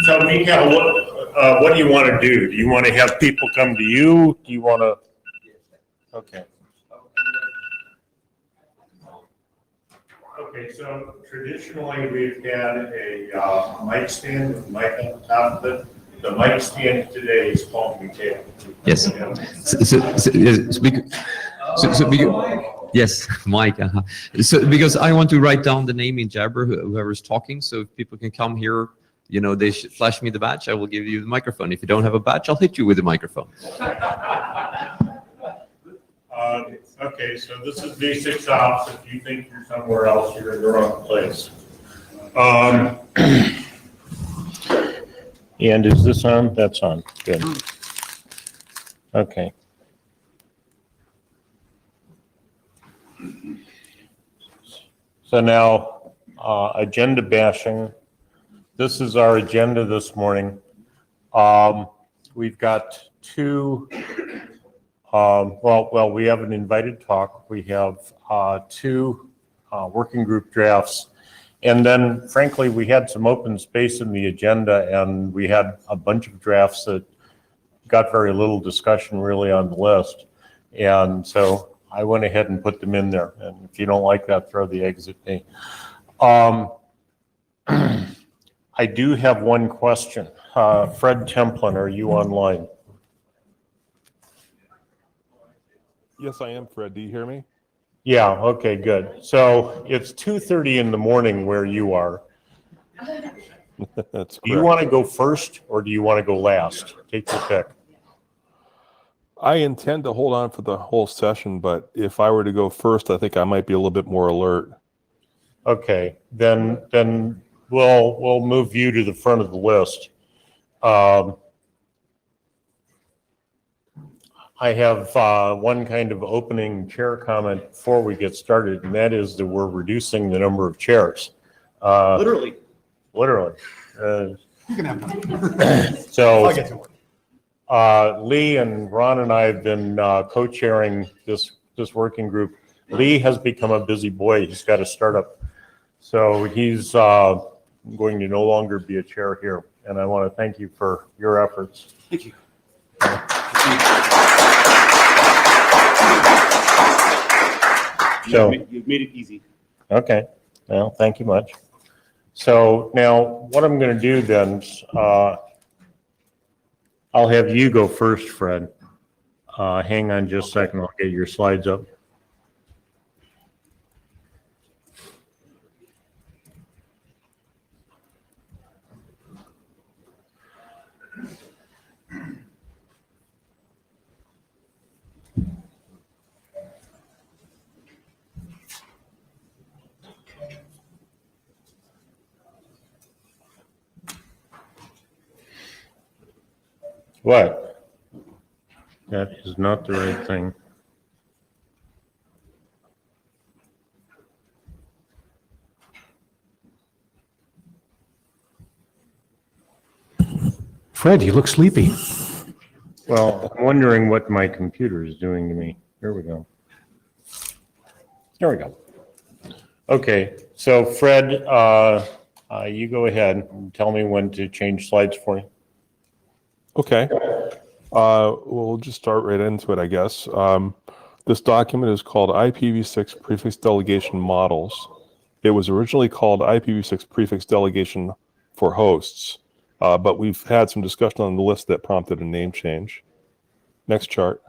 So, Mikael, what do you want to do? Do you want to have people come to you? Do you want to? Okay. Okay, so traditionally we've had a mic stand with a mic on the top of it. The mic stand today is called Mikael. Yes. Yes, Mike. So because I want to write down the name in Jabber, whoever's talking, so if people can come here, you know, they should flash me the badge. I will give you the microphone. If you don't have a badge, I'll hit you with the microphone. Okay, so this is V6OPS. If you think you're somewhere else, you're in the wrong place. And is this on? That's on. Good. Okay. So now, agenda bashing. This is our agenda this morning. We've got two. Well, we have an invited talk. We have two working group drafts. And then, frankly, we had some open space in the agenda, and we had a bunch of drafts that got very little discussion really on the list. And so I went ahead and put them in there. And if you don't like that, throw the eggs at me. I do have one question. Fred Templin, are you online? Yes, I am, Fred. Do you hear me? Yeah, okay, good. So it's 2:30 in the morning where you are. That's correct. Do you want to go first or do you want to go last? Take your pick. I intend to hold on for the whole session, but if I were to go first, I think I might be a little bit more alert. Okay, then we'll move you to the front of the list. I have one kind of opening chair comment before we get started, and that is that we're reducing the number of chairs. Literally. Literally. You can have one. So I'll get to work. Lee and Ron and I have been co-chairing this working group. Lee has become a busy boy. He's got a startup. So he's going to no longer be a chair here. And I want to thank you for your efforts. Thank you. So You've made it easy. okay, well, thank you much. So now what I'm going to do then, I'll have you go first, Fred. Hang on just a second, I'll get your slides up. What? That is not the right thing. Fred, you look sleepy. Well, I'm wondering what my computer is doing to me. Here we go. There we go. Okay, so Fred, you go ahead and tell me when to change slides for you. Okay. We'll just start right into it, I guess. This document is called IPv6 Prefix Delegation Models. It was originally called IPv6 Prefix Delegation for Hosts, but we've had some discussion on the list that prompted a name change. Next chart.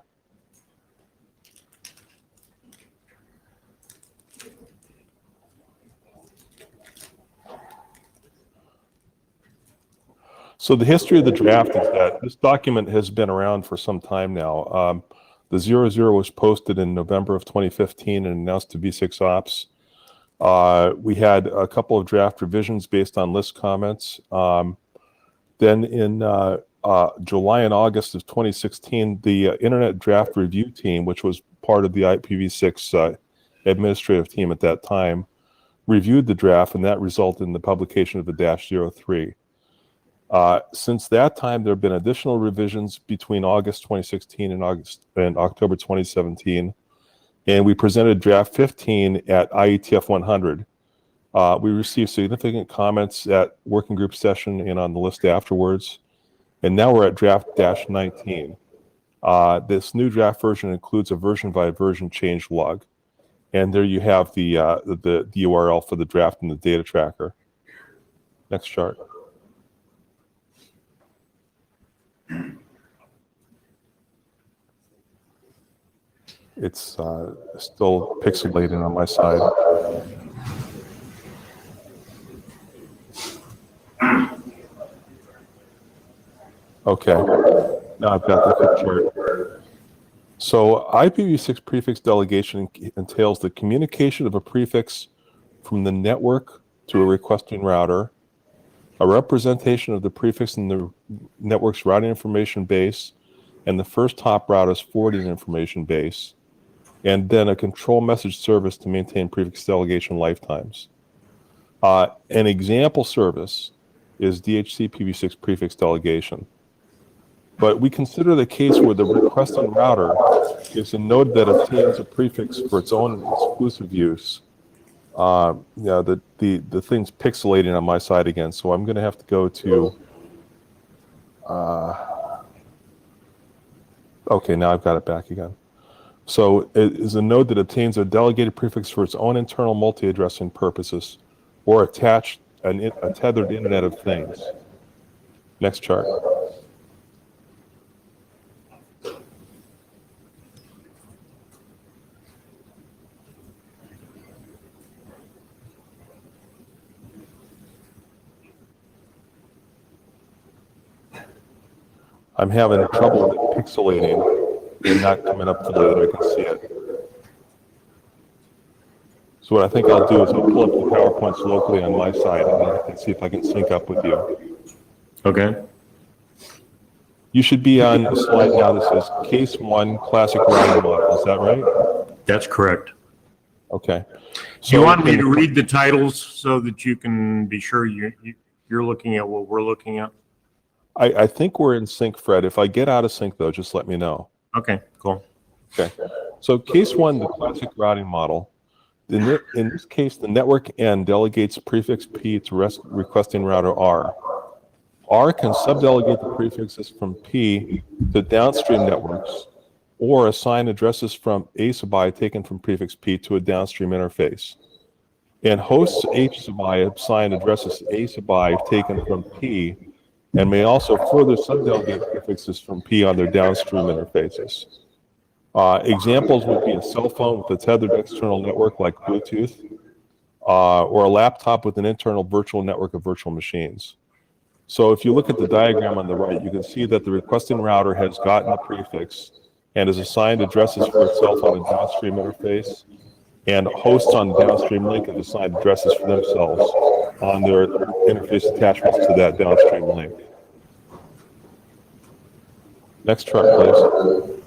So the history of the draft is that this document has been around for some time now. The 00 was posted in November of 2015 and announced to V6OPS. We had a couple of draft revisions based on list comments. Then in July and August of 2016, the Internet Draft Review Team, which was part of the IPv6 administrative team at that time, reviewed the draft, and that resulted in the publication of the -03. Since that time, there have been additional revisions between August 2016 and October 2017, and we presented draft 15 at IETF 100. We received significant comments at working group session and on the list afterwards. And now we're at draft-19. This new draft version includes a version by version change log. And there you have the URL for the draft and the data tracker. Next chart. It's still pixelating on my side. Okay, now I've got the quick chart. So IPv6 prefix delegation entails the communication of a prefix from the network to a requesting router, a representation of the prefix in the network's routing information base, and the first hop router's forwarding information base, and then a control message service to maintain prefix delegation lifetimes. An example service is DHCPV6 prefix delegation. But we consider the case where the requesting router is a node that obtains a prefix for its own exclusive use. Yeah, the thing's pixelating on my side again, so I'm going to have to go to. Okay, now I've got it back again. So it is a node that obtains a delegated prefix for its own internal multi-addressing purposes, or a tethered Internet of Things. Next chart. I'm having trouble with it pixelating and not coming up to the way that I can see it. So what I think I'll do is I'll pull up the PowerPoints locally on my side and then I can see if I can sync up with you. Okay. You should be on the slide now that says Case 1 Classic Routing Model. Is that right? That's correct. Okay. Do you want me to read the titles so that you can be sure you're looking at what we're looking at? I think we're in sync, Fred. If I get out of sync, though, just let me know. Okay, cool. Okay. So Case 1, the Classic Routing Model. In this case, the network N delegates prefix P to requesting router R. R can subdelegate the prefixes from P to downstream networks, or assign addresses from A sub I taken from prefix P to a downstream interface. And hosts H sub I assign addresses A sub I taken from P, and may also further subdelegate prefixes from P on their downstream interfaces. Examples would be a cell phone with a tethered external network like Bluetooth, or a laptop with an internal virtual network of virtual machines. So if you look at the diagram on the right, you can see that the requesting router has gotten a prefix and has assigned addresses for itself on a downstream interface, and hosts on the downstream link have assigned addresses for themselves on their interface attachments to that downstream link. Next chart, please.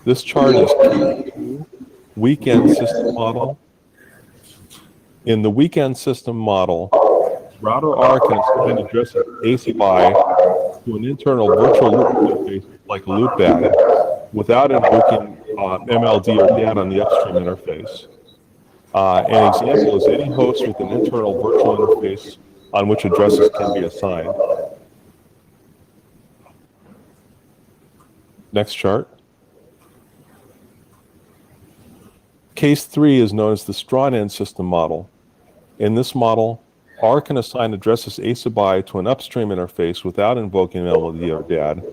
This chart is weekend system model. In the weekend system model, router R can assign addresses A sub I to an internal virtual loop interface like a loopback without invoking MLD or DAT on the upstream interface. An example is any host with an internal virtual interface on which addresses can be assigned. Next chart. Case 3 is known as the straw-man system model. In this model, R can assign addresses A sub I to an upstream interface without invoking MLD or DAD.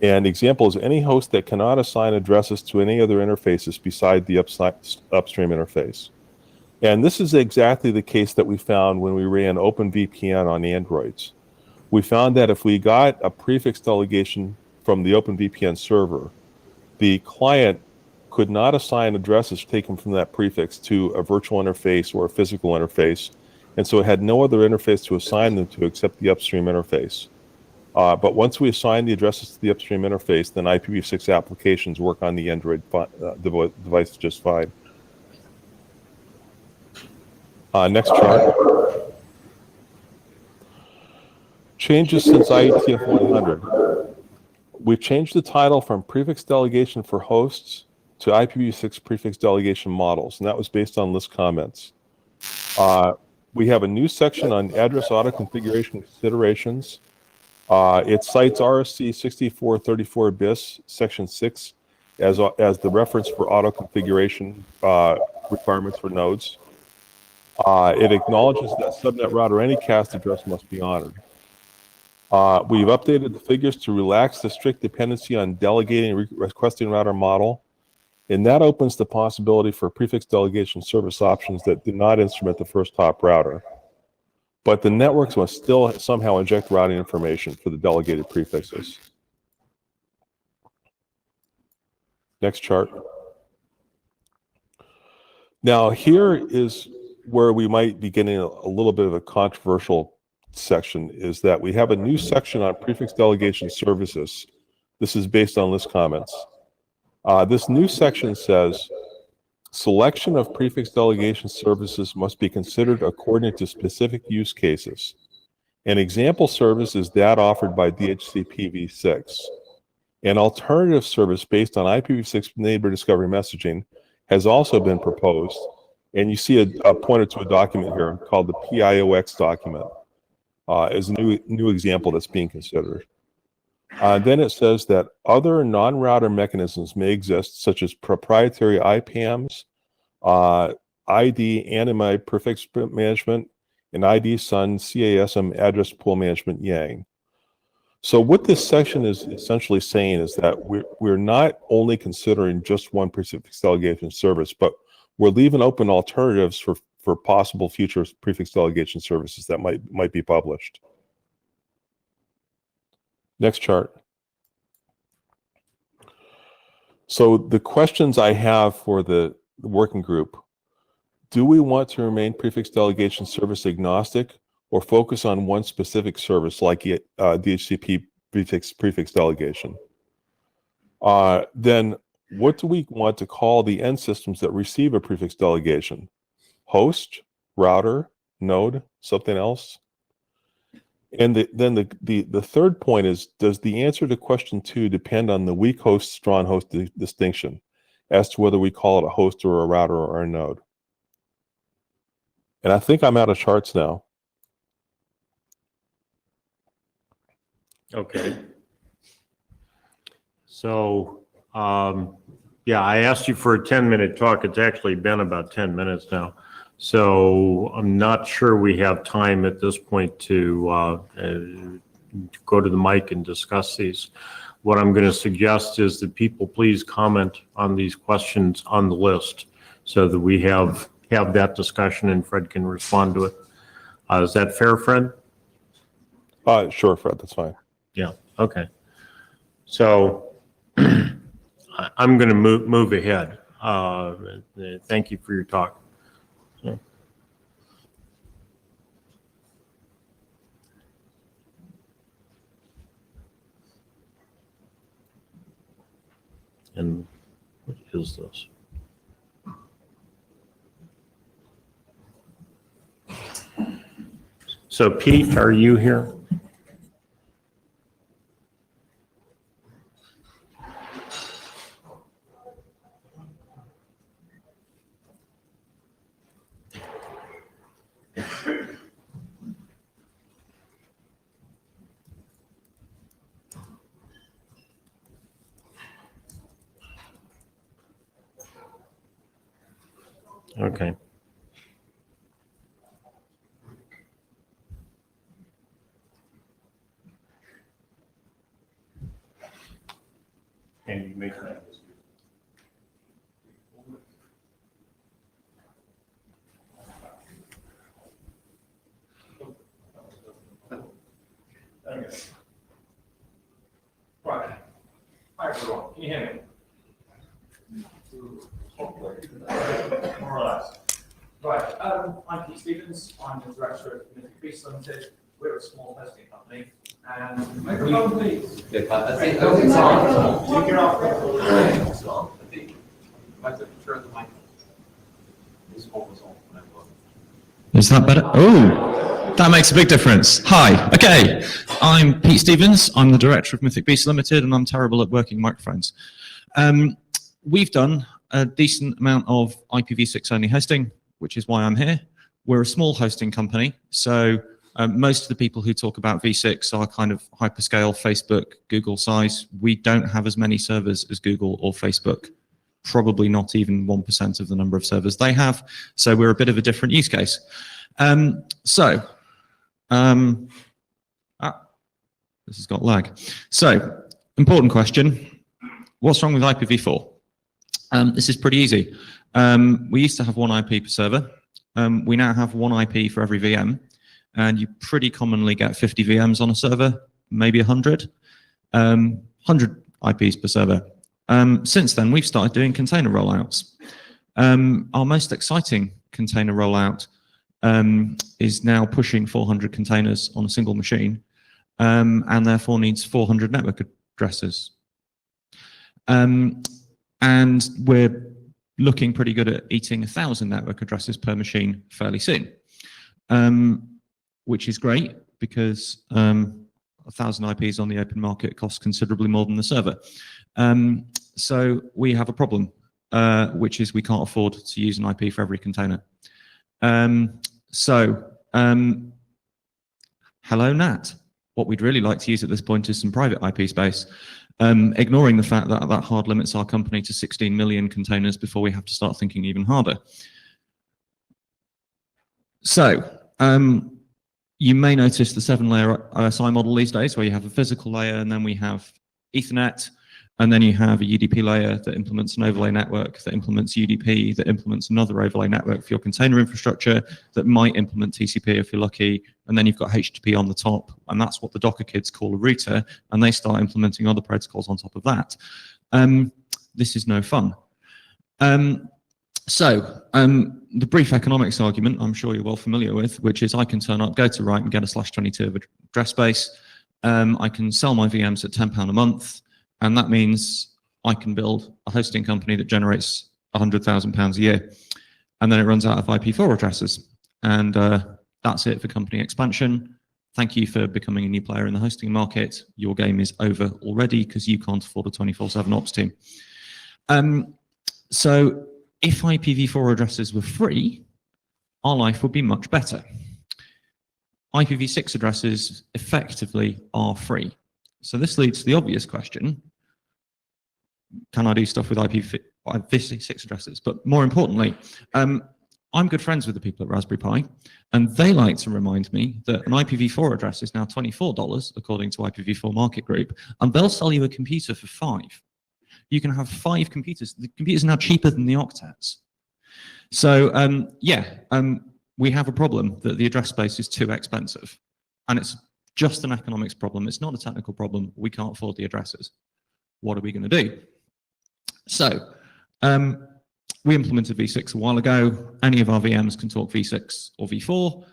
And example is any host that cannot assign addresses to any other interfaces beside the upstream interface. And this is exactly the case that we found when we ran OpenVPN on Androids. We found that if we got a prefix delegation from the OpenVPN server, the client could not assign addresses taken from that prefix to a virtual interface or a physical interface, and so it had no other interface to assign them to except the upstream interface. But once we assign the addresses to the upstream interface, then IPv6 applications work on the Android device just fine. Next chart. Changes since IETF 100. We've changed the title from prefix delegation for hosts to IPv6 prefix delegation models, and that was based on list comments. We have a new section on address auto configuration considerations. It cites RFC 6434 bis, section 6, as the reference for auto configuration requirements for nodes. It acknowledges that subnet router anycast address must be honored. We've updated the figures to relax the strict dependency on delegating requesting router model, and that opens the possibility for prefix delegation service options that do not instrument the first hop router. But the networks must still somehow inject routing information for the delegated prefixes. Next chart. Now here is where we might be getting a little bit of a controversial section, is that we have a new section on prefix delegation services. This is based on list comments. This new section says, selection of prefix delegation services must be considered according to specific use cases. An example service is that offered by DHCP V6. An alternative service based on IPv6 neighbor discovery messaging has also been proposed, and you see a pointer to a document here called the PIOX document as a new example that's being considered. Then it says that other non-router mechanisms may exist, such as proprietary IPAMs, ID ANIMI prefix management, and ID SUN CASM address pool management YANG. So what this section is essentially saying is that we're not only considering just one prefix delegation service, but we're leaving open alternatives for possible future prefix delegation services that might be published. Next chart. So the questions I have for the working group: do we want to remain prefix delegation service agnostic, or focus on one specific service like DHCP prefix delegation? Then what do we want to call the end systems that receive a prefix delegation? Host, router, node, something else? And then the third point is, does the answer to question 2 depend on the weak host, strong host distinction as to whether we call it a host or a router or a node? And I think I'm out of charts now. Okay. So, yeah, I asked you for a 10-minute talk. It's actually been about 10 minutes now. So I'm not sure we have time at this point to go to the mic and discuss these. What I'm going to suggest is that people please comment on these questions on the list so that we have that discussion and Fred can respond to it. Is that fair, Fred? Sure, Fred, that's fine. Yeah, okay. So I'm going to move ahead. Thank you for your talk. Yeah. And what is this? So Pete, are you here? Okay. Can you make that? Right. Hi, everyone. Can you hear me? More or less. Right. I'm Pete Stevens. I'm the director of Mythic Beast Limited. We're a small hosting company. And microphone, please. I think It's on. Take it off. It's on. I have to turn the mic. This one was on. Is that better? Oh, that makes a big difference. Hi. Okay. I'm Pete Stevens. I'm the director of Mythic Beast Limited, and I'm terrible at working microphones. we've done a decent amount of IPv6 only hosting, which is why I'm here. We're a small hosting company, so most of the people who talk about V6 are kind of hyperscale, Facebook, Google size. We don't have as many servers as Google or Facebook, probably not even 1% of the number of servers they have. So we're a bit of a different use case. This has got lag. So, important question. What's wrong with IPv4? This is pretty easy. We used to have one IP per server. We now have one IP for every VM. And you pretty commonly get 50 VMs on a server, maybe 100. 100 IPs per server. Since then, we've started doing container rollouts. Our most exciting container rollout is now pushing 400 containers on a single machine, and therefore needs 400 network addresses. And we're looking pretty good at eating 1,000 network addresses per machine fairly soon, which is great because 1,000 IPs on the open market costs considerably more than the server. So we have a problem, which is we can't afford to use an IP for every container. Hello, Nat. What we'd really like to use at this point is some private IP space, ignoring the fact that that hard limits our company to 16 million containers before we have to start thinking even harder. So, you may notice the 7-layer OSI model these days, where you have a physical layer, and then we have Ethernet, and then you have a UDP layer that implements an overlay network, that implements UDP, that implements another overlay network for your container infrastructure, that might implement TCP if you're lucky, and then you've got HTTP on the top, and that's what the Docker kids call a router, and they start implementing other protocols on top of that. This is no fun. The brief economics argument, I'm sure you're well familiar with, which is I can turn up, go to write, and get a /22 of address space. I can sell my VMs at £10 a month, and that means I can build a hosting company that generates £100,000 a year, and then it runs out of IP4 addresses. And that's it for company expansion. Thank you for becoming a new player in the hosting market. Your game is over already because you can't afford a 24/7 ops team. So if IPv4 addresses were free, our life would be much better. IPv6 addresses effectively are free. So this leads to the obvious question: can I do stuff with IPv6 addresses? But more importantly, I'm good friends with the people at Raspberry Pi, and they like to remind me that an IPv4 address is now $24, according to IPv4 Market Group, and they'll sell you a computer for $5. You can have 5 computers. The computers are now cheaper than the octets. So we have a problem that the address space is too expensive, and it's just an economics problem. It's not a technical problem. We can't afford the addresses. What are we going to do? So we implemented V6 a while ago. Any of our VMs can talk V6 or V4.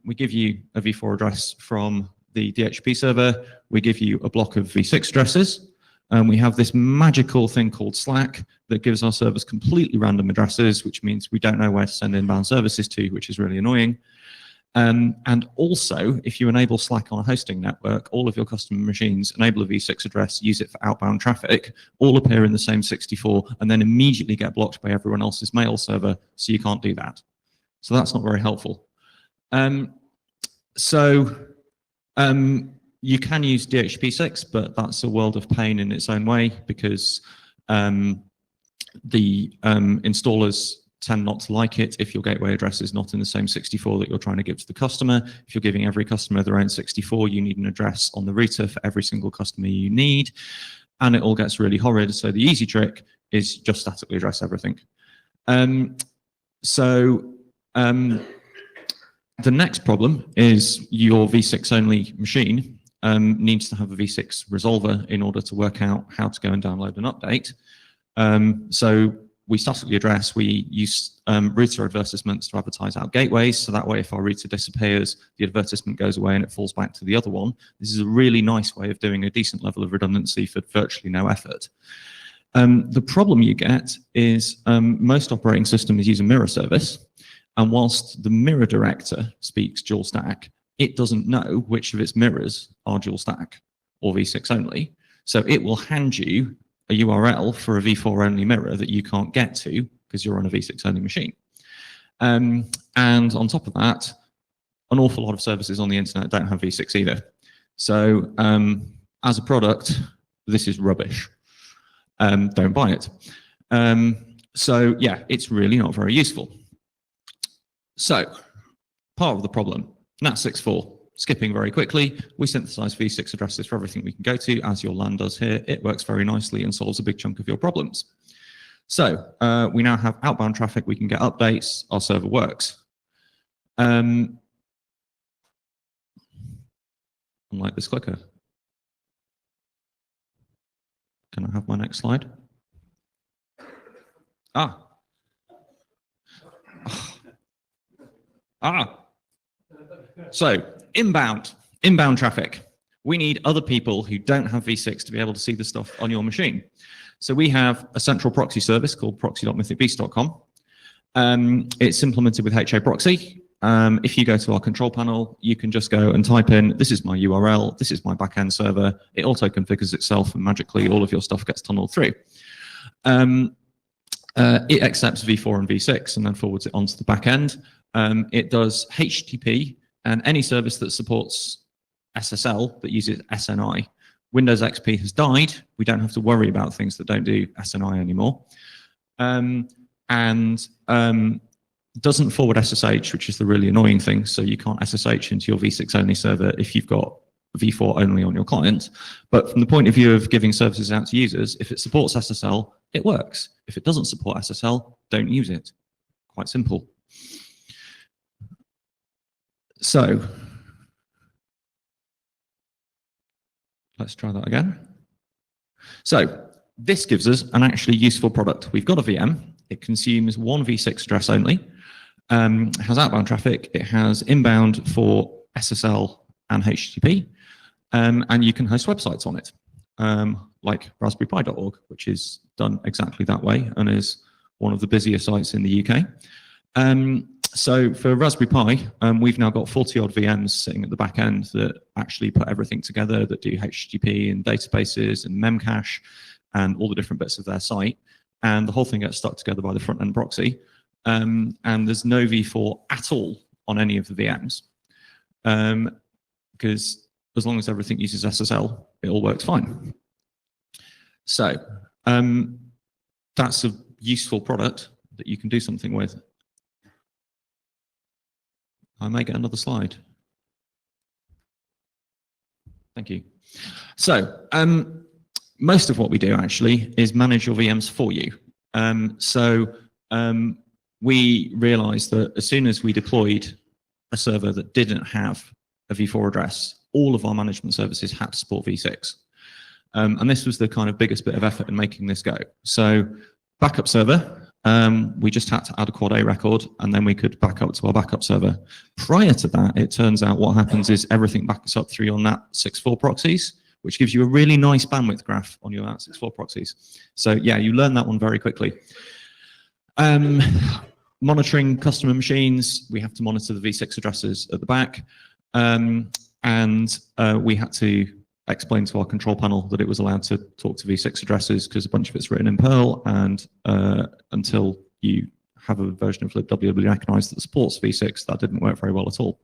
We give you a V4 address from the DHCP server. We give you a block of V6 addresses. We have this magical thing called Slack that gives our servers completely random addresses, which means we don't know where to send inbound services to, which is really annoying. And also, if you enable Slack on a hosting network, all of your customer machines enable a V6 address, use it for outbound traffic, all appear in the same 64, and then immediately get blocked by everyone else's mail server, so you can't do that. So that's not very helpful. You can use DHCP6, but that's a world of pain in its own way, because the installers tend not to like it if your gateway address is not in the same 64 that you're trying to give to the customer. If you're giving every customer their own 64, you need an address on the router for every single customer you need, and it all gets really horrid. So the easy trick is just statically address everything. The next problem is your V6 only machine needs to have a V6 resolver in order to work out how to go and download an update. So we statically address, we use router advertisements to advertise out gateways, so that way if our router disappears, the advertisement goes away and it falls back to the other one. This is a really nice way of doing a decent level of redundancy for virtually no effort. The problem you get is most operating systems use a mirror service, and whilst the mirror director speaks dual stack, it doesn't know which of its mirrors are dual stack or V6 only. So it will hand you a URL for a v4 only mirror that you can't get to because you're on a v6 only machine. And on top of that, an awful lot of services on the internet don't have v6 either. So as a product, this is rubbish. Don't buy it. So yeah, it's really not very useful. So part of the problem, NAT64, skipping very quickly, we synthesize v6 addresses for everything we can go to, as your LAN does here. It works very nicely and solves a big chunk of your problems. So we now have outbound traffic, we can get updates, our server works. Unlike this clicker. Can I have my next slide? So inbound traffic. We need other people who don't have v6 to be able to see the stuff on your machine. So we have a central proxy service called proxy.mythicbeast.com. It's implemented with HA proxy. If you go to our control panel, you can just go and type in, this is my URL, this is my backend server. It auto configures itself and magically all of your stuff gets tunneled through. It accepts v4 and v6 and then forwards it onto the backend. It does HTTP and any service that supports SSL that uses SNI. Windows XP has died. We don't have to worry about things that don't do SNI anymore. Doesn't forward SSH, which is the really annoying thing. So you can't SSH into your v6 only server if you've got v4 only on your client. But from the point of view of giving services out to users, if it supports SSL, it works. If it doesn't support SSL, don't use it. Quite simple. So let's try that again. So this gives us an actually useful product. We've got a VM. It consumes one v6 address only. It has outbound traffic. It has inbound for SSL and HTTP. And you can host websites on it, like raspberrypi.org, which is done exactly that way and is one of the busiest sites in the UK. So for Raspberry Pi, we've now got 40 odd VMs sitting at the back end that actually put everything together, that do HTTP and databases and memcache and all the different bits of their site. And the whole thing gets stuck together by the front end proxy. And there's no v4 at all on any of the VMs. Because as long as everything uses SSL, it all works fine. So that's a useful product that you can do something with. I may get another slide. Thank you. So most of what we do actually is manage your VMs for you. We realized that as soon as we deployed a server that didn't have a v4 address, all of our management services had to support v6. And this was the kind of biggest bit of effort in making this go. So backup server, we just had to add a quad A record and then we could back up to our backup server. Prior to that, it turns out what happens is everything backs up through your NAT64 proxies, which gives you a really nice bandwidth graph on your NAT64 proxies. So yeah, you learn that one very quickly. Monitoring customer machines, we have to monitor the v6 addresses at the back. We had to explain to our control panel that it was allowed to talk to v6 addresses because a bunch of it's written in Perl, and until you have a version of libw that recognizes that supports v6, that didn't work very well at all.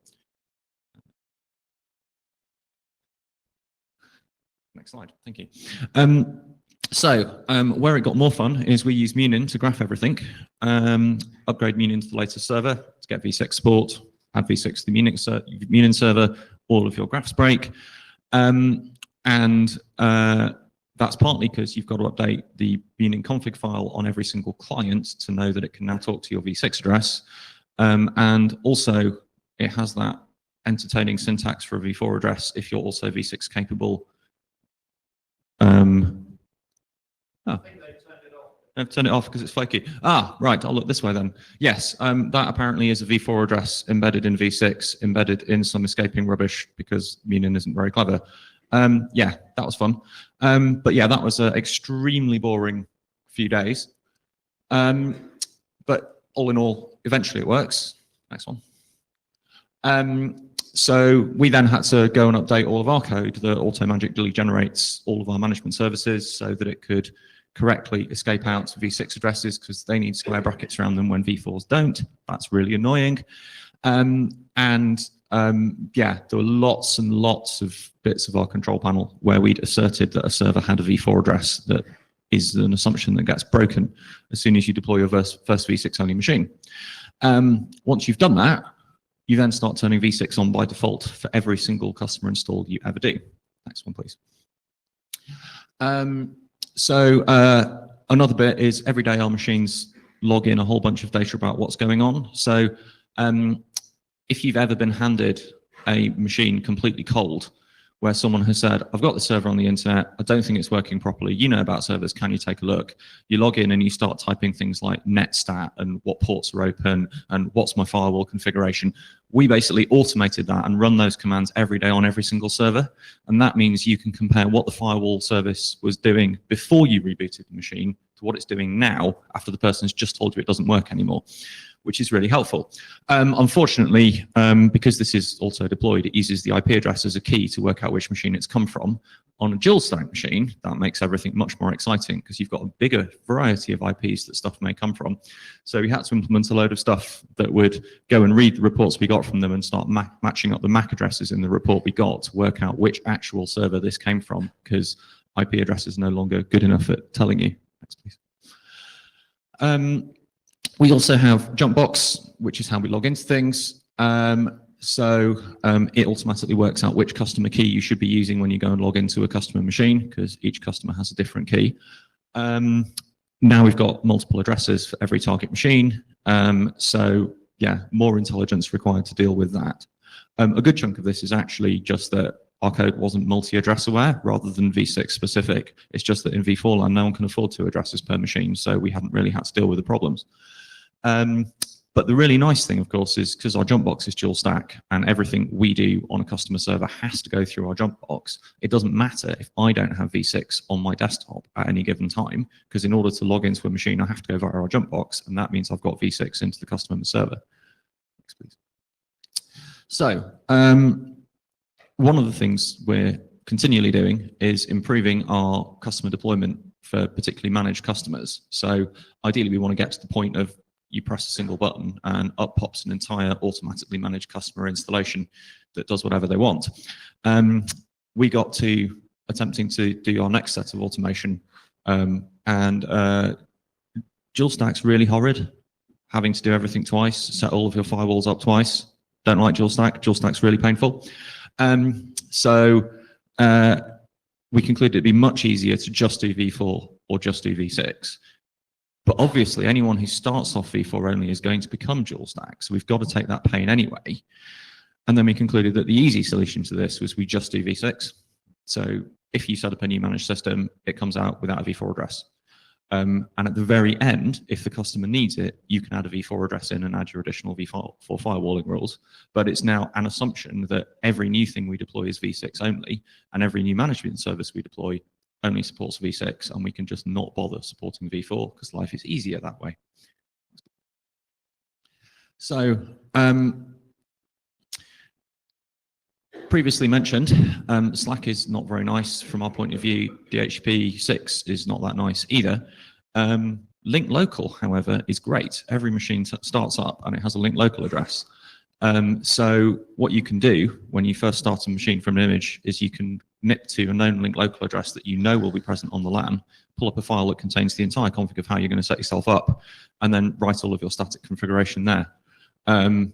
Next slide, thank you. Where it got more fun is we use Munin to graph everything, upgrade Munin to the latest server to get v6 support, add v6 to the Munin server, all of your graphs break. That's partly because you've got to update the Munin config file on every single client to know that it can now talk to your v6 address. And also it has that entertaining syntax for a v4 address if you're also v6 capable. I've turned it off because it's flaky. Right, I'll look this way then. Yes, that apparently is a v4 address embedded in v6, embedded in some escaping rubbish because Munin isn't very clever. Yeah, that was fun. But yeah, that was an extremely boring few days. But all in all, eventually it works. Next one. So we then had to go and update all of our code that auto-magically generates all of our management services so that it could correctly escape out to V6 addresses because they need square brackets around them when V4s don't. That's really annoying. Yeah, there were lots and lots of bits of our control panel where we'd asserted that a server had a V4 address that is an assumption that gets broken as soon as you deploy your first V6 only machine. Once you've done that, you then start turning V6 on by default for every single customer install you ever do. Next one, please. Another bit is every day our machines log in a whole bunch of data about what's going on. So if you've ever been handed a machine completely cold, where someone has said, I've got the server on the internet, I don't think it's working properly, you know about servers, can you take a look? You log in and you start typing things like netstat and what ports are open and what's my firewall configuration. We basically automated that and run those commands every day on every single server. And that means you can compare what the firewall service was doing before you rebooted the machine to what it's doing now after the person's just told you it doesn't work anymore, which is really helpful. Unfortunately, because this is also deployed, it uses the IP address as a key to work out which machine it's come from. On a dual stack machine, that makes everything much more exciting because you've got a bigger variety of IPs that stuff may come from. So we had to implement a load of stuff that would go and read the reports we got from them and start matching up the MAC addresses in the report we got to work out which actual server this came from, because IP address is no longer good enough at telling you. Next, please. We also have Jumpbox, which is how we log into things. It automatically works out which customer key you should be using when you go and log into a customer machine, because each customer has a different key. Now we've got multiple addresses for every target machine. Yeah, more intelligence required to deal with that. A good chunk of this is actually just that our code wasn't multi-address aware rather than V6 specific. It's just that in V4 land, no one can afford 2 addresses per machine, so we haven't really had to deal with the problems. But the really nice thing, of course, is because our jump box is dual stack and everything we do on a customer server has to go through our jump box. It doesn't matter if I don't have V6 on my desktop at any given time, because in order to log into a machine, I have to go via our jump box, and that means I've got V6 into the customer server. Next, please. So, one of the things we're continually doing is improving our customer deployment for particularly managed customers. So ideally, we want to get to the point of you press a single button and up pops an entire automatically managed customer installation that does whatever they want. We got to attempting to do our next set of automation, dual stack's really horrid. Having to do everything twice, set all of your firewalls up twice. Don't like dual stack. Dual stack's really painful. We concluded it'd be much easier to just do V4 or just do V6. But obviously, anyone who starts off V4 only is going to become dual stack. So we've got to take that pain anyway. And then we concluded that the easy solution to this was we just do V6. So if you set up a new managed system, it comes out without a V4 address. And at the very end, if the customer needs it, you can add a V4 address in and add your additional V4 firewalling rules. But it's now an assumption that every new thing we deploy is V6 only, and every new management service we deploy only supports V6, and we can just not bother supporting V4 because life is easier that way. So, previously mentioned, Slack is not very nice from our point of view. DHCP 6 is not that nice either. Link local, however, is great. Every machine starts up and it has a link local address. So what you can do when you first start a machine from an image is you can nip to a known link local address that you know will be present on the LAN, pull up a file that contains the entire config of how you're going to set yourself up, and then write all of your static configuration there. Yeah,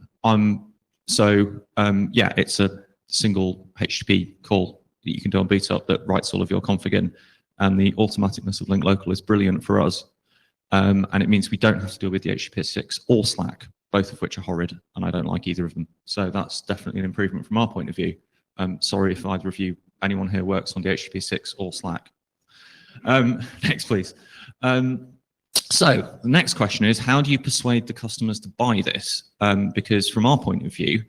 it's a single HTTP call that you can do on boot up that writes all of your config in, and the automaticness of link local is brilliant for us. And it means we don't have to deal with the HTTP 6 or Slack, both of which are horrid, and I don't like either of them. So that's definitely an improvement from our point of view. Sorry if either of you, anyone here works on the HTTP 6 or Slack. Next, please. So the next question is, how do you persuade the customers to buy this? Because from our point of view,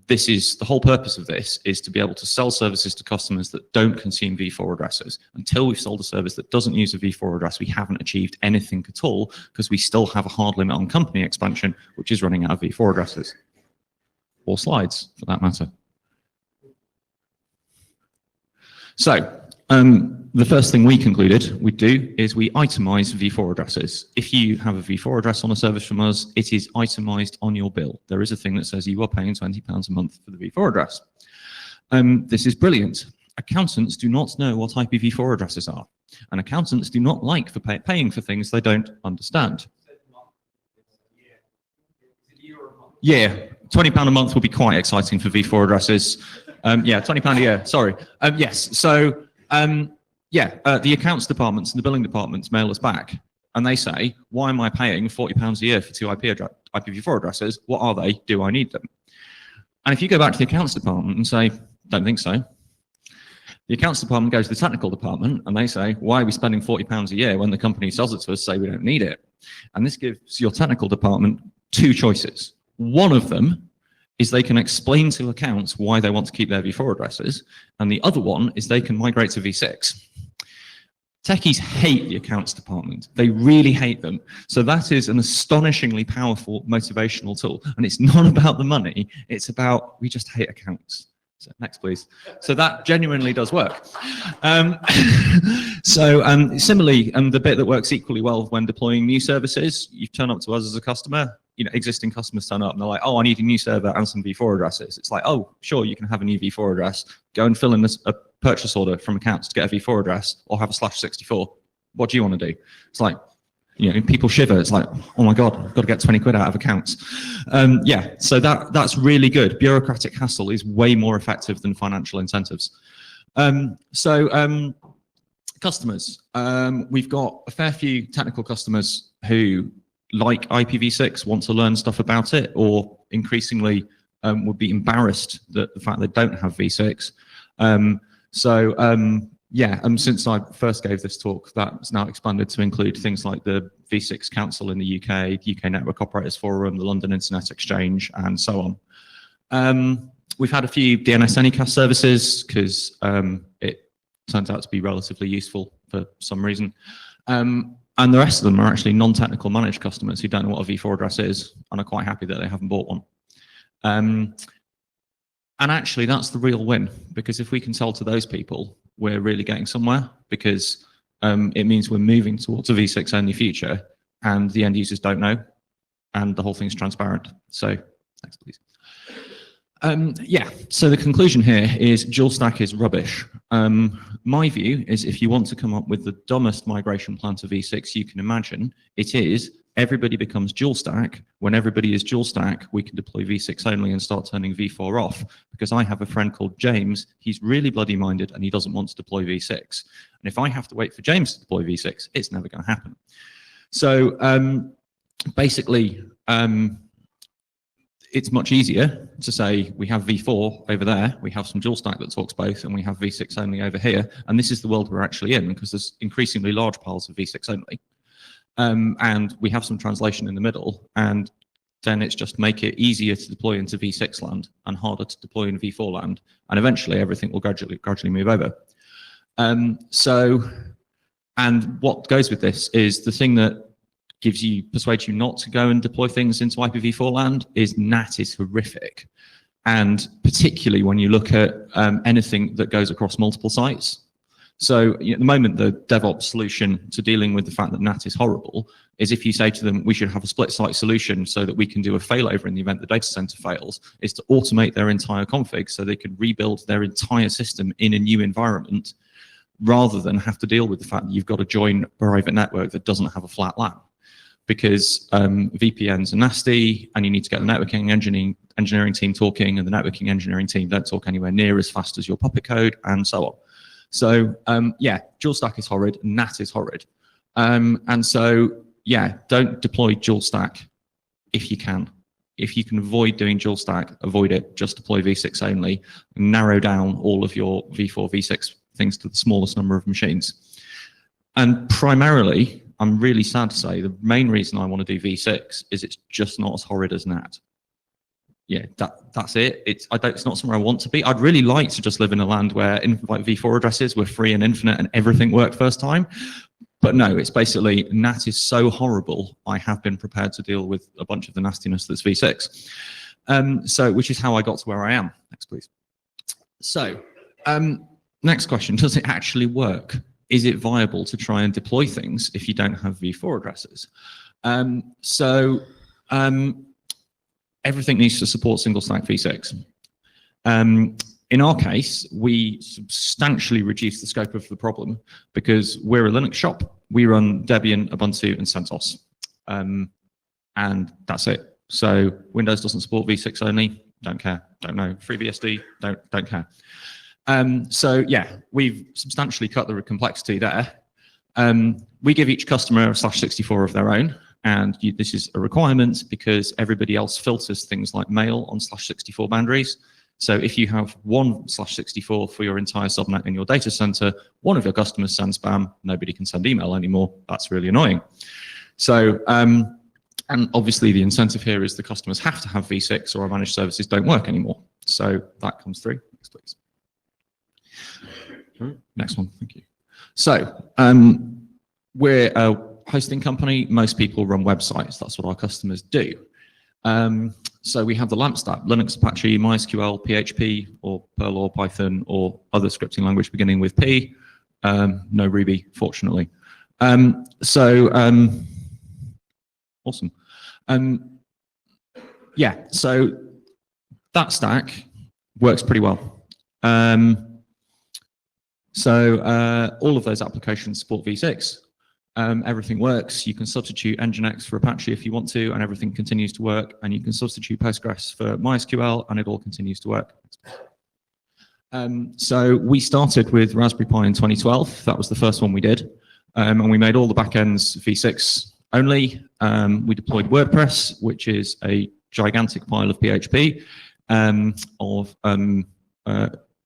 this is the whole purpose of this is to be able to sell services to customers that don't consume V4 addresses. Until we've sold a service that doesn't use a V4 address, we haven't achieved anything at all because we still have a hard limit on company expansion, which is running out of V4 addresses. or slides for that matter. So the first thing we concluded we'd do is we itemize V4 addresses. If you have a V4 address on a service from us, it is itemized on your bill. There is a thing that says you are paying £20 a month for the V4 address. This is brilliant. Accountants do not know what IPv4 addresses are, and accountants do not like paying for things they don't understand. Yeah, £20 a month will be quite exciting for V4 addresses. Yeah, £20 a year, sorry. Yes, so the accounts departments and the billing departments mail us back and they say, why am I paying £40 a year for two IPv4 addresses? What are they? Do I need them? And if you go back to the accounts department and say, don't think so, the accounts department goes to the technical department and they say, why are we spending £40 a year when the company sells it to us, say we don't need it? And this gives your technical department two choices. One of them is they can explain to accounts why they want to keep their V4 addresses, and the other one is they can migrate to V6. Techies hate the accounts department. They really hate them. So that is an astonishingly powerful motivational tool. And it's not about the money, it's about, we just hate accounts. So next, please. So that genuinely does work. Similarly, the bit that works equally well when deploying new services, you turn up to us as a customer, existing customers turn up and they're like, oh, I need a new server and some V4 addresses. It's like, oh, sure, you can have a new V4 address. Go and fill in a purchase order from accounts to get a V4 address or have a /64. What do you want to do? It's like, people shiver. It's like, oh my God, I've got to get 20 quid out of accounts. So that's really good. Bureaucratic hassle is way more effective than financial incentives. Customers. We've got a fair few technical customers who like IPv6, want to learn stuff about it, or increasingly would be embarrassed that the fact they don't have V6. Since I first gave this talk, that's now expanded to include things like the V6 Council in the UK Network Operators Forum, the London Internet Exchange, and so on. We've had a few DNS Anycast services because it turns out to be relatively useful for some reason. And the rest of them are actually non-technical managed customers who don't know what a V4 address is and are quite happy that they haven't bought one. And actually, that's the real win, because if we can sell to those people, we're really getting somewhere, because it means we're moving towards a V6 only future and the end users don't know and the whole thing's transparent. So next, please. So the conclusion here is dual stack is rubbish. My view is if you want to come up with the dumbest migration plan to V6 you can imagine, it is everybody becomes dual stack. When everybody is dual stack, we can deploy V6 only and start turning V4 off, because I have a friend called James. He's really bloody minded and he doesn't want to deploy V6. And if I have to wait for James to deploy V6, it's never going to happen. So it's much easier to say we have V4 over there, we have some dual stack that talks both, and we have V6 only over here. And this is the world we're actually in, because there's increasingly large piles of V6 only. And we have some translation in the middle, and then it's just make it easier to deploy into V6 land and harder to deploy in V4 land. And eventually everything will gradually move over. And what goes with this is the thing that persuades you not to go and deploy things into IPv4 land is NAT is horrific. And particularly when you look at anything that goes across multiple sites. So at the moment, the DevOps solution to dealing with the fact that NAT is horrible is if you say to them, we should have a split site solution so that we can do a failover in the event the data center fails, is to automate their entire config so they could rebuild their entire system in a new environment, rather than have to deal with the fact that you've got to join a private network that doesn't have a flat LAN. Because VPNs are nasty, and you need to get the networking engineering team talking, and the networking engineering team don't talk anywhere near as fast as your Puppet code, and so on. So dual stack is horrid, NAT is horrid. And so, don't deploy dual stack if you can. If you can avoid doing dual stack, avoid it, just deploy V6 only, and narrow down all of your V4, V6 things to the smallest number of machines. And primarily, I'm really sad to say, the main reason I want to do V6 is it's just not as horrid as NAT. Yeah, that's it. It's not somewhere I want to be. I'd really like to just live in a land where V4 addresses were free and infinite and everything worked first time. But no, it's basically NAT is so horrible, I have been prepared to deal with a bunch of the nastiness that's V6. So, which is how I got to where I am. Next, please. So, next question, does it actually work? Is it viable to try and deploy things if you don't have v4 addresses? Everything needs to support single stack v6. In our case, we substantially reduced the scope of the problem because we're a Linux shop. We run Debian, Ubuntu, and CentOS. And that's it. So Windows doesn't support v6 only, don't care, don't know. FreeBSD, don't care. So yeah, we've substantially cut the complexity there. We give each customer a /64 of their own, and this is a requirement because everybody else filters things like mail on /64 boundaries. So if you have one /64 for your entire subnet in your data center, one of your customers sends spam, nobody can send email anymore. That's really annoying. So, and obviously the incentive here is the customers have to have v6 or our managed services don't work anymore. So that comes through. Next, please. Next one, thank you. So we're a hosting company. Most people run websites. That's what our customers do. So we have the LAMP stack, Linux, Apache, MySQL, PHP, or Perl or Python, or other scripting language beginning with P. No Ruby, fortunately. Awesome. Yeah, so that stack works pretty well. All of those applications support v6. Everything works. You can substitute Nginx for Apache if you want to, and everything continues to work. And you can substitute Postgres for MySQL, and it all continues to work. So we started with Raspberry Pi in 2012. That was the first one we did. And we made all the backends v6 only. We deployed WordPress, which is a gigantic pile of PHP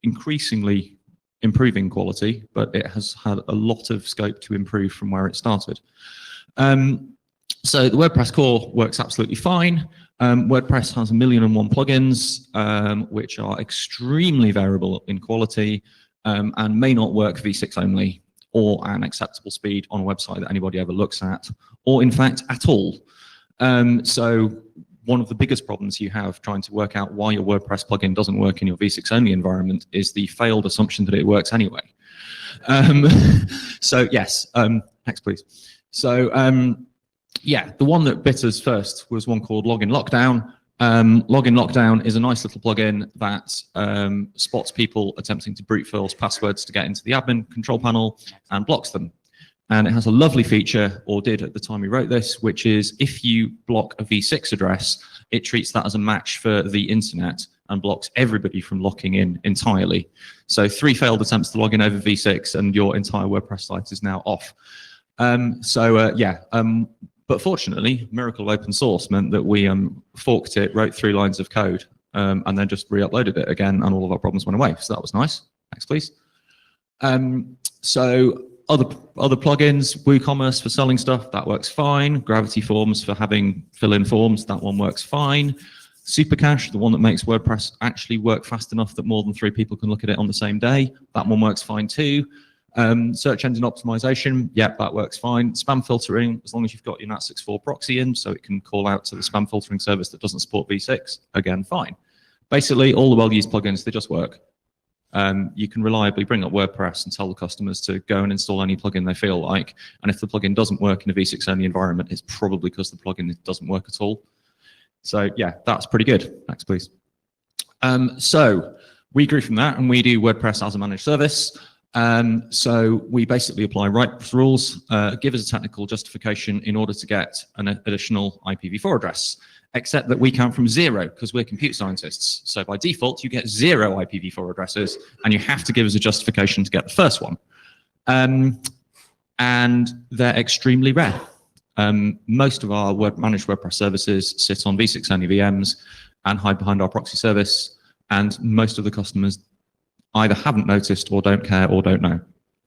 increasingly improving quality, but it has had a lot of scope to improve from where it started. So the WordPress core works absolutely fine. WordPress has 1,000,001 plugins, which are extremely variable in quality and may not work v6 only or an acceptable speed on a website that anybody ever looks at, or in fact at all. So one of the biggest problems you have trying to work out why your WordPress plugin doesn't work in your v6 only environment is the failed assumption that it works anyway. So yes, next please. So yeah, the one that bit us first was one called Login Lockdown. Login Lockdown is a nice little plugin that spots people attempting to brute force passwords to get into the admin control panel and blocks them. And it has a lovely feature, or did at the time we wrote this, which is if you block a v6 address, it treats that as a match for the internet and blocks everybody from logging in entirely. So 3 failed attempts to log in over v6 and your entire WordPress site is now off. But fortunately, miracle of open source meant that we forked it, wrote 3 lines of code, and then just re-uploaded it again, and all of our problems went away. So that was nice. Next, please. Other plugins, WooCommerce for selling stuff, that works fine. Gravity Forms for having fill-in forms, that one works fine. Supercache, the one that makes WordPress actually work fast enough that more than 3 people can look at it on the same day, that one works fine too. Search engine optimization, yep, that works fine. Spam filtering, as long as you've got your NAT64 proxy in, so it can call out to the spam filtering service that doesn't support v6, again, fine. Basically, all the well-used plugins, they just work. You can reliably bring up WordPress and tell the customers to go and install any plugin they feel like. And if the plugin doesn't work in a v6 only environment, it's probably because the plugin doesn't work at all. So yeah, that's pretty good. Next, please. So we grew from that and we do WordPress as a managed service. So we basically apply rights rules, give us a technical justification in order to get an additional IPv4 address. Except that we count from 0 because we're computer scientists. So by default, you get 0 IPv4 addresses and you have to give us a justification to get the first one. And they're extremely rare. Most of our managed WordPress services sit on v6 only VMs and hide behind our proxy service. And most of the customers either haven't noticed or don't care or don't know.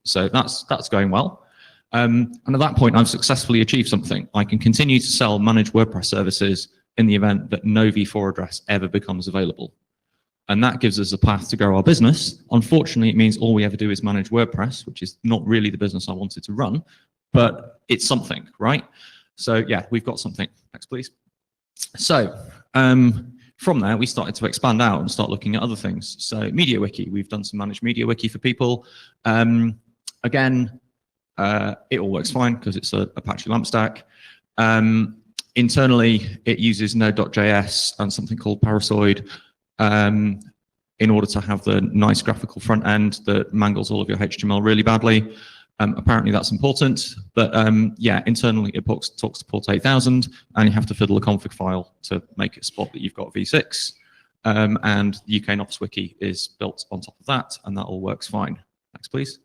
So that's going well. And at that point, I've successfully achieved something. I can continue to sell managed WordPress services in the event that no v4 address ever becomes available. And that gives us a path to grow our business. Unfortunately, it means all we ever do is manage WordPress, which is not really the business I wanted to run, but it's something, right? So yeah, we've got something. Next, please. So From there, we started to expand out and start looking at other things. So MediaWiki, we've done some managed MediaWiki for people. Again, it all works fine because it's a Apache LAMP stack. Internally, it uses Node.js and something called Parasoid in order to have the nice graphical front end that mangles all of your HTML really badly. Apparently that's important, but yeah, internally it talks to port 8000, and you have to fiddle a config file to make it spot that you've got V6. And the UK NOPS wiki is built on top of that, and that all works fine. Next, please.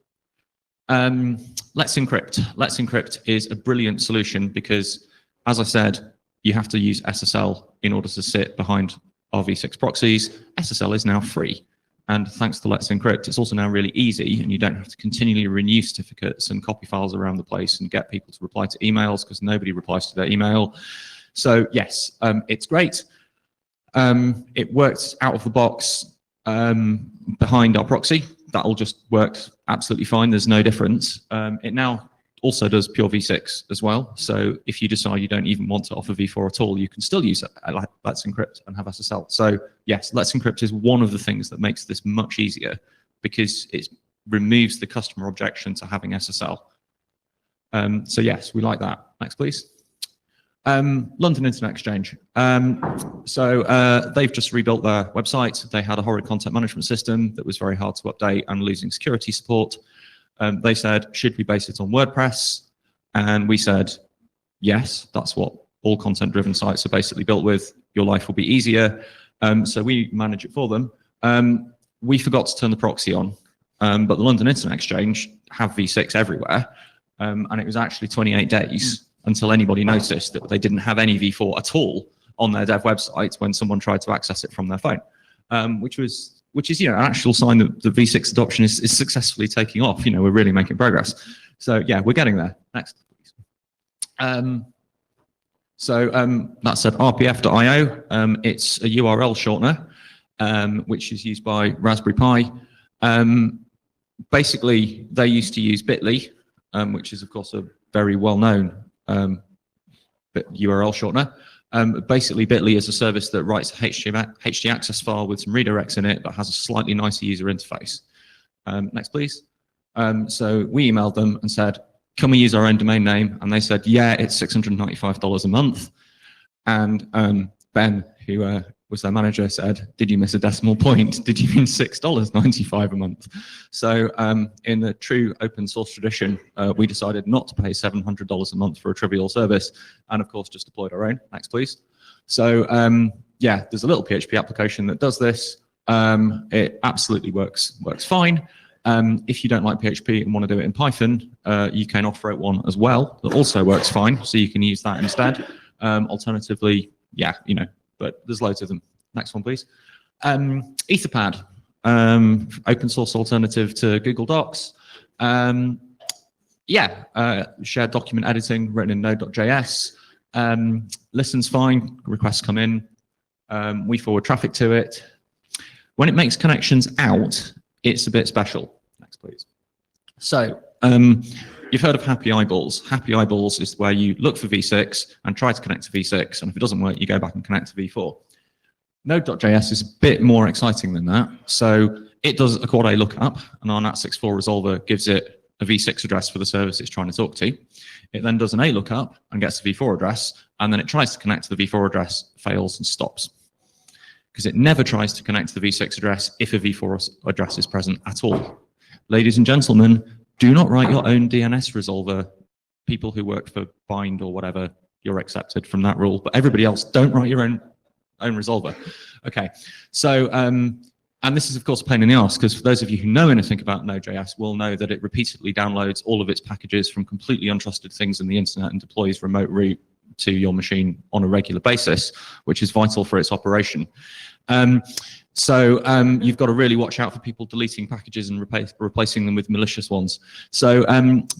Let's Encrypt. Let's Encrypt is a brilliant solution because, as I said, you have to use SSL in order to sit behind our V6 proxies. SSL is now free. And thanks to Let's Encrypt, it's also now really easy, and you don't have to continually renew certificates and copy files around the place and get people to reply to emails because nobody replies to their email. So yes, it's great. It works out of the box behind our proxy. That all just works absolutely fine. There's no difference. It now also does pure V6 as well. So if you decide you don't even want to offer V4 at all, you can still use Let's Encrypt and have SSL. So yes, Let's Encrypt is one of the things that makes this much easier because it removes the customer objection to having SSL. So yes, we like that. Next, please. London Internet Exchange. So they've just rebuilt their website. They had a horrid content management system that was very hard to update and losing security support. They said, should we base it on WordPress? And we said, yes, that's what all content-driven sites are basically built with. Your life will be easier. So we manage it for them. We forgot to turn the proxy on, but the London Internet Exchange have V6 everywhere. And it was actually 28 days until anybody noticed that they didn't have any V4 at all on their dev website when someone tried to access it from their phone, which is an actual sign that the V6 adoption is successfully taking off. We're really making progress. So yeah, we're getting there. Next, please. That said, rpf.io. It's a URL shortener, which is used by Raspberry Pi. Basically, they used to use Bitly, which is of course a very well-known URL shortener. Basically, Bitly is a service that writes a htaccess file with some redirects in it that has a slightly nicer user interface. Next, please. So we emailed them and said, can we use our own domain name? And they said, yeah, it's $695 a month. And Ben, who was their manager, said, did you miss a decimal point? Did you mean $6.95 a month? So in the true open source tradition, we decided not to pay $700 a month for a trivial service, and of course just deployed our own. Next, please. So yeah, there's a little PHP application that does this. It absolutely works fine. If you don't like PHP and want to do it in Python, you can offer it one as well that also works fine, so you can use that instead. Alternatively, yeah, but there's loads of them. Next one, please. Etherpad, open source alternative to Google Docs. Yeah, shared document editing written in Node.js. Listens fine, requests come in. We forward traffic to it. When it makes connections out, it's a bit special. Next, please. So you've heard of Happy Eyeballs. Happy Eyeballs is where you look for V6 and try to connect to V6, and if it doesn't work, you go back and connect to V4. Node.js is a bit more exciting than that. So it does a quad A lookup, and our NAT64 resolver gives it a V6 address for the service it's trying to talk to. It then does an A lookup and gets a V4 address, and then it tries to connect to the V4 address, fails, and stops. Because it never tries to connect to the V6 address if a V4 address is present at all. Ladies and gentlemen, do not write your own DNS resolver. People who work for Bind or whatever, you're accepted from that rule, but everybody else, don't write your own resolver. Okay, so, and this is of course a pain in the ass, because for those of you who know anything about Node.js will know that it repeatedly downloads all of its packages from completely untrusted things in the internet and deploys remote root to your machine on a regular basis, which is vital for its operation. You've got to really watch out for people deleting packages and replacing them with malicious ones. So,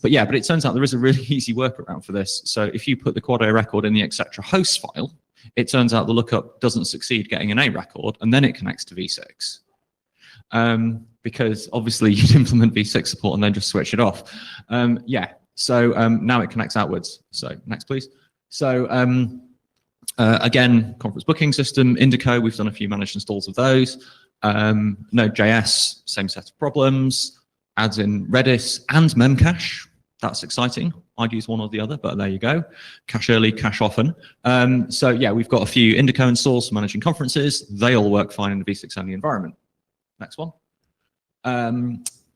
but it turns out there is a really easy workaround for this. So if you put the quad A record in the etc host file, it turns out the lookup doesn't succeed getting an A record, and then it connects to V6. Because obviously you'd implement V6 support and then just switch it off. So now it connects outwards. So next, please. So Again, conference booking system, Indico, we've done a few managed installs of those. Node.js, same set of problems. Adds in Redis and Memcache. That's exciting. I'd use one or the other, but there you go. Cache early, cache often. So yeah, we've got a few Indico installs for managing conferences. They all work fine in the V6 only environment. Next one.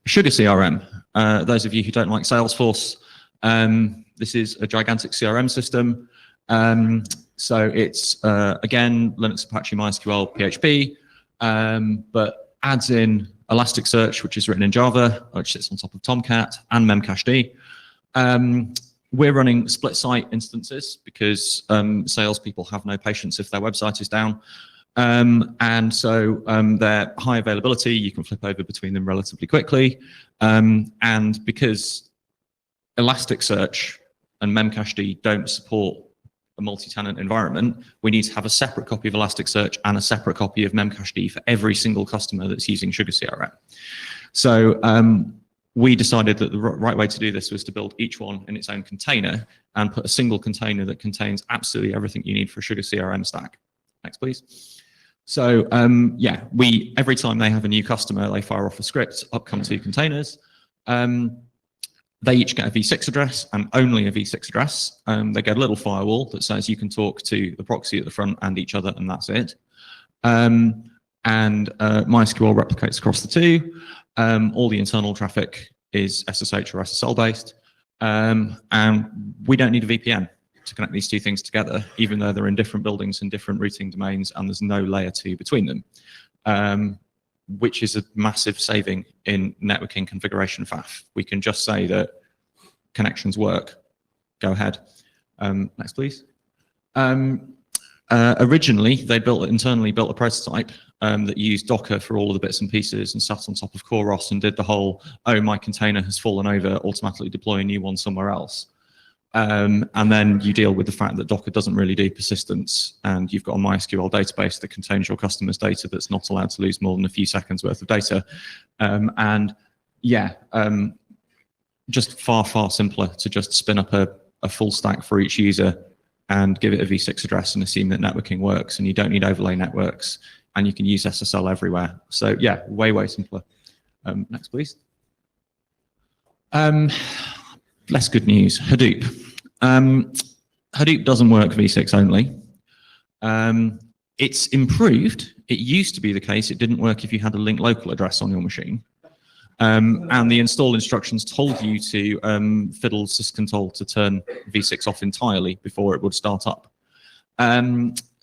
Sugar CRM. Those of you who don't like Salesforce, this is a gigantic CRM system. So it's, again, Linux, Apache, MySQL, PHP, but adds in Elasticsearch, which is written in Java, which sits on top of Tomcat, and Memcached. We're running split site instances because salespeople have no patience if their website is down. And so they're high availability, you can flip over between them relatively quickly. And because Elasticsearch and Memcached don't support a multi-tenant environment, we need to have a separate copy of Elasticsearch and a separate copy of Memcached for every single customer that's using Sugar CRM. So we decided that the right way to do this was to build each one in its own container and put a single container that contains absolutely everything you need for a Sugar CRM stack. Next, please. So yeah, every time they have a new customer, they fire off a script, up come 2 containers. They each get a V6 address and only a V6 address. They get a little firewall that says you can talk to the proxy at the front and each other, and that's it. And MySQL replicates across the 2. All the internal traffic is SSH or SSL based. And we don't need a VPN to connect these 2 things together, even though they're in different buildings and different routing domains, and there's no layer 2 between them. Which is a massive saving in networking configuration faff. We can just say that connections work. Go ahead. Next, please. Originally, they internally built a prototype that used Docker for all of the bits and pieces and sat on top of CoreOS and did the whole, oh, my container has fallen over, automatically deploy a new one somewhere else. And then you deal with the fact that Docker doesn't really do persistence, and you've got a MySQL database that contains your customer's data that's not allowed to lose more than a few seconds worth of data. And yeah, just far, far simpler to just spin up a full stack for each user and give it a V6 address and assume that networking works, and you don't need overlay networks, and you can use SSL everywhere. So yeah, way, way simpler. Next, please. Less good news, Hadoop. Hadoop doesn't work V6 only. It's improved. It used to be the case it didn't work if you had a linked local address on your machine. And the install instructions told you to fiddle syscontrol to turn V6 off entirely before it would start up.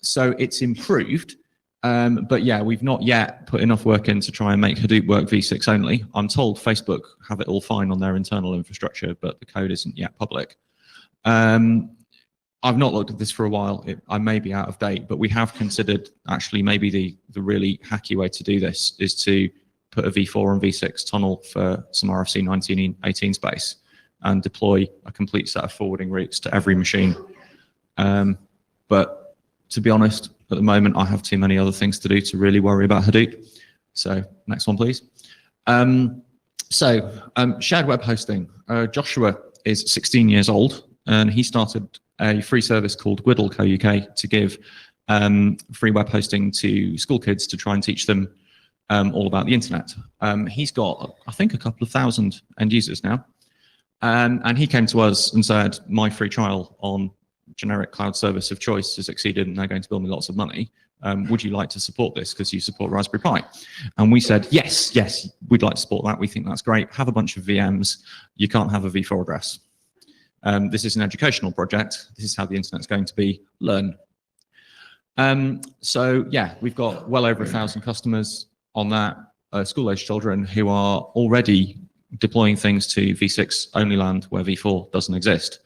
So it's improved. But yeah, we've not yet put enough work in to try and make Hadoop work V6 only. I'm told Facebook have it all fine on their internal infrastructure, but the code isn't yet public. I've not looked at this for a while. I may be out of date, but we have considered actually maybe the really hacky way to do this is to put a V4 and V6 tunnel for some RFC 1918 space and deploy a complete set of forwarding routes to every machine. But to be honest, at the moment, I have too many other things to do to really worry about Hadoop. So next one, please. Shared web hosting. Joshua is 16 years old, and he started a free service called Gwiddle Co UK to give free web hosting to school kids to try and teach them all about the internet. He's got, I think, a couple of thousand end users now. And he came to us and said, my free trial on generic cloud service of choice has exceeded and they're going to bill me lots of money. Would you like to support this because you support Raspberry Pi? And we said, yes, we'd like to support that. We think that's great. Have a bunch of VMs. You can't have a V4 address. This is an educational project. This is how the internet's going to be. Learn. So yeah, we've got well over 1,000 customers on that, school-aged children who are already deploying things to V6 only land where V4 doesn't exist.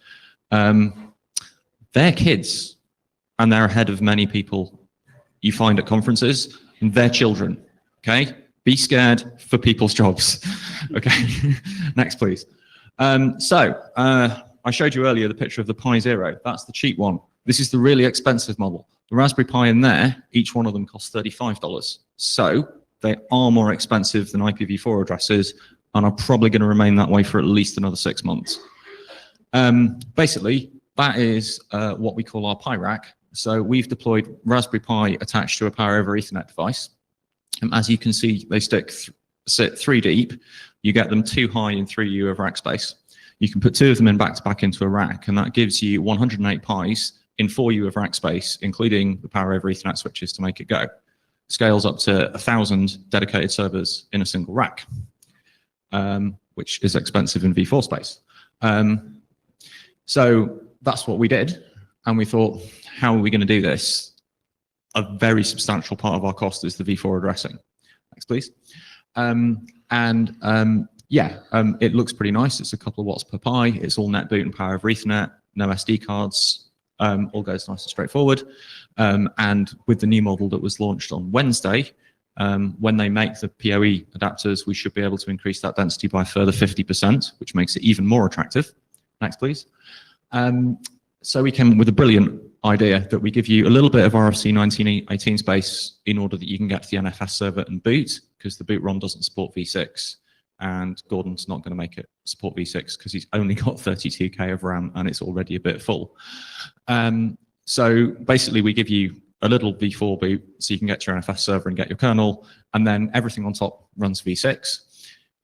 They're kids, and they're ahead of many people you find at conferences, and they're children, okay? Be scared for people's jobs, okay? Next, please. I showed you earlier the picture of the Pi Zero. That's the cheap one. This is the really expensive model. The Raspberry Pi in there, each one of them costs $35. So they are more expensive than IPv4 addresses, and are probably going to remain that way for at least another 6 months. Basically, that is what we call our Pi rack. So we've deployed Raspberry Pi attached to a Power over Ethernet device. And as you can see, they sit 3 deep. You get them 2 high in 3U of rack space. You can put 2 of them in back to back into a rack, and that gives you 108 Pis in 4U of rack space, including the Power over Ethernet switches to make it go. Scales up to 1,000 dedicated servers in a single rack, which is expensive in V4 space. So that's what we did. And we thought, how are we going to do this? A very substantial part of our cost is the V4 addressing. Next, please. It looks pretty nice. It's a couple of watts per Pi. It's all net boot and Power over Ethernet, no SD cards. All goes nice and straightforward. And with the new model that was launched on Wednesday, when they make the PoE adapters, we should be able to increase that density by a further 50%, which makes it even more attractive. Next, please. So we came up with a brilliant idea that we give you a little bit of RFC 1918 space in order that you can get to the NFS server and boot, because the boot ROM doesn't support V6. And Gordon's not going to make it support V6 because he's only got 32K of RAM and it's already a bit full. So basically we give you a little V4 boot so you can get to your NFS server and get your kernel, and then everything on top runs V6.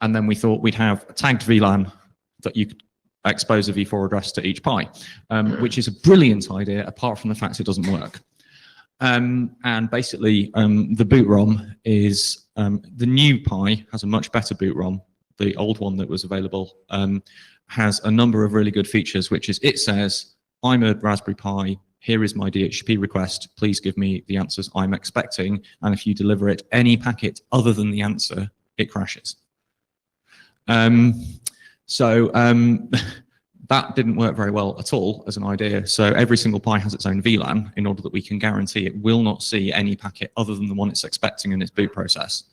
And then we thought we'd have a tagged VLAN that you could expose a V4 address to each Pi, which is a brilliant idea apart from the fact it doesn't work. And basically the boot ROM is, the new Pi has a much better boot ROM. The old one that was available has a number of really good features, which is it says, I'm a Raspberry Pi, here is my DHCP request, please give me the answers I'm expecting, and if you deliver it any packet other than the answer, it crashes. That didn't work very well at all as an idea. So every single Pi has its own VLAN in order that we can guarantee it will not see any packet other than the one it's expecting in its boot process.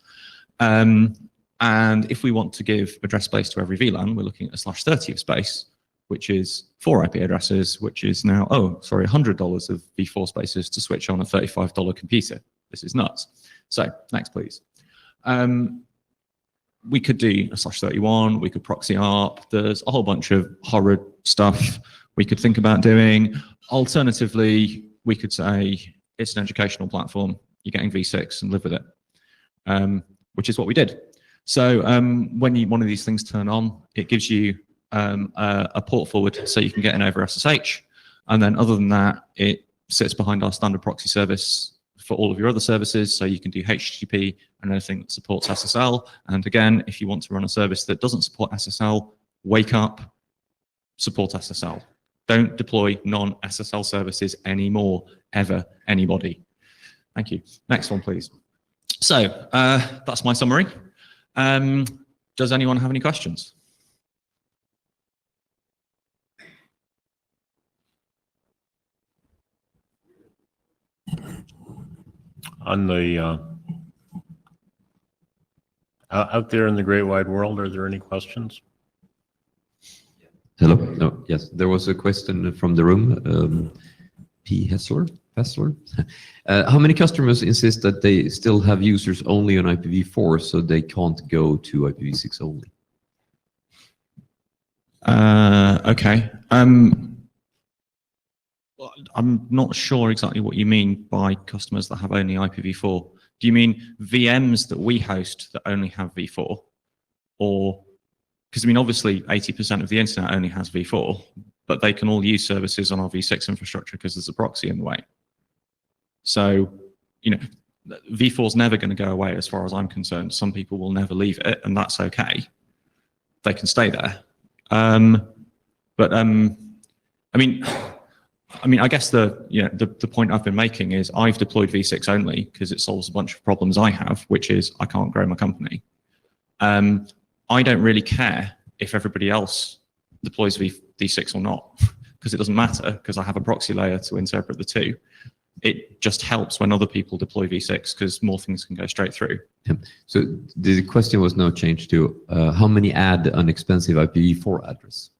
And if we want to give address space to every VLAN, we're looking at a /30 of space, which is 4 IP addresses, which is now, $100 of V4 spaces to switch on a $35 computer. This is nuts. So next, please. We could do a /31, we could proxy ARP, there's a whole bunch of horrid stuff we could think about doing. Alternatively, we could say it's an educational platform, you're getting V6 and live with it, which is what we did. So when one of these things turn on, it gives you a port forward so you can get in over SSH. And then other than that, it sits behind our standard proxy service for all of your other services, so you can do HTTP and anything that supports SSL. And again, if you want to run a service that doesn't support SSL, wake up, support SSL. Don't deploy non-SSL services anymore, ever, anybody. Thank you. Next one, please. So that's my summary. Does anyone have any questions? On the out there in the great wide world, are there any questions? Hello? No, yes, there was a question from the room. P. Hessler? How many customers insist that they still have users only on IPv4 so they can't go to IPv6 only? Okay. I'm not sure exactly what you mean by customers that have only IPv4. Do you mean VMs that we host that only have v4? Or, because I mean, obviously 80% of the internet only has v4, but they can all use services on our v6 infrastructure because there's a proxy in the way. So, you know, v4 is never going to go away as far as I'm concerned. Some people will never leave it, and that's okay. They can stay there. I mean, I guess the point I've been making is I've deployed V6 only because it solves a bunch of problems I have, which is I can't grow my company. I don't really care if everybody else deploys V6 or not, because it doesn't matter, because I have a proxy layer to interpret the two. It just helps when other people deploy V6 because more things can go straight through. Yeah. So the question was now changed to how many add an expensive IPv4 address?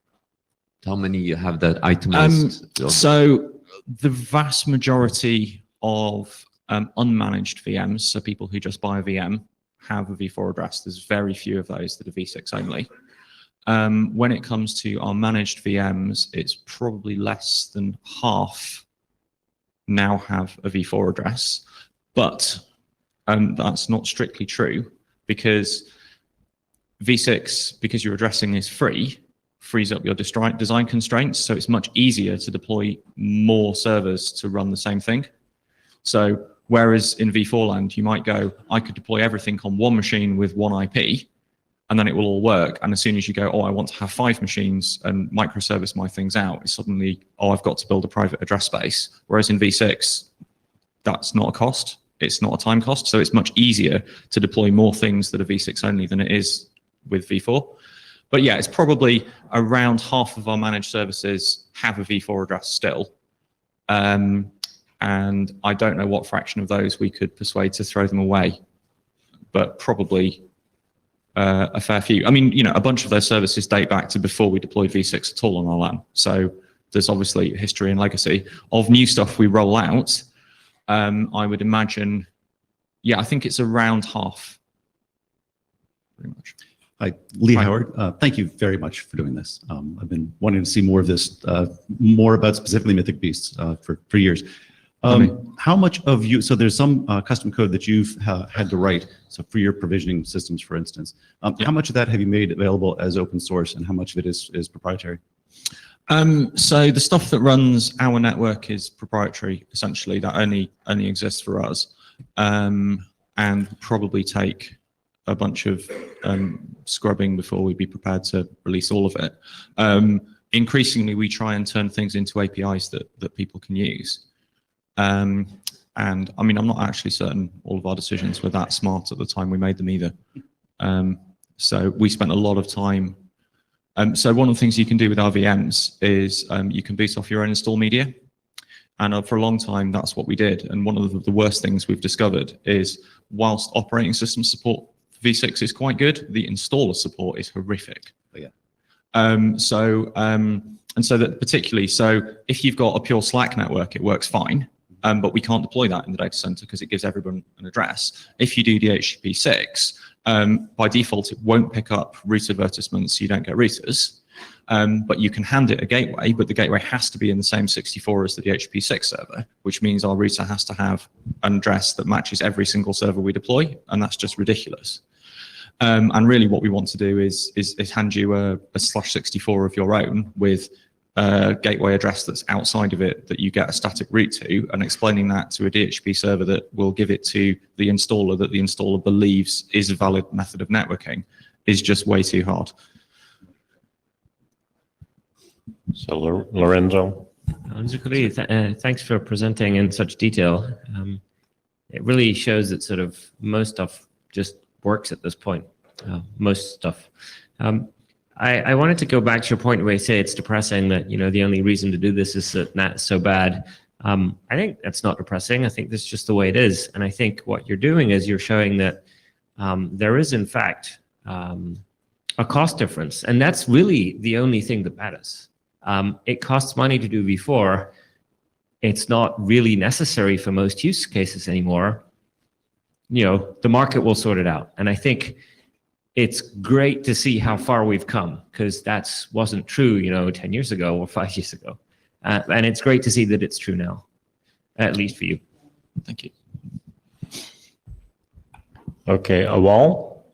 How many have that itemized? So the vast majority of unmanaged VMs, so people who just buy a VM, have a v4 address. There's very few of those that are v6 only. When it comes to our managed VMs, it's probably less than half, now have a V4 address, but that's not strictly true because V6, because your addressing is free, frees up your design constraints, so it's much easier to deploy more servers to run the same thing. So whereas in V4 land, you might go, I could deploy everything on one machine with one IP, and then it will all work. And as soon as you go, oh, I want to have 5 machines and microservice my things out, it's suddenly, oh, I've got to build a private address space. Whereas in V6, that's not a cost. It's not a time cost. So it's much easier to deploy more things that are V6 only than it is with V4. But yeah, it's probably around half of our managed services have a V4 address still. And I don't know what fraction of those we could persuade to throw them away, but probably a fair few. I mean, a bunch of those services date back to before we deployed V6 at all on our LAN. So there's obviously history and legacy of new stuff we roll out. I would imagine, yeah, I think it's around half, pretty much. Hi, Lee Hi. Howard. Thank you very much for doing this. I've been wanting to see more of this, more about specifically Mythic Beasts for years. How much of you, so there's some custom code that you've had to write, so for your provisioning systems, for instance. How much of that have you made available as open source and how much of it is proprietary? So the stuff that runs our network is proprietary, essentially. That only exists for us, and probably take a bunch of scrubbing before we'd be prepared to release all of it. Increasingly, we try and turn things into APIs that people can use. And I mean, I'm not actually certain all of our decisions were that smart at the time we made them either. So we spent a lot of time. So one of the things you can do with our VMs is you can boot off your own install media. And for a long time, that's what we did. And one of the worst things we've discovered is whilst operating system support for V6 is quite good, the installer support is horrific. Oh, yeah. And so that particularly, so if you've got a pure Slack network, it works fine. But we can't deploy that in the data center because it gives everyone an address. If you do DHCP 6, by default, it won't pick up route advertisements, so you don't get routers. But you can hand it a gateway, but the gateway has to be in the same 64 as the DHCP 6 server, which means our router has to have an address that matches every single server we deploy, and that's just ridiculous. And really what we want to do is hand you a /64 of your own with a gateway address that's outside of it that you get a static route to, and explaining that to a DHCP server that will give it to the installer that the installer believes is a valid method of networking is just way too hard. So Lorenzo? Thanks for presenting in such detail. It really shows that sort of most stuff just works at this point, most stuff. I wanted to go back to your point where you say it's depressing that, the only reason to do this is that NAT's so bad. I think that's not depressing. I think that's just the way it is. And I think what you're doing is you're showing that there is, in fact, a cost difference. And that's really the only thing that matters. It costs money to do V4. It's not really necessary for most use cases anymore. The market will sort it out. And I think it's great to see how far we've come, because that wasn't true, 10 years ago or 5 years ago. And it's great to see that it's true now, at least for you. Thank you. Okay, Awal?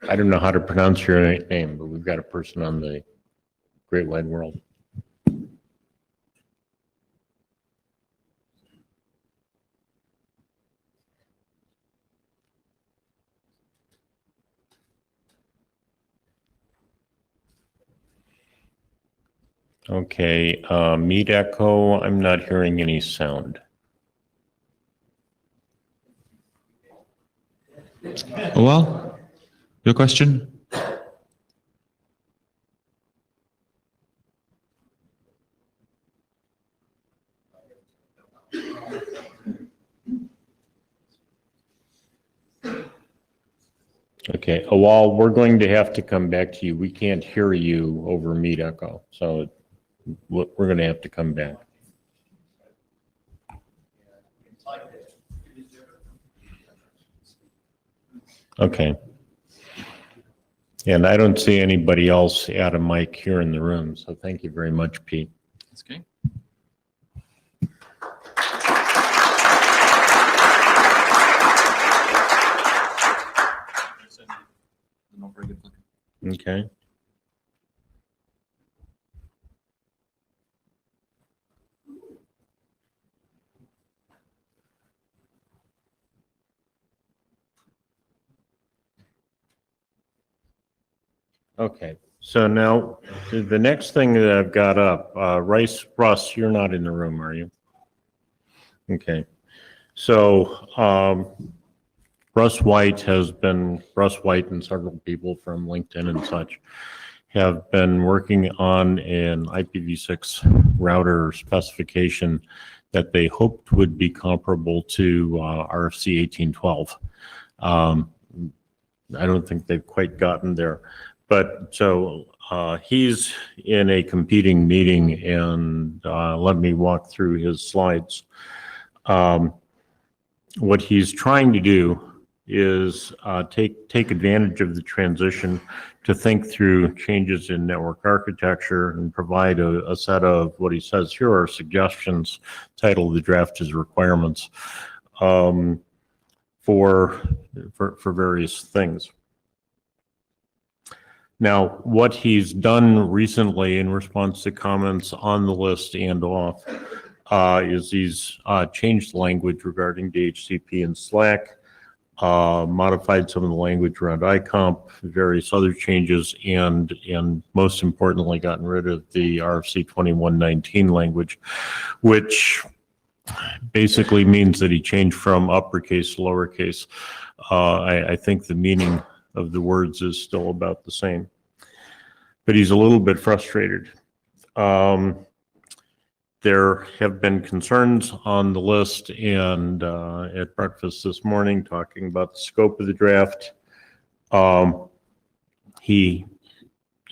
I don't know how to pronounce your name, but we've got a person on the Great Wide World. Okay, Meet Echo, I'm not hearing any sound. Well, your question? Okay, Awal, we're going to have to come back to you. We can't hear you over Meet Echo, so we're going to have to come back. Okay. And I don't see anybody else at a mic here in the room, so thank you very much, Pete. That's okay. Okay. Okay, so now the next thing that I've got up, Russ, you're not in the room, are you? Okay, so Russ White and several people from LinkedIn and such have been working on an IPv6 router specification that they hoped would be comparable to RFC 1812. I don't think they've quite gotten there. But so he's in a competing meeting, and let me walk through his slides. What he's trying to do is take advantage of the transition to think through changes in network architecture and provide a set of what he says here are suggestions, title of the draft is requirements for various things. Now, what he's done recently in response to comments on the list and off is he's changed language regarding DHCP and Slack, modified some of the language around ICOMP, various other changes, and most importantly, gotten rid of the RFC 2119 language, which basically means that he changed from uppercase to lowercase. I think the meaning of the words is still about the same, but he's a little bit frustrated. There have been concerns on the list and at breakfast this morning talking about the scope of the draft. He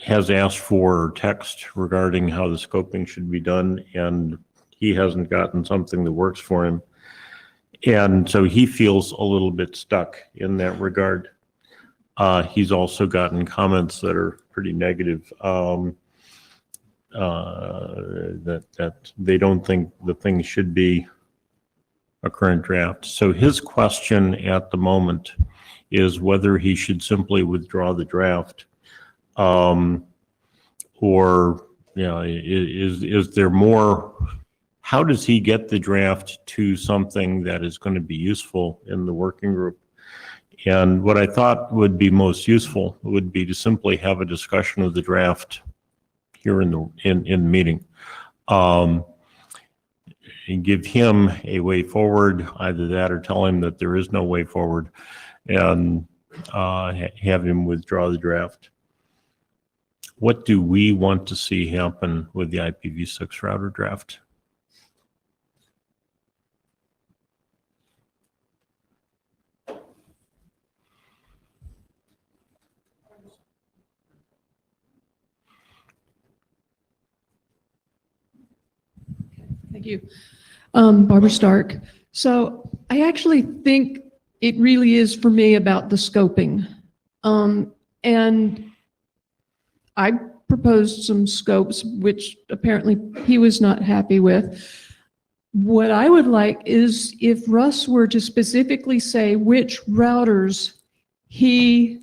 has asked for text regarding how the scoping should be done, and he hasn't gotten something that works for him. And so he feels a little bit stuck in that regard. He's also gotten comments that are pretty negative, that they don't think the thing should be a current draft. So his question at the moment is whether he should simply withdraw the draft, or is there more? How does he get the draft to something that is going to be useful in the working group? And what I thought would be most useful would be to simply have a discussion of the draft here in the meeting, and give him a way forward, either that or tell him that there is no way forward, and have him withdraw the draft. What do we want to see happen with the IPv6 router draft? Thank you. Barbara Stark. So I actually think it really is for me about the scoping. And I proposed some scopes, which apparently he was not happy with. What I would like is if Russ were to specifically say which routers he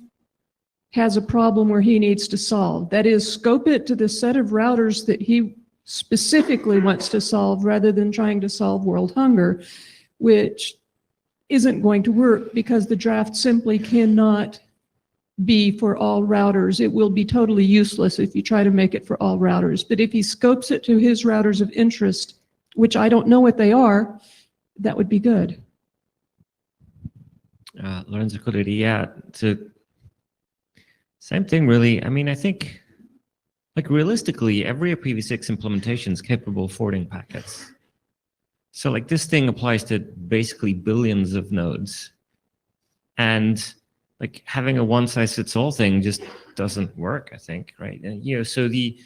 has a problem where he needs to solve. That is, scope it to the set of routers that he specifically wants to solve rather than trying to solve world hunger, which isn't going to work because the draft simply cannot be for all routers. It will be totally useless if you try to make it for all routers. But if he scopes it to his routers of interest, which I don't know what they are, that would be good. Lorenzo Colletti, yeah, same thing really. I mean, I think, like, realistically, every IPv6 implementation is capable of forwarding packets. So like this thing applies to basically billions of nodes. And like having a one-size-fits-all thing just doesn't work, I think, right? And, so the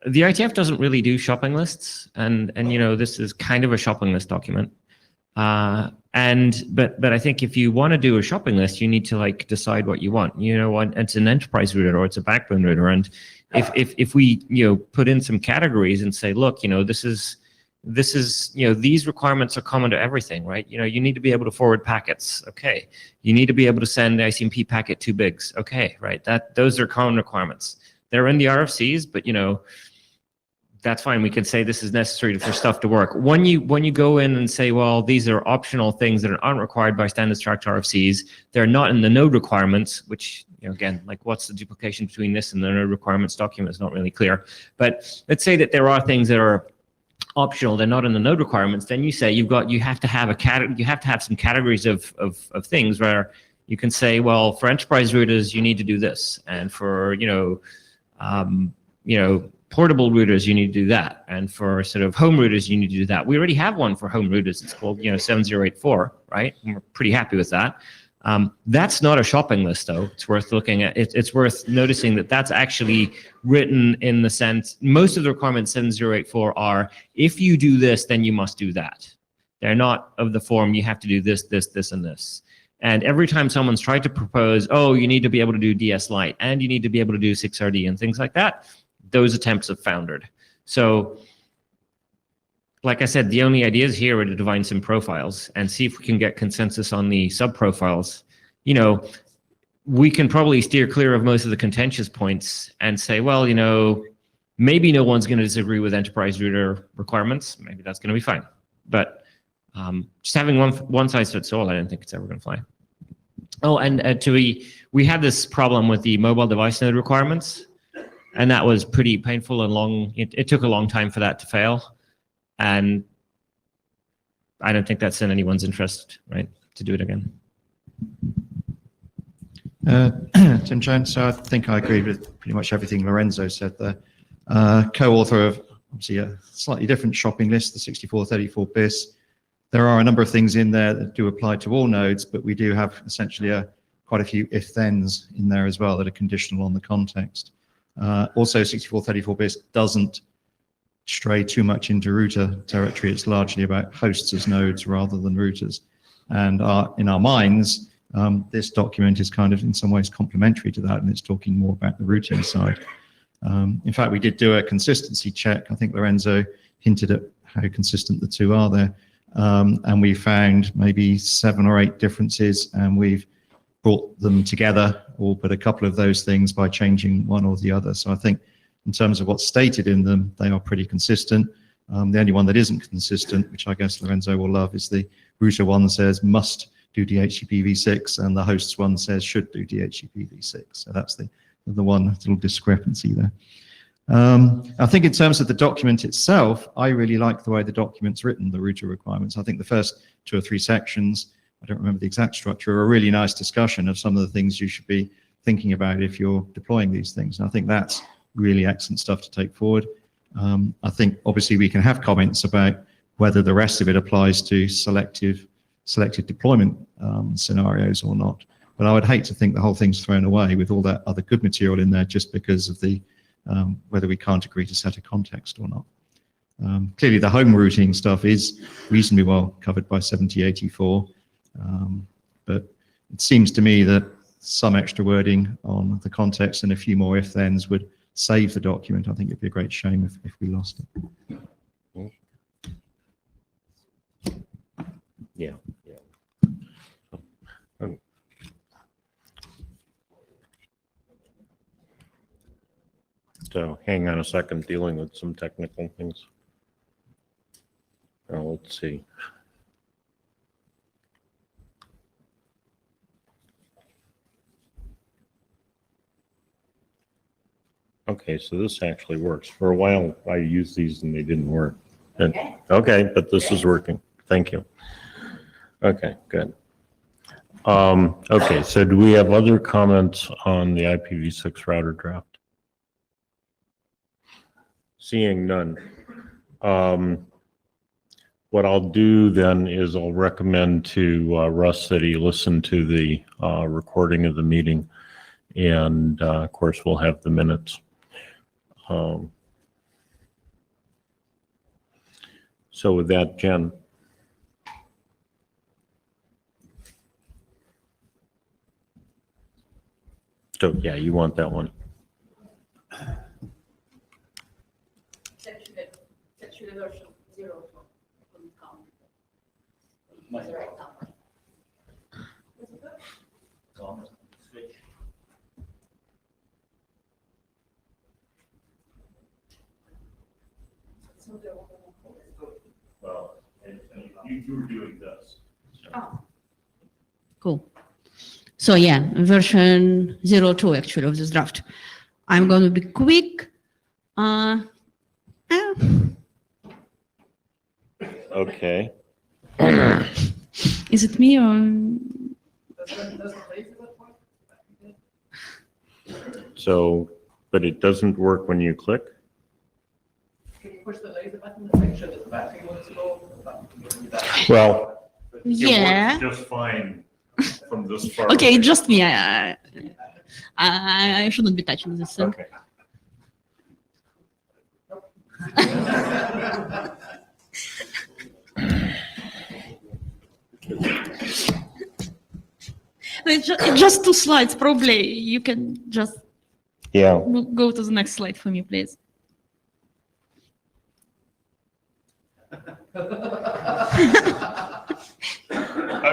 IETF doesn't really do shopping lists, and this is kind of a shopping list document. But I think if you want to do a shopping list, you need to like decide what you want. It's an enterprise router or it's a backbone router, and if we put in some categories and say, look, this is this is, these requirements are common to everything, right? You need to be able to forward packets. Okay. You need to be able to send ICMP packet 2 bigs. Okay, right. Those are common requirements. They're in the RFCs, but that's fine. We can say this is necessary for stuff to work. When you go in and say, well, these are optional things that aren't required by standard structure RFCs, they're not in the node requirements, which, again, like what's the duplication between this and the node requirements document is not really clear. But let's say that there are things that are optional, they're not in the node requirements, then you say you have to have some categories of things where you can say, well, for enterprise routers, you need to do this. And for, portable routers, you need to do that. And for sort of home routers, you need to do that. We already have one for home routers. It's called, 7084, right? And we're pretty happy with that. That's not a shopping list, though. It's worth looking at. It's worth noticing that that's actually written in the sense, most of the requirements 7084 are, if you do this, then you must do that. They're not of the form, you have to do this, this, this, and this. And every time someone's tried to propose, oh, you need to be able to do DS Lite, and you need to be able to do 6RD and things like that, those attempts have foundered. So, like I said, the only ideas here are to define some profiles and see if we can get consensus on the sub-profiles. We can probably steer clear of most of the contentious points and say, well, maybe no one's going to disagree with enterprise router requirements. Maybe that's going to be fine. But just having one size fits all, I don't think it's ever going to fly. Oh, and we had this problem with the mobile device node requirements, and that was pretty painful and long. It took a long time for that to fail. And I don't think that's in anyone's interest, right, to do it again. Tim Jones, so I think I agree with pretty much everything Lorenzo said there. Co-author of obviously a slightly different shopping list, the 6434 BIS. There are a number of things in there that do apply to all nodes, but we do have essentially quite a few if-thens in there as well that are conditional on the context. Also, 6434 BIS doesn't stray too much into router territory. It's largely about hosts as nodes rather than routers. And in our minds, this document is kind of in some ways complementary to that, and it's talking more about the routing side. In fact, we did do a consistency check. I think Lorenzo hinted at how consistent the two are there. And we found maybe 7 or 8 differences, and we've brought them together, all but a couple of those things, by changing one or the other. So I think in terms of what's stated in them, they are pretty consistent. The only one that isn't consistent, which I guess Lorenzo will love, is the router one says must do DHCP v6, and the hosts one says should do DHCP v6. So that's the one little discrepancy there. I think in terms of the document itself, I really like the way the document's written, the router requirements. I think the first 2 or 3 sections, I don't remember the exact structure, are a really nice discussion of some of the things you should be thinking about if you're deploying these things. And I think that's really excellent stuff to take forward. I think obviously we can have comments about whether the rest of it applies to selected deployment scenarios or not. But I would hate to think the whole thing's thrown away with all that other good material in there just because of the whether we can't agree to set a context or not. Clearly the home routing stuff is reasonably well covered by 7084, but it seems to me that some extra wording on the context and a few more if-thens would save the document. I think it'd be a great shame if we lost it. Yeah. So hang on a second, dealing with some technical things. Now let's see. Okay, so this actually works. For a while, I used these and they didn't work. Okay, but this is working. Thank you. Okay, good. Okay, so do we have other comments on the IPv6 router draft? Seeing none. What I'll do then is I'll recommend to Russ that he listen to the recording of the meeting, and of course we'll have the minutes. So with that, Jen. So yeah, you want that one. Section version 0. Well, and you were doing this. Cool. So yeah, version 02 actually of this draft. I'm going to be quick. Okay. Is it me or? So, but it doesn't work when you click? Can you push the laser button to make sure that the battery works at all? Well, Yeah. it works just fine from this far. Okay, away. just me. I shouldn't be touching this. Okay. It's just 2 slides. Probably you can just Yeah. go to the next slide for me, please.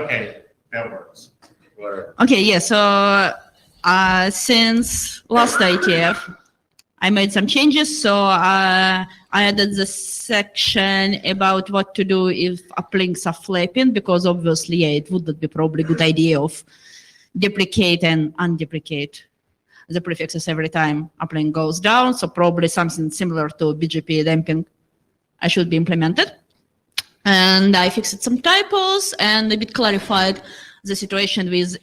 Okay, that works. Whatever. Okay, yeah, so since last IETF, I made some changes. So I added the section about what to do if uplinks are flapping, because obviously, yeah, it would be probably a good idea of deprecate and undeprecate the prefixes every time uplink goes down. So probably something similar to BGP damping should be implemented. And I fixed some typos and a bit clarified the situation with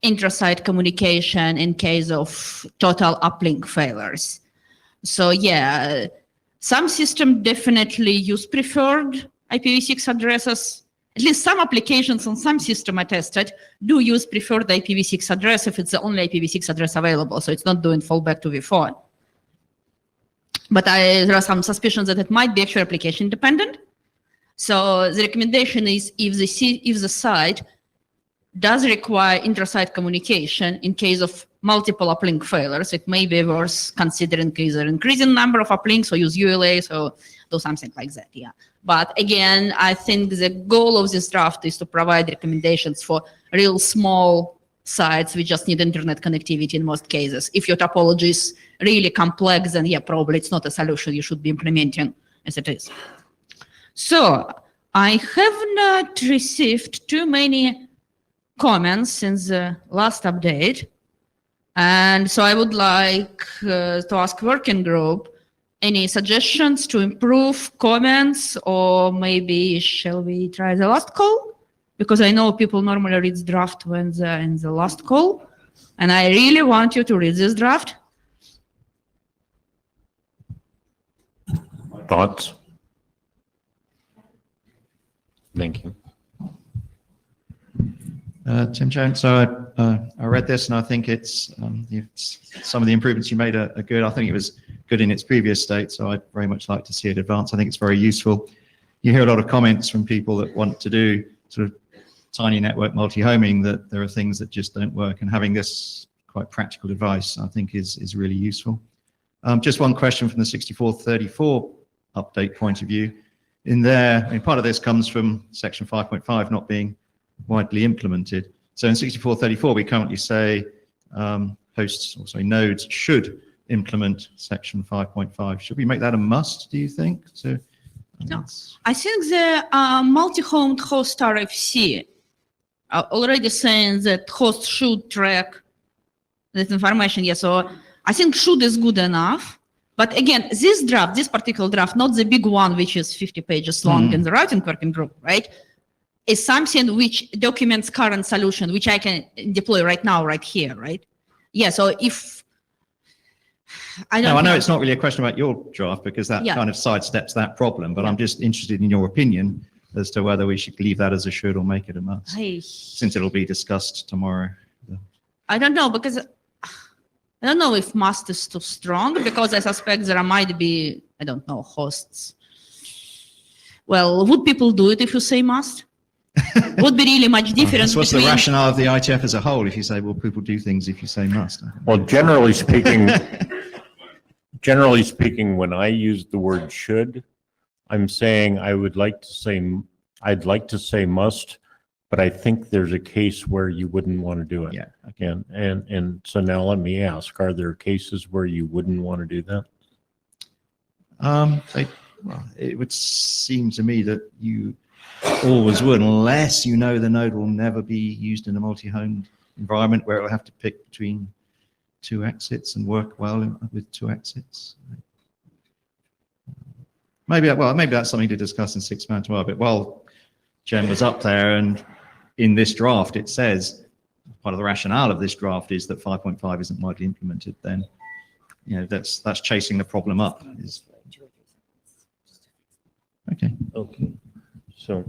intra-site communication in case of total uplink failures. So yeah, some systems definitely use preferred IPv6 addresses. At least some applications on some system I tested do use preferred IPv6 address if it's the only IPv6 address available. So it's not doing fallback to v4. But there are some suspicions that it might be actually application dependent. So the recommendation is if the site does require intra-site communication in case of multiple uplink failures, it may be worth considering either increasing number of uplinks or use ULAs or do something like that, yeah. But again, I think the goal of this draft is to provide recommendations for real small sites. We just need internet connectivity in most cases. If your topology is really complex, then yeah, probably it's not a solution you should be implementing as it is. So I have not received too many comments since the last update. And so I would like to ask working group, any suggestions to improve comments, or maybe shall we try the last call? Because I know people normally read draft when they're in the last call. And I really want you to read this draft. Thoughts? Thank you. Tim Jones, so I read this and I think it's some of the improvements you made are good. I think it was good in its previous state, so I'd very much like to see it advance. I think it's very useful. You hear a lot of comments from people that want to do sort of tiny network multi-homing, that there are things that just don't work, and having this quite practical advice I think is really useful. Just one question from the 6434 update point of view. In there, I mean, part of this comes from section 5.5 not being widely implemented. So in 6434, we currently say nodes should implement section 5.5. Should we make that a must, do you think? So No, I think the multi-homed host RFC are already saying that host should track that information. Yeah, so I think should is good enough. But again, this particular draft, not the big one, which is 50 pages long in the routing working group, right, is something which documents current solution, which I can deploy right now, right here, right? Yeah, so if, I know it's not really a question about your draft because that kind of sidesteps that problem, but I'm just interested in your opinion as to whether we should leave that as a should or make it a must, since it'll be discussed tomorrow. I don't know, because I don't know if must is too strong, because I suspect there might be, I don't know, hosts. Well, would people do it if you say must? Would be really much different. What's the rationale of the IETF as a whole if you say, well, people do things if you say must? Well, generally speaking, when I use the word should, I'm saying I'd like to say must, but I think there's a case where you wouldn't want to do it. Yeah. And so now let me ask, are there cases where you wouldn't want to do that? Well, it would seem to me that you always would, unless you know the node will never be used in a multi-homed environment where it will have to pick between two exits and work well with two exits. Maybe that's something to discuss in 6 months more. But while Jen was up there, and in this draft it says part of the rationale of this draft is that 5.5 isn't widely implemented, then that's chasing the problem up. Okay. So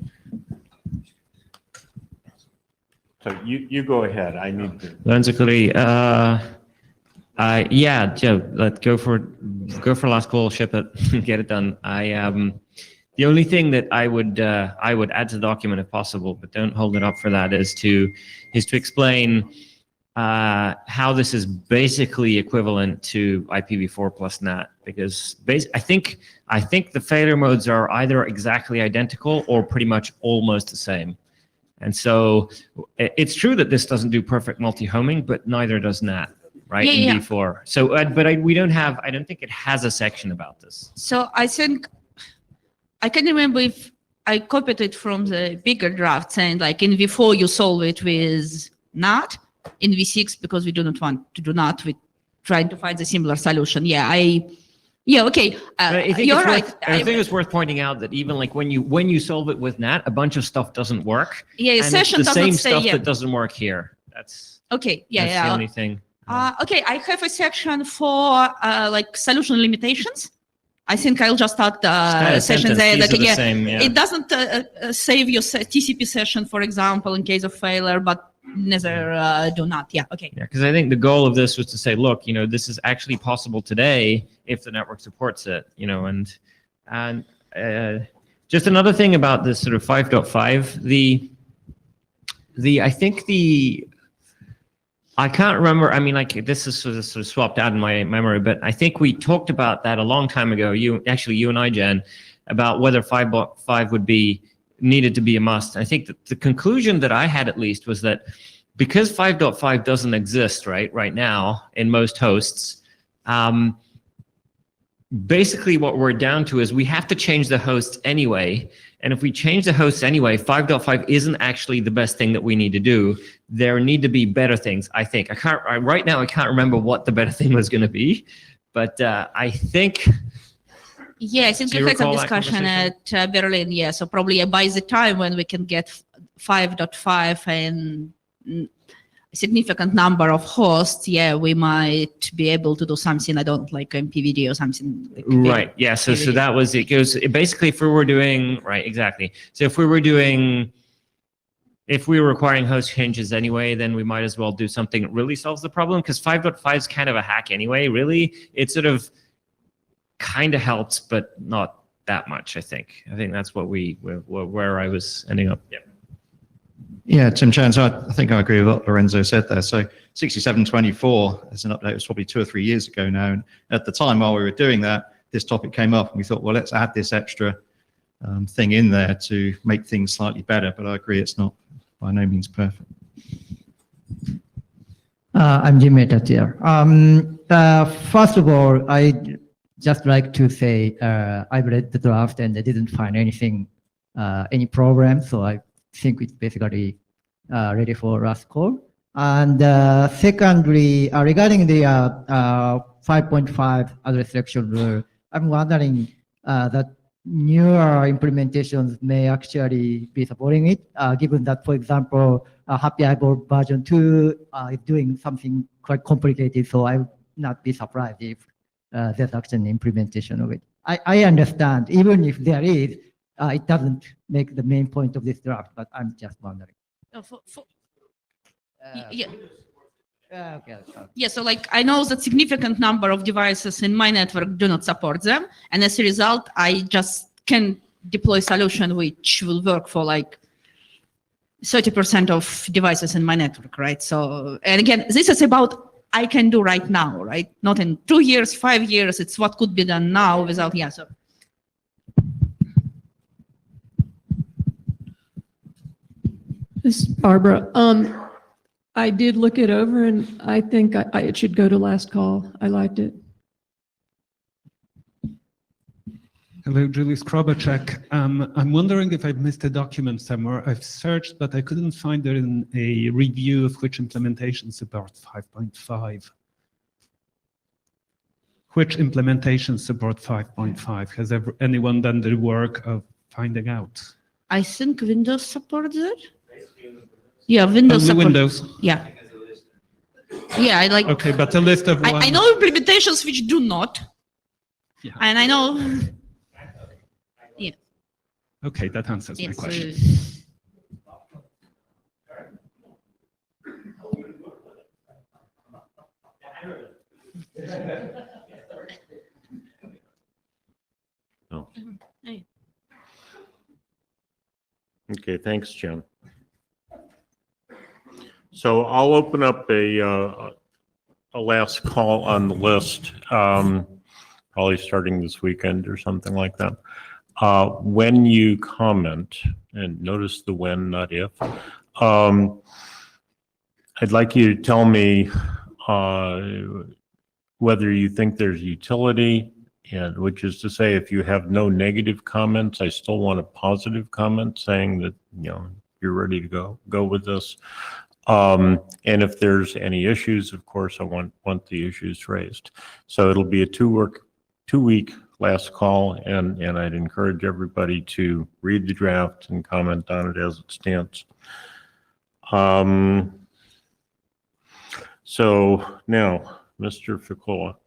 you go ahead. I need to. Lorenzo Curry, yeah, Joe, let's go for last call, ship it, get it done. The only thing that I would add to the document if possible, but don't hold it up for that, is to explain how this is basically equivalent to IPv4 plus NAT, because I think the failure modes are either exactly identical or pretty much almost the same. And so it's true that this doesn't do perfect multi-homing, but neither does NAT, right? In V4. So, we don't have, I don't think it has a section about this. So I think, I can remember if I copied it from the bigger draft saying like in V4 you solve it with NAT, in V6 because we do not want to do NAT, we're trying to find a similar solution. Okay. You're right. I think it's worth pointing out that even like when you solve it with NAT, a bunch of stuff doesn't work. Yeah, and session it's the does same not say, stuff that doesn't work here. That's okay. that's the only thing. Okay, I have a section for like solution limitations. I think I'll just add the session there. These That, are the same, yeah. It doesn't save your TCP session, for example, in case of failure, but neither do not. Yeah, okay. Yeah, because I think the goal of this was to say, look, this is actually possible today if the network supports it, and just another thing about this sort of 5.5, I can't remember. I mean, like this is sort of swapped out in my memory, but I think we talked about that a long time ago. You and I, Jen, about whether 5.5 needed to be a must. I think that the conclusion that I had at least was that because 5.5 doesn't exist right now in most hosts, basically what we're down to is we have to change the hosts anyway. And if we change the hosts anyway, 5.5 isn't actually the best thing that we need to do. There need to be better things, I think. Right now I can't remember what the better thing was going to be, but I think... Yeah, I think we had some discussion at Berlin. Yeah, so probably by the time when we can get 5.5 and a significant number of hosts, we might be able to do something. I don't like MPVD or something. Like right. Yeah. So that was it. Basically, if we were doing right, exactly. So if we were requiring host changes anyway, then we might as well do something that really solves the problem, because 5.5 is kind of a hack anyway. Really, it sort of kind of helps, but not that much. I think that's where I was ending up. Yeah. Yeah, Tim Chan, so I think I agree with what Lorenzo said there. So 6724 as an update was probably 2 or 3 years ago now. And at the time while we were doing that, this topic came up and we thought, well, let's add this extra thing in there to make things slightly better. But I agree, it's not by no means perfect. I'm Jim here. First of all, I'd just like to say I've read the draft and I didn't find anything, any problem. So I think it's basically ready for last call. And secondly, regarding the 5.5 address selection rule, I'm wondering that newer implementations may actually be supporting it, given that, for example, Happy Eyeball version 2 is doing something quite complicated. So I would not be surprised if there's actually an implementation of it. I understand, even if there is, it doesn't make the main point of this draft, but I'm just wondering. Yeah, so like I know that significant number of devices in my network do not support them, and as a result, I just can deploy solution which will work for like 30% of devices in my network, right? So, and again, this is about I can do right now, right? Not in 2 years, 5 years. It's what could be done now without, yeah. So. This is Barbara. I did look it over and I think it should go to last call. I liked it. Hello, Julius Krobacek. I'm wondering if I've missed a document somewhere. I've searched, but I couldn't find it in a review of which implementation supports 5.5. Which implementation support 5.5? Has anyone done the work of finding out? I think Windows supports it. Yeah, Windows Only support. Windows? Yeah. Yeah, I like. Okay, but a list of I know implementations which do not. Yeah. And I know. Yeah. Okay, that answers my It's, question. Hey. Okay, thanks, Jen. So I'll open up a last call on the list, probably starting this weekend or something like that. When you comment, and notice the when, not if, I'd like you to tell me whether you think there's utility, and which is to say, if you have no negative comments, I still want a positive comment saying that, you know, you're ready to go with this. And if there's any issues, of course, I want the issues raised. So it'll be a 2-week last call, and I'd encourage everybody to read the draft and comment on it as it stands. So now, Mr. Ficola.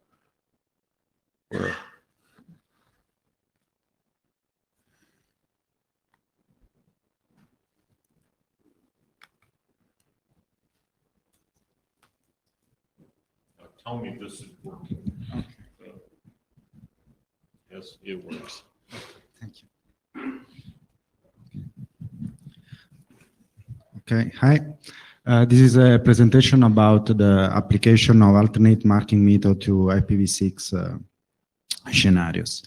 Tell me this is working. Yes, it works. Thank you. Okay, hi. This is a presentation about the application of alternate marking method to IPv6 scenarios.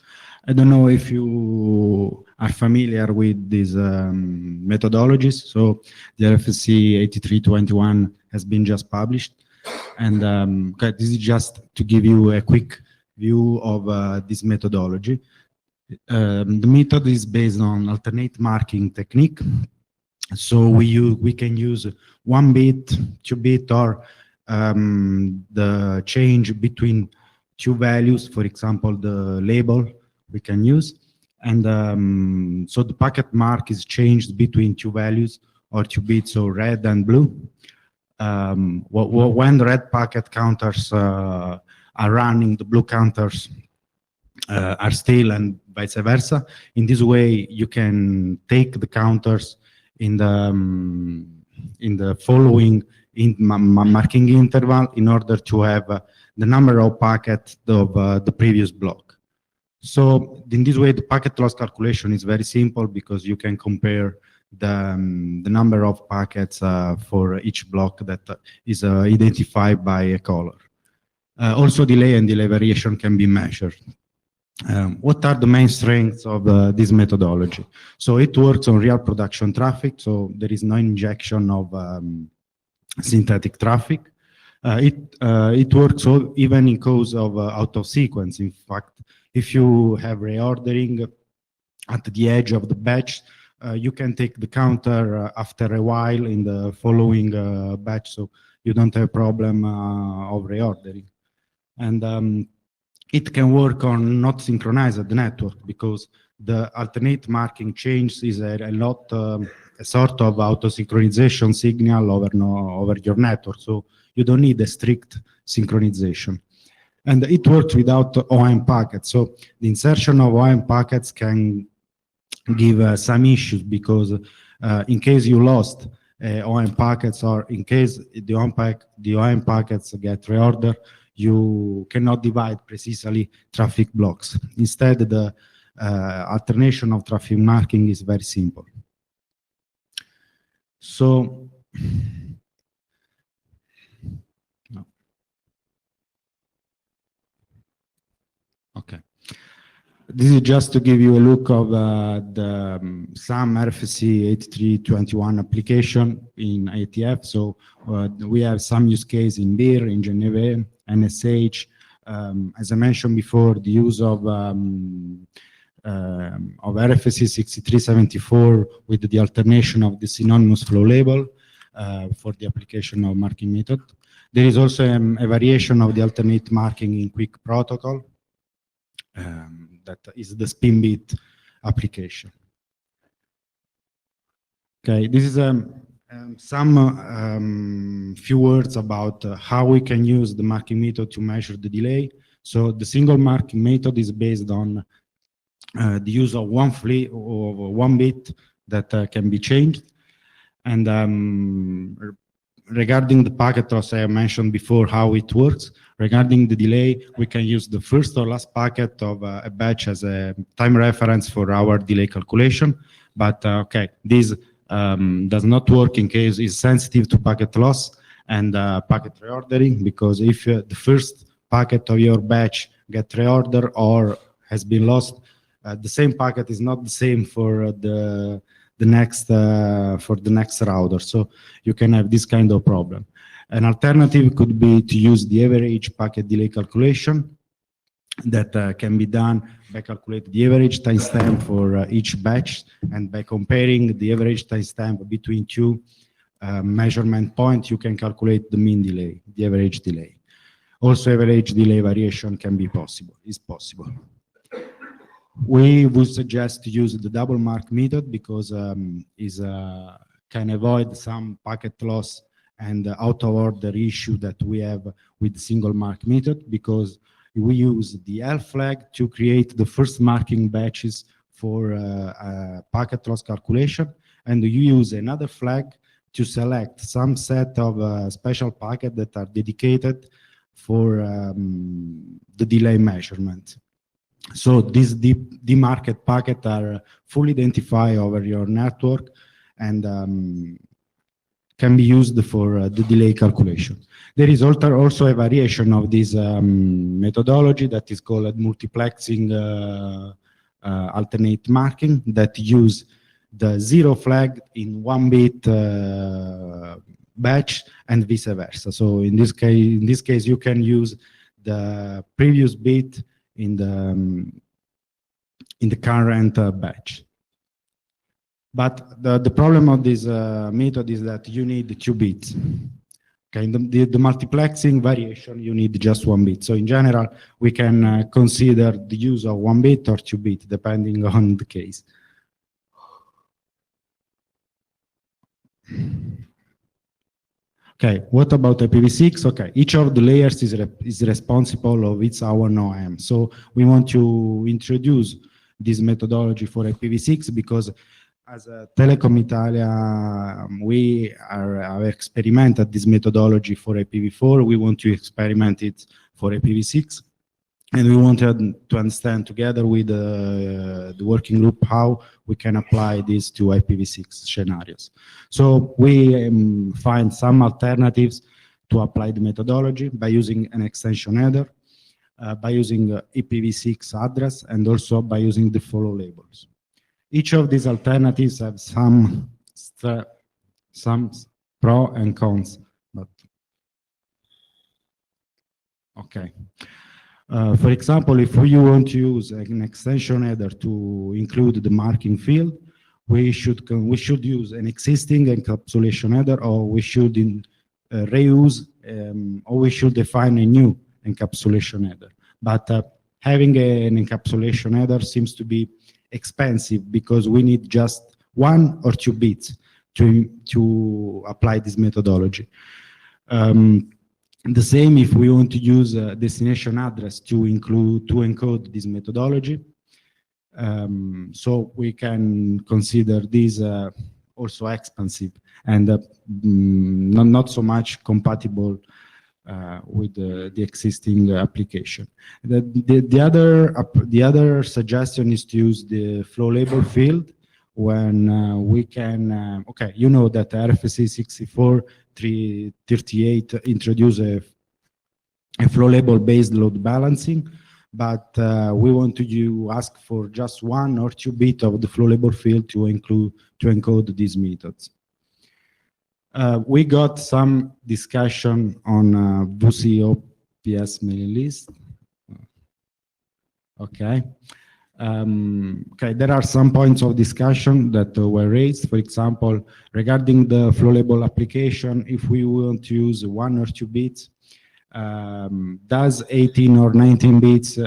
I don't know if you are familiar with these methodologies. So the RFC 8321 has been just published. And okay, this is just to give you a quick view of this methodology. The method is based on alternate marking technique. So we can use 1 bit, 2 bit, or the change between 2 values, for example, the label we can use. And so the packet mark is changed between 2 values or 2 bits, so red and blue. When the red packet counters are running, the blue counters are still, and vice versa. In this way, you can take the counters in the following marking interval in order to have the number of packets of the previous block. So in this way, the packet loss calculation is very simple because you can compare the number of packets for each block that is identified by a color. Also, delay and delay variation can be measured. What are the main strengths of this methodology? So it works on real production traffic, so there is no injection of synthetic traffic. It works even in case of out of sequence. In fact, if you have reordering at the edge of the batch, you can take the counter after a while in the following batch, so you don't have problem of reordering. And it can work on not synchronized network because the alternate marking change is a sort of auto-synchronization signal over your network, so you don't need a strict synchronization. And it works without OM packets, so the insertion of OM packets can give some issues because in case you lost OM packets or in case the OM packets get reordered, you cannot divide precisely traffic blocks. Instead, the alternation of traffic marking is very simple. So, okay. This is just to give you a look of some RFC 8321 application in IETF. So we have some use case in beer, in Geneva, NSH. As I mentioned before, the use of RFC 6374 with the alternation of the synonymous flow label for the application of marking method. There is also a variation of the alternate marking in quick protocol. That is the spin bit application. Okay, this is some few words about how we can use the marking method to measure the delay. So the single marking method is based on the use of one bit that can be changed. And regarding the packet loss, I mentioned before how it works. Regarding the delay, we can use the first or last packet of a batch as a time reference for our delay calculation. But okay, this does not work in case it's sensitive to packet loss and packet reordering, because if the first packet of your batch get reordered or has been lost, the same packet is not the same for the next router. So you can have this kind of problem. An alternative could be to use the average packet delay calculation that can be done by calculating the average timestamp for each batch, and by comparing the average timestamp between two measurement points, you can calculate the mean delay, the average delay. Also, average delay variation is possible. We would suggest to use the double mark method because can avoid some packet loss and out of order issue that we have with the single mark method, because we use the L flag to create the first marking batches for packet loss calculation, and you use another flag to select some set of special packets that are dedicated for the delay measurement. So these demarked packets are fully identified over your network and can be used for the delay calculation. There is also a variation of this methodology that is called multiplexing alternate marking, that use the 0 flag in 1 bit batch and vice versa. So in this case, you can use the previous bit in the current batch. But the problem of this method is that you need 2 bits. Okay, the multiplexing variation, you need just 1 bit. So in general, we can consider the use of 1 bit or 2 bit, depending on the case. Okay, what about IPv6? Okay, each of the layers is responsible of its own OM. So we want to introduce this methodology for IPv6 because as a Telecom Italia, we have experimented this methodology for IPv4. We want to experiment it for IPv6. And we wanted to understand together with the working group how we can apply this to IPv6 scenarios. So we find some alternatives to apply the methodology by using an extension header, by using IPv6 address, and also by using the follow labels. Each of these alternatives have some pro and cons. But okay. For example, if you want to use an extension header to include the marking field, we should use an existing encapsulation header, or we should reuse, or we should define a new encapsulation header. But having an encapsulation header seems to be expensive because we need just 1 or 2 bits to apply this methodology. The same if we want to use a destination address to encode this methodology. So we can consider this also expensive and not so much compatible with the existing application. The other suggestion is to use the flow label field when we can, okay, you know that RFC 6438 introduce a flow label based load balancing, but we want to ask for just 1 or 2 bits of the flow label field to encode these methods. We got some discussion on V6OPS mailing list. Okay. Okay, there are some points of discussion that were raised. For example, regarding the flow label application, if we want to use 1 or 2 bits, does 18 or 19 bits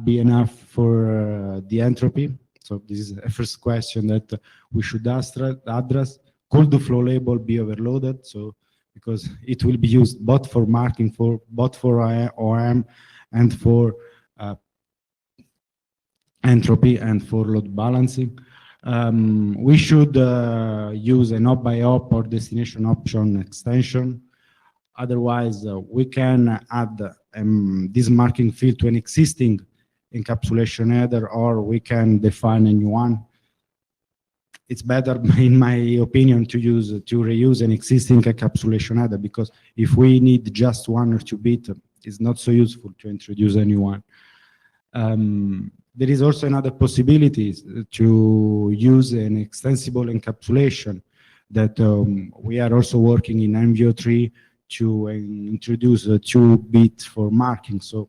be enough for the entropy? So this is the first question that we should address. Could the flow label be overloaded? So because it will be used both for marking, both for OM and for entropy and for load balancing. We should use an op by op or destination option extension. Otherwise, we can add this marking field to an existing encapsulation header, or we can define a new one. It's better, in my opinion, to reuse an existing encapsulation header, because if we need just 1 or 2 bits, it's not so useful to introduce a new one. There is also another possibility to use an extensible encapsulation that we are also working in MVO3 to introduce 2 bits for marking. So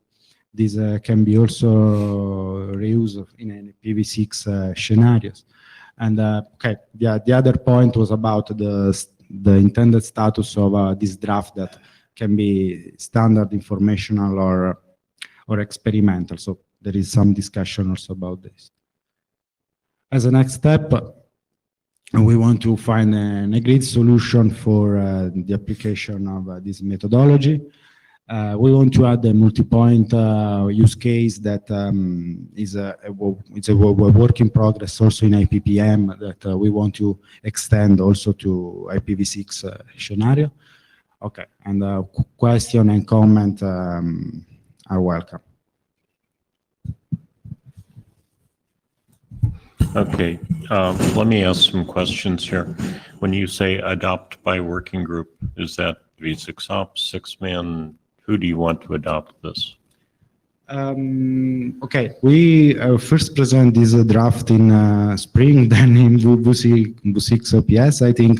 this can be also reused in IPv6 scenarios. And okay, the other point was about the intended status of this draft, that can be standard, informational, or experimental. So there is some discussion also about this. As a next step, we want to find an agreed solution for the application of this methodology. We want to add a multi-point use case that is a work in progress also in IPPM, that we want to extend also to IPv6 scenario. Okay, and question and comment are welcome. Okay, let me ask some questions here. When you say adopt by working group, is that V6OPS, 6-man? Who do you want to adopt this? Okay, we first present this draft in spring, then in V6OPS. I think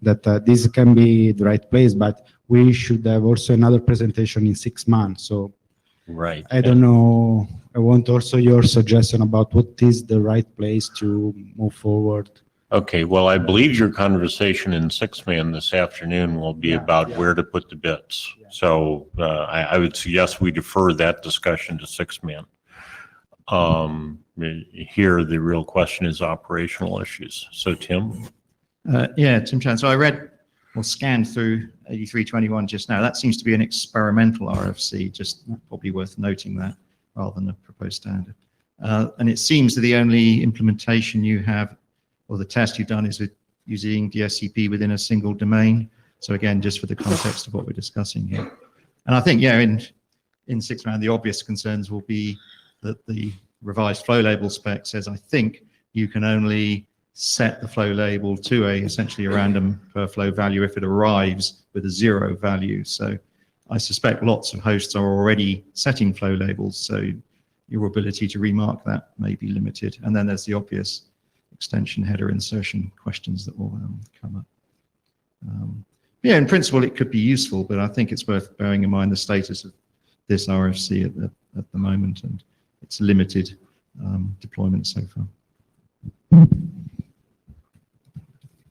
that this can be the right place, but we should have also another presentation in 6 months. So right. I don't know. I want also your suggestion about what is the right place to move forward. Okay, well, I believe your conversation in 6-man this afternoon will be about where to put the bits. So I would suggest we defer that discussion to 6-man. Here, the real question is operational issues. So Tim? Yeah, Tim Chan. So I read or scanned through 8321 just now. That seems to be an experimental RFC, just probably worth noting that, rather than a proposed standard. And it seems that the only implementation you have, or the test you've done, is with using DSCP within a single domain. So again, just for the context of what we're discussing here. And I think, yeah, in 6-man, the obvious concerns will be that the revised flow label spec says, I think you can only set the flow label to essentially a random per flow value if it arrives with a 0 value. So I suspect lots of hosts are already setting flow labels, so your ability to remark that may be limited. And then there's the obvious extension header insertion questions that will come up. Yeah, in principle, it could be useful, but I think it's worth bearing in mind the status of this RFC at the moment and its limited deployment so far.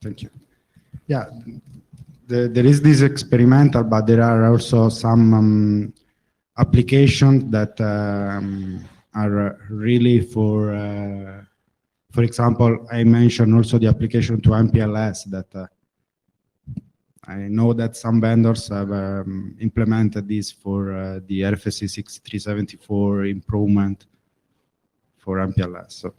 Thank you. Yeah, there is this experimental, but there are also some applications that are really for example, I mentioned also the application to MPLS that I know that some vendors have implemented this for the RFC 6374 improvement for MPLS. So.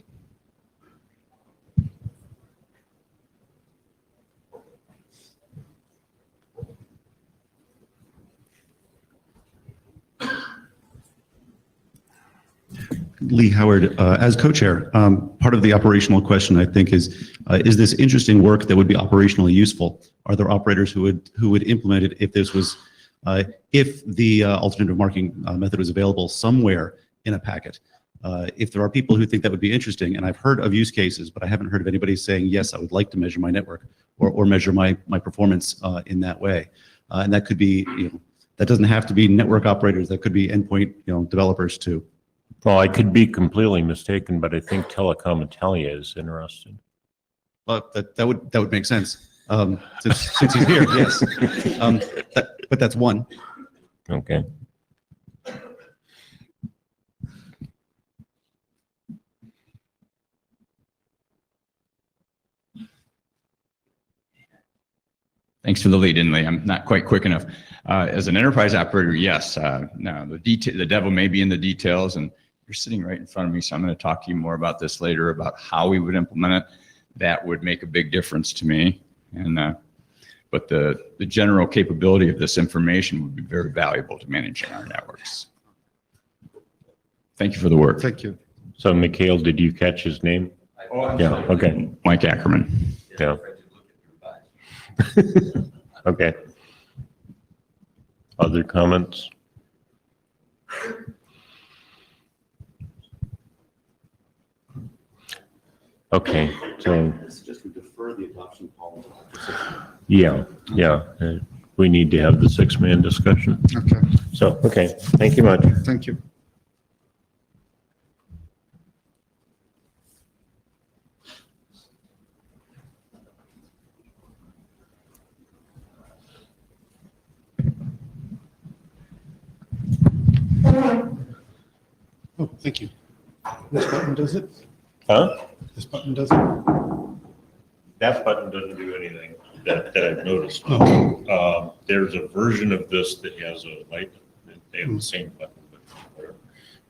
Lee Howard, as co-chair, part of the operational question, I think, is this interesting work that would be operationally useful? Are there operators who would implement it if this was if the alternative marking method was available somewhere in a packet. If there are people who think that would be interesting, and I've heard of use cases, but I haven't heard of anybody saying, yes, I would like to measure my network or measure my performance in that way. And that could be, that doesn't have to be network operators, that could be endpoint developers too. Well, I could be completely mistaken, but I think Telecom Italia is interested. Well, that would make sense. Since he's here, yes. But that's one. Okay. Thanks for the lead in, Lee. I'm not quite quick enough. As an enterprise operator, yes. Now, the devil may be in the details, and you're sitting right in front of me, so I'm going to talk to you more about this later, about how we would implement it. That would make a big difference to me. And but the general capability of this information would be very valuable to managing our networks. Thank you for the work. Thank you. So, Mikhail, did you catch his name? Yeah, okay. Mike Ackerman. Yeah. Okay. Other comments? Okay, so. Just to defer the adoption policy. Yeah, we need to have the 6-man discussion. Okay, So, okay, thank you much. thank you. Oh, thank you. This button does it? Huh? This button does it? That button doesn't do anything that I've noticed. Oh. There's a version of this that has a light, they have the same button,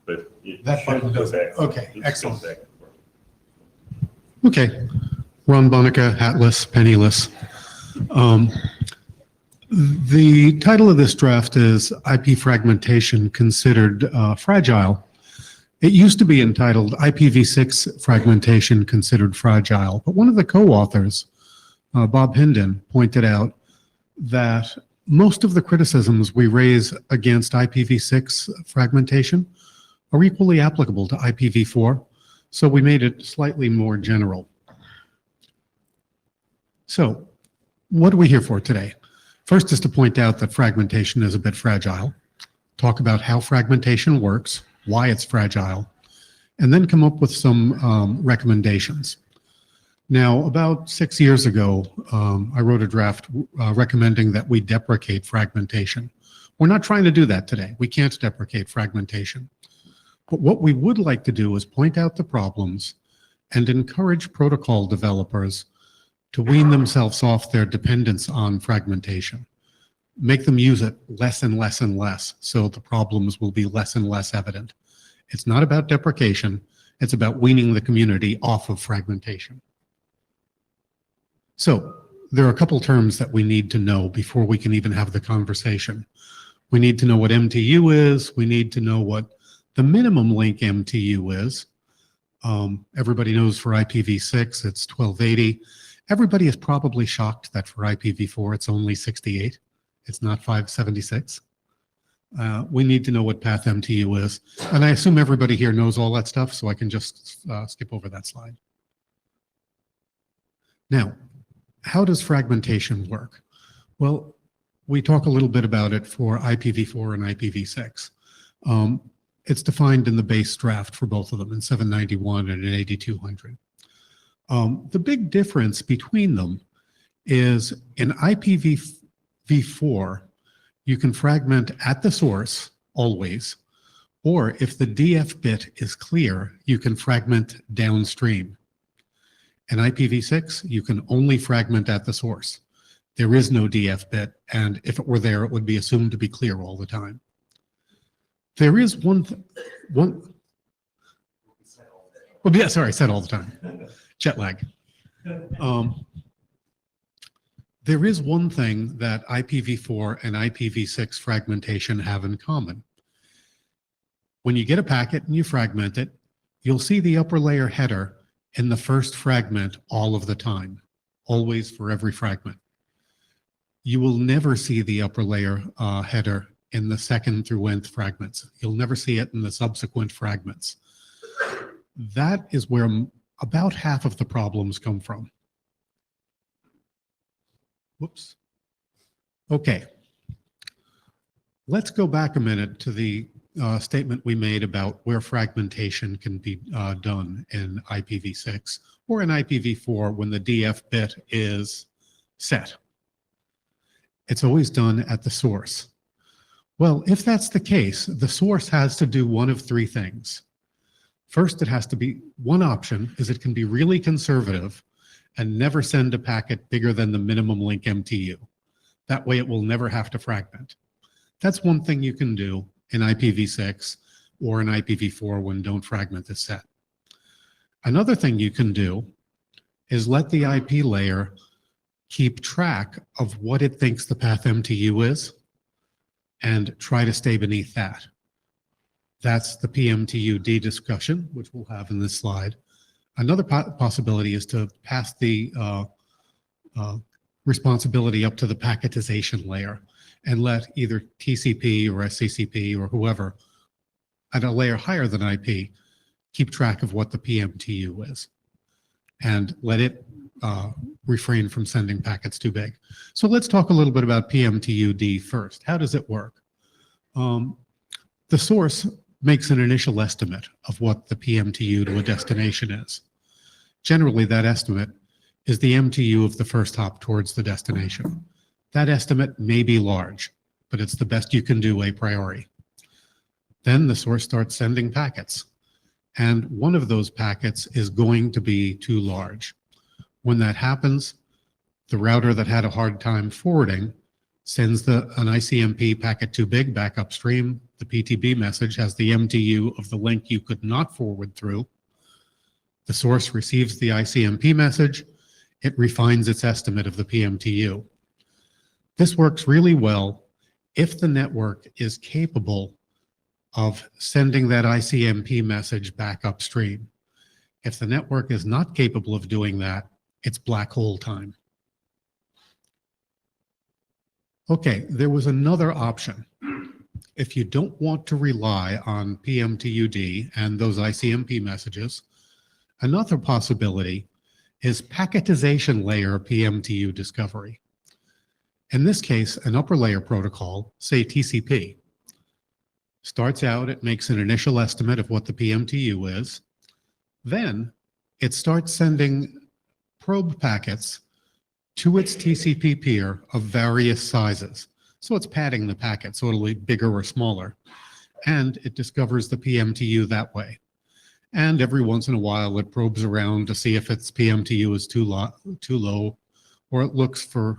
but it That button should go does it. back. Okay, It should excellent. go back and forth. Okay. Ron Bonica, hatless, penniless. The title of this draft is IP Fragmentation Considered Fragile. It used to be entitled IPv6 Fragmentation Considered Fragile, but one of the co-authors, Bob Hinden, pointed out that most of the criticisms we raise against IPv6 fragmentation are equally applicable to IPv4, so we made it slightly more general. So, what are we here for today? First is to point out that fragmentation is a bit fragile, talk about how fragmentation works, why it's fragile, and then come up with some recommendations. Now, about 6 years ago, I wrote a draft recommending that we deprecate fragmentation. We're not trying to do that today. We can't deprecate fragmentation. But what we would like to do is point out the problems and encourage protocol developers to wean themselves off their dependence on fragmentation. Make them use it less and less and less, so the problems will be less and less evident. It's not about deprecation, it's about weaning the community off of fragmentation. So, there are a couple terms that we need to know before we can even have the conversation. We need to know what MTU is, we need to know what the minimum link MTU is. Everybody knows for IPv6, it's 1280. Everybody is probably shocked that for IPv4, it's only 68. It's not 576. We need to know what path MTU is. And I assume everybody here knows all that stuff, so I can just skip over that slide. Now, how does fragmentation work? Well, we talk a little bit about it for IPv4 and IPv6. It's defined in the base draft for both of them in 791 and in 8200. The big difference between them is in IPv4, you can fragment at the source always, or if the DF bit is clear, you can fragment downstream. In IPv6, you can only fragment at the source. There is no DF bit, and if it were there, it would be assumed to be clear all the time. There is one. Well, yeah, sorry, I said all the time. Jet lag. There is one thing that IPv4 and IPv6 fragmentation have in common. When you get a packet and you fragment it, you'll see the upper layer header in the first fragment all of the time, always for every fragment. you will never see the upper layer header in the second through nth fragments. You'll never see it in the subsequent fragments. That is where about half of the problems come from. Whoops. Okay. Let's go back a minute to the statement we made about where fragmentation can be done in IPv6 or in IPv4 when the DF bit is set. It's always done at the source. Well, if that's the case, the source has to do one of three things. First, it has to be, one option is it can be really conservative and never send a packet bigger than the minimum link MTU. That way it will never have to fragment. That's one thing you can do in IPv6 or in IPv4 when don't fragment is set. Another thing you can do is let the IP layer keep track of what it thinks the path MTU is and try to stay beneath that. That's the PMTUD discussion, which we'll have in this slide. Another possibility is to pass the responsibility up to the packetization layer and let either TCP or SCCP or whoever at a layer higher than IP keep track of what the PMTU is and let it refrain from sending packets too big. So let's talk a little bit about PMTUD first. How does it work? The source makes an initial estimate of what the PMTU to a destination is. Generally, that estimate is the MTU of the first hop towards the destination. That estimate may be large, but it's the best you can do a priori. Then the source starts sending packets, and one of those packets is going to be too large. When that happens, the router that had a hard time forwarding sends an ICMP packet too big back upstream. The PTB message has the MTU of the link you could not forward through. The source receives the ICMP message. It refines its estimate of the PMTU. This works really well if the network is capable of sending that ICMP message back upstream. If the network is not capable of doing that, it's black hole time. Okay, there was another option. If you don't want to rely on PMTUD and those ICMP messages, another possibility is packetization layer PMTU discovery. In this case, an upper layer protocol, say TCP, starts out, it makes an initial estimate of what the PMTU is. Then it starts sending probe packets to its TCP peer of various sizes. So it's padding the packet, so it'll be bigger or smaller. And it discovers the PMTU that way. And every once in a while, it probes around to see if its PMTU is too low, or it looks for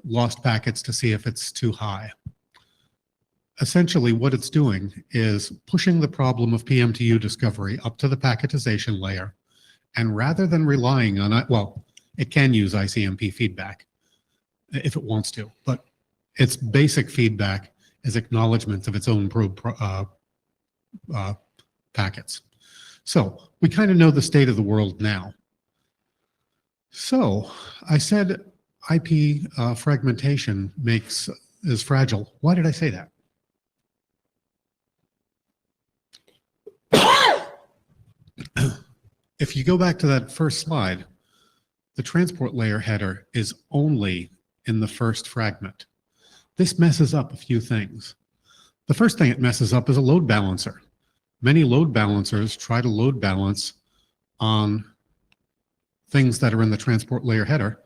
lost packets to see if it's too high. Essentially, what it's doing is pushing the problem of PMTU discovery up to the packetization layer. And rather than relying on it, well, it can use ICMP feedback if it wants to, but its basic feedback is acknowledgement of its own probe packets. So we kind of know the state of the world now. So I said IP fragmentation is fragile. Why did I say that? If you go back to that first slide, the transport layer header is only in the first fragment. This messes up a few things. The first thing it messes up is a load balancer. Many load balancers try to load balance on things that are in the transport layer header,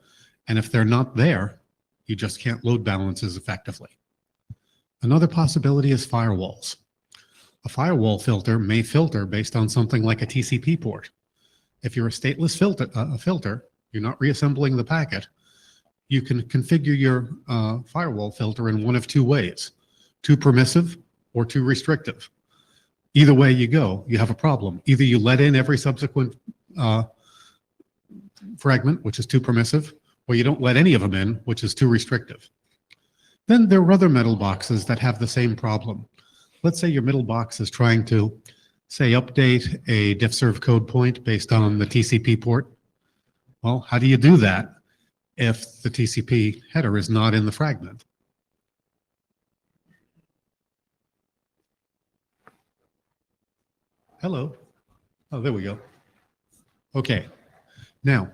and if they're not there, you just can't load balance as effectively. Another possibility is firewalls. A firewall filter may filter based on something like a TCP port. If you're a stateless filter, you're not reassembling the packet, you can configure your firewall filter in one of two ways, too permissive or too restrictive. Either way you go, you have a problem. Either you let in every subsequent fragment, which is too permissive, or you don't let any of them in, which is too restrictive. Then there are other middle boxes that have the same problem. Let's say your middle box is trying to, say, update a diffserv code point based on the TCP port. Well, how do you do that? if the TCP header is not in the fragment. Hello. Oh, there we go. Okay. Now,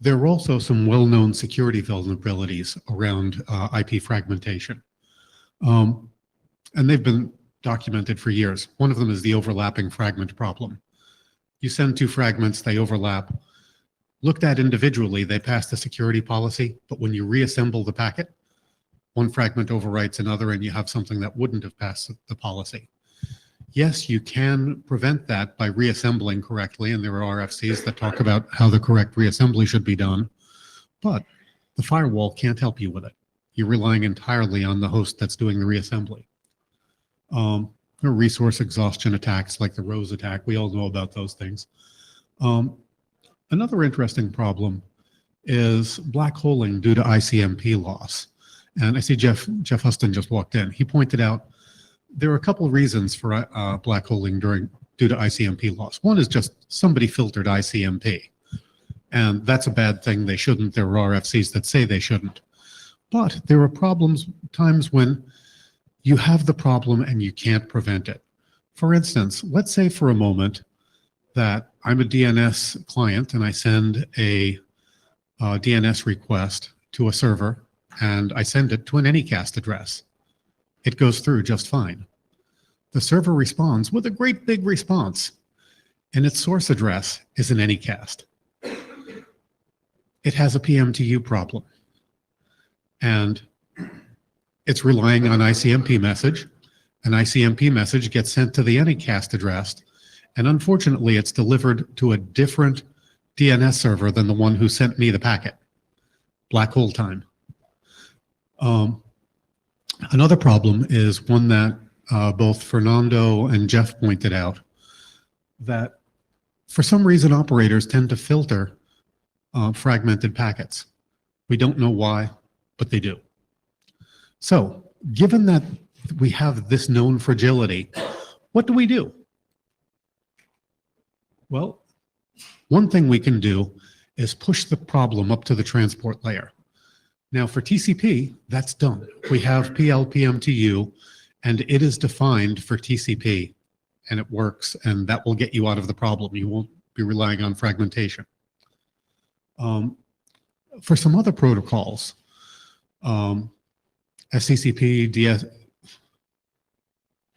there are also some well-known security vulnerabilities around IP fragmentation. And they've been documented for years. One of them is the overlapping fragment problem. You send two fragments, they overlap. Looked at individually, they pass the security policy, but when you reassemble the packet, one fragment overwrites another and you have something that wouldn't have passed the policy. Yes, you can prevent that by reassembling correctly, and there are RFCs that talk about how the correct reassembly should be done, but the firewall can't help you with it. You're relying entirely on the host that's doing the reassembly. There are resource exhaustion attacks like the Rose attack. We all know about those things. Another interesting problem is black holing due to ICMP loss. And I see Jeff Huston just walked in. He pointed out there are a couple of reasons for black holing due to ICMP loss. One is just somebody filtered ICMP. And that's a bad thing. They shouldn't. There are RFCs that say they shouldn't. But there are times when you have the problem and you can't prevent it. For instance, let's say for a moment that I'm a DNS client and I send a DNS request to a server and I send it to an Anycast address. It goes through just fine. The server responds with a great big response, and its source address is an Anycast. It has a PMTU problem, and it's relying on ICMP message. An ICMP message gets sent to the Anycast address, and unfortunately, it's delivered to a different DNS server than the one who sent me the packet. Black hole time. Another problem is one that both Fernando and Jeff pointed out, that for some reason operators tend to filter fragmented packets. We don't know why, but they do. So given that we have this known fragility, what do we do? Well, one thing we can do is push the problem up to the transport layer. Now for TCP, that's done. We have PLPMTU, and it is defined for TCP, and it works, and that will get you out of the problem. You won't be relying on fragmentation. For some other protocols, SCCP,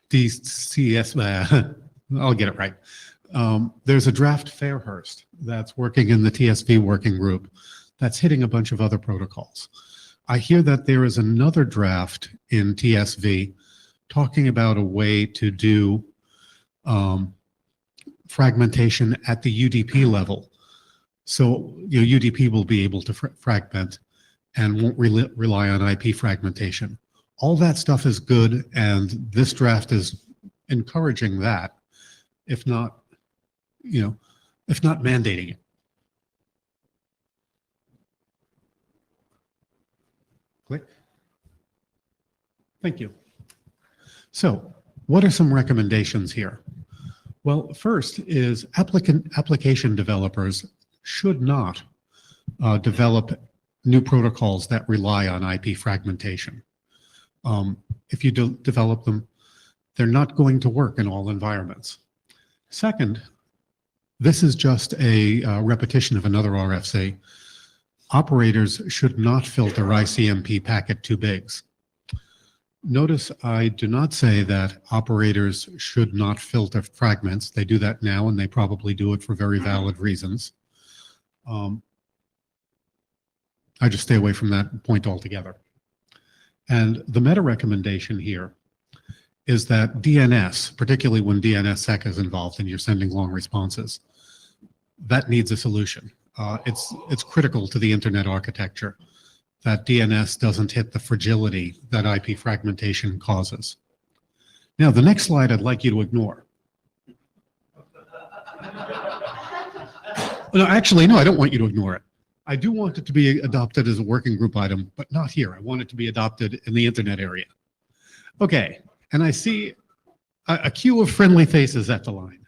DCS, I'll get it right. There's a draft Fairhurst that's working in the TSV working group that's hitting a bunch of other protocols. I hear that there is another draft in TSV talking about a way to do fragmentation at the UDP level. So UDP will be able to fragment and won't rely on IP fragmentation. All that stuff is good, and this draft is encouraging that, if not mandating it. Click. Thank you. So what are some recommendations here? Well, first is application developers should not develop new protocols that rely on IP fragmentation. If you develop them, they're not going to work in all environments. Second, this is just a repetition of another RFC. Operators should not filter ICMP packet to bigs. Notice I do not say that operators should not filter fragments. They do that now, and they probably do it for very valid reasons. I just stay away from that point altogether. And the meta recommendation here is that DNS, particularly when DNSSEC is involved and you're sending long responses, that needs a solution. It's critical to the internet architecture that DNS doesn't hit the fragility that IP fragmentation causes. Now, the next slide I'd like you to ignore. No, actually, no, I don't want you to ignore it. I do want it to be adopted as a working group item, but not here. I want it to be adopted in the internet area. Okay, and I see a queue of friendly faces at the line.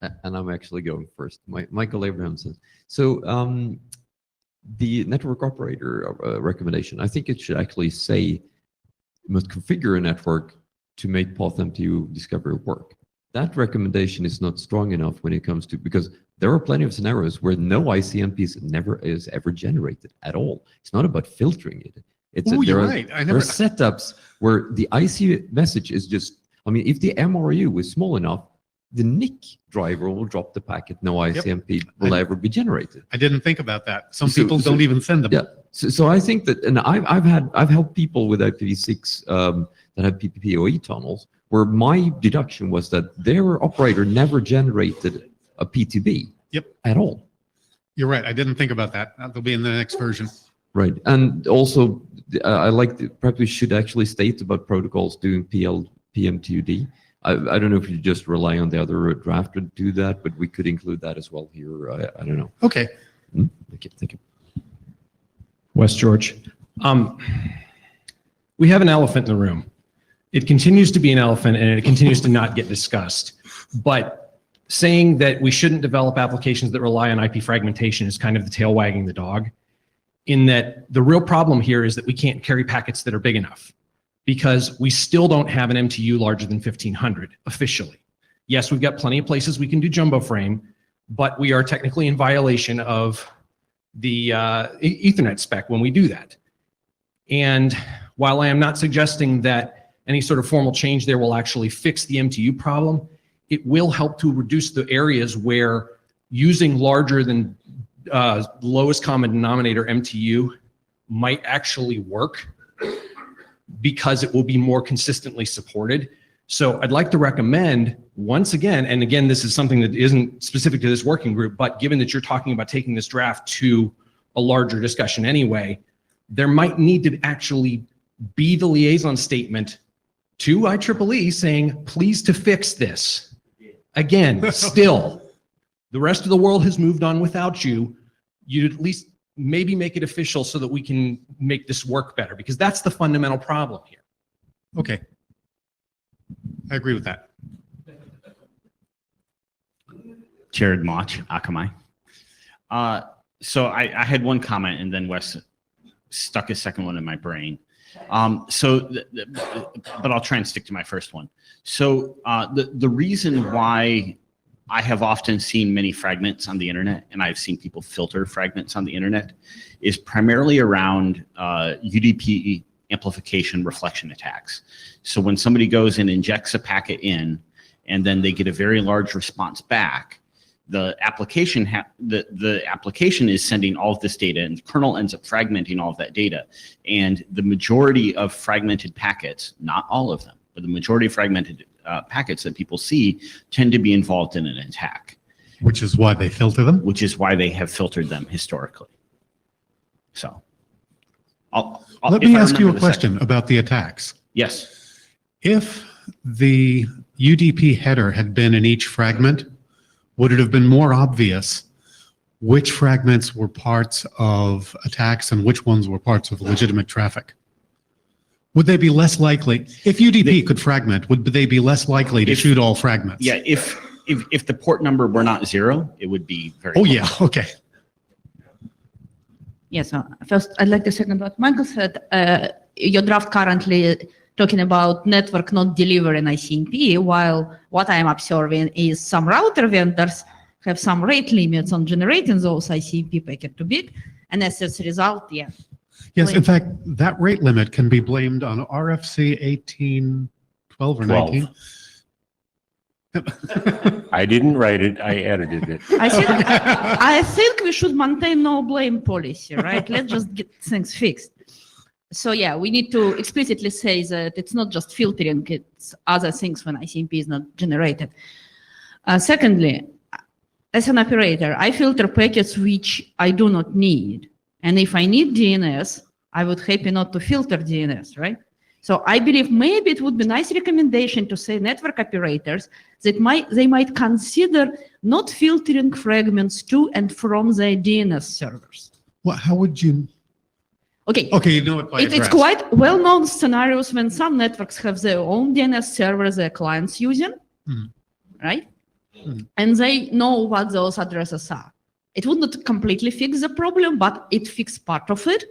And I'm actually going first. Michael Abrahamson. So the network operator recommendation, I think it should actually say you must configure a network to make path MTU discovery work. That recommendation is not strong enough when it comes to, because there are plenty of scenarios where no ICMP is ever generated at all. It's not about filtering it. It's Oh, you're there right. there are setups where the IC message is just, I mean, if the MRU is small enough, the NIC driver will drop the packet. No ICMP will ever be generated. I didn't think about that. Some people don't even send them. Yeah. So I think that, and I've helped people with IPv6 that have PPPoE tunnels, where my deduction was that their operator never generated a P2B at all. You're right. I didn't think about that. That'll be in the next version. Right. And also, I perhaps we should actually state about protocols doing PMTUD. I don't know if you just rely on the other draft to do that, but we could include that as well here. I don't know. Okay. Thank you. West George. We have an elephant in the room. It continues to be an elephant and it continues to not get discussed. But saying that we shouldn't develop applications that rely on IP fragmentation is kind of the tail wagging the dog, in that the real problem here is that we can't carry packets that are big enough, because we still don't have an MTU larger than 1500 officially. Yes, we've got plenty of places we can do jumbo frame, but we are technically in violation of the Ethernet spec when we do that. And while I am not suggesting that any sort of formal change there will actually fix the MTU problem, it will help to reduce the areas where using larger than lowest common denominator MTU might actually work, because it will be more consistently supported. So I'd like to recommend, once again, and again, this is something that isn't specific to this working group, but given that you're talking about taking this draft to a larger discussion anyway, there might need to actually be the liaison statement to IEEE saying, please to fix this. Again, still, the rest of the world has moved on without you. You'd at least maybe make it official so that we can make this work better, because that's the fundamental problem here. Okay. I agree with that. Jared Mach, Akamai. So I had one comment and then Wes stuck a second one in my brain. But I'll try and stick to my first one. So the reason why I have often seen many fragments on the internet, and I've seen people filter fragments on the internet, is primarily around UDP amplification reflection attacks. So when somebody goes and injects a packet in, and then they get a very large response back, the application the application is sending all of this data, and the kernel ends up fragmenting all of that data. And the majority of fragmented packets, not all of them, but the majority of fragmented packets that people see tend to be involved in an attack. Which is why they filter them? Which is why they have filtered them historically. So, let me ask you a question about the attacks. Yes. If the UDP header had been in each fragment, would it have been more obvious which fragments were parts of attacks and which ones were parts of legitimate traffic? Would they be less likely, if UDP could fragment, would they be less likely to shoot all fragments? Yeah, if the port number were not 0, it would be very Oh yeah, okay. Yes, first I'd like to second what Michael said. Your draft currently talking about network not delivering ICMP, while what I am observing is some router vendors have some rate limits on generating those ICMP packet too big, and as a result, yeah. Yes, in fact, that rate limit can be blamed on RFC 1812 or 19. I didn't write it, I edited it. I think we should maintain no blame policy, right? Let's just get things fixed. So yeah, we need to explicitly say that it's not just filtering, it's other things when ICMP is not generated. Secondly, as an operator, I filter packets which I do not need. And if I need DNS, I would happy not to filter DNS, right? So I believe maybe it would be a nice recommendation to say network operators that they might consider not filtering fragments to and from their DNS servers. Well, how would you? Okay. Okay, you know it by It's address. quite well-known scenarios when some networks have their own DNS servers their clients using, right? And they know what those addresses are. It would not completely fix the problem, but it fixed part of it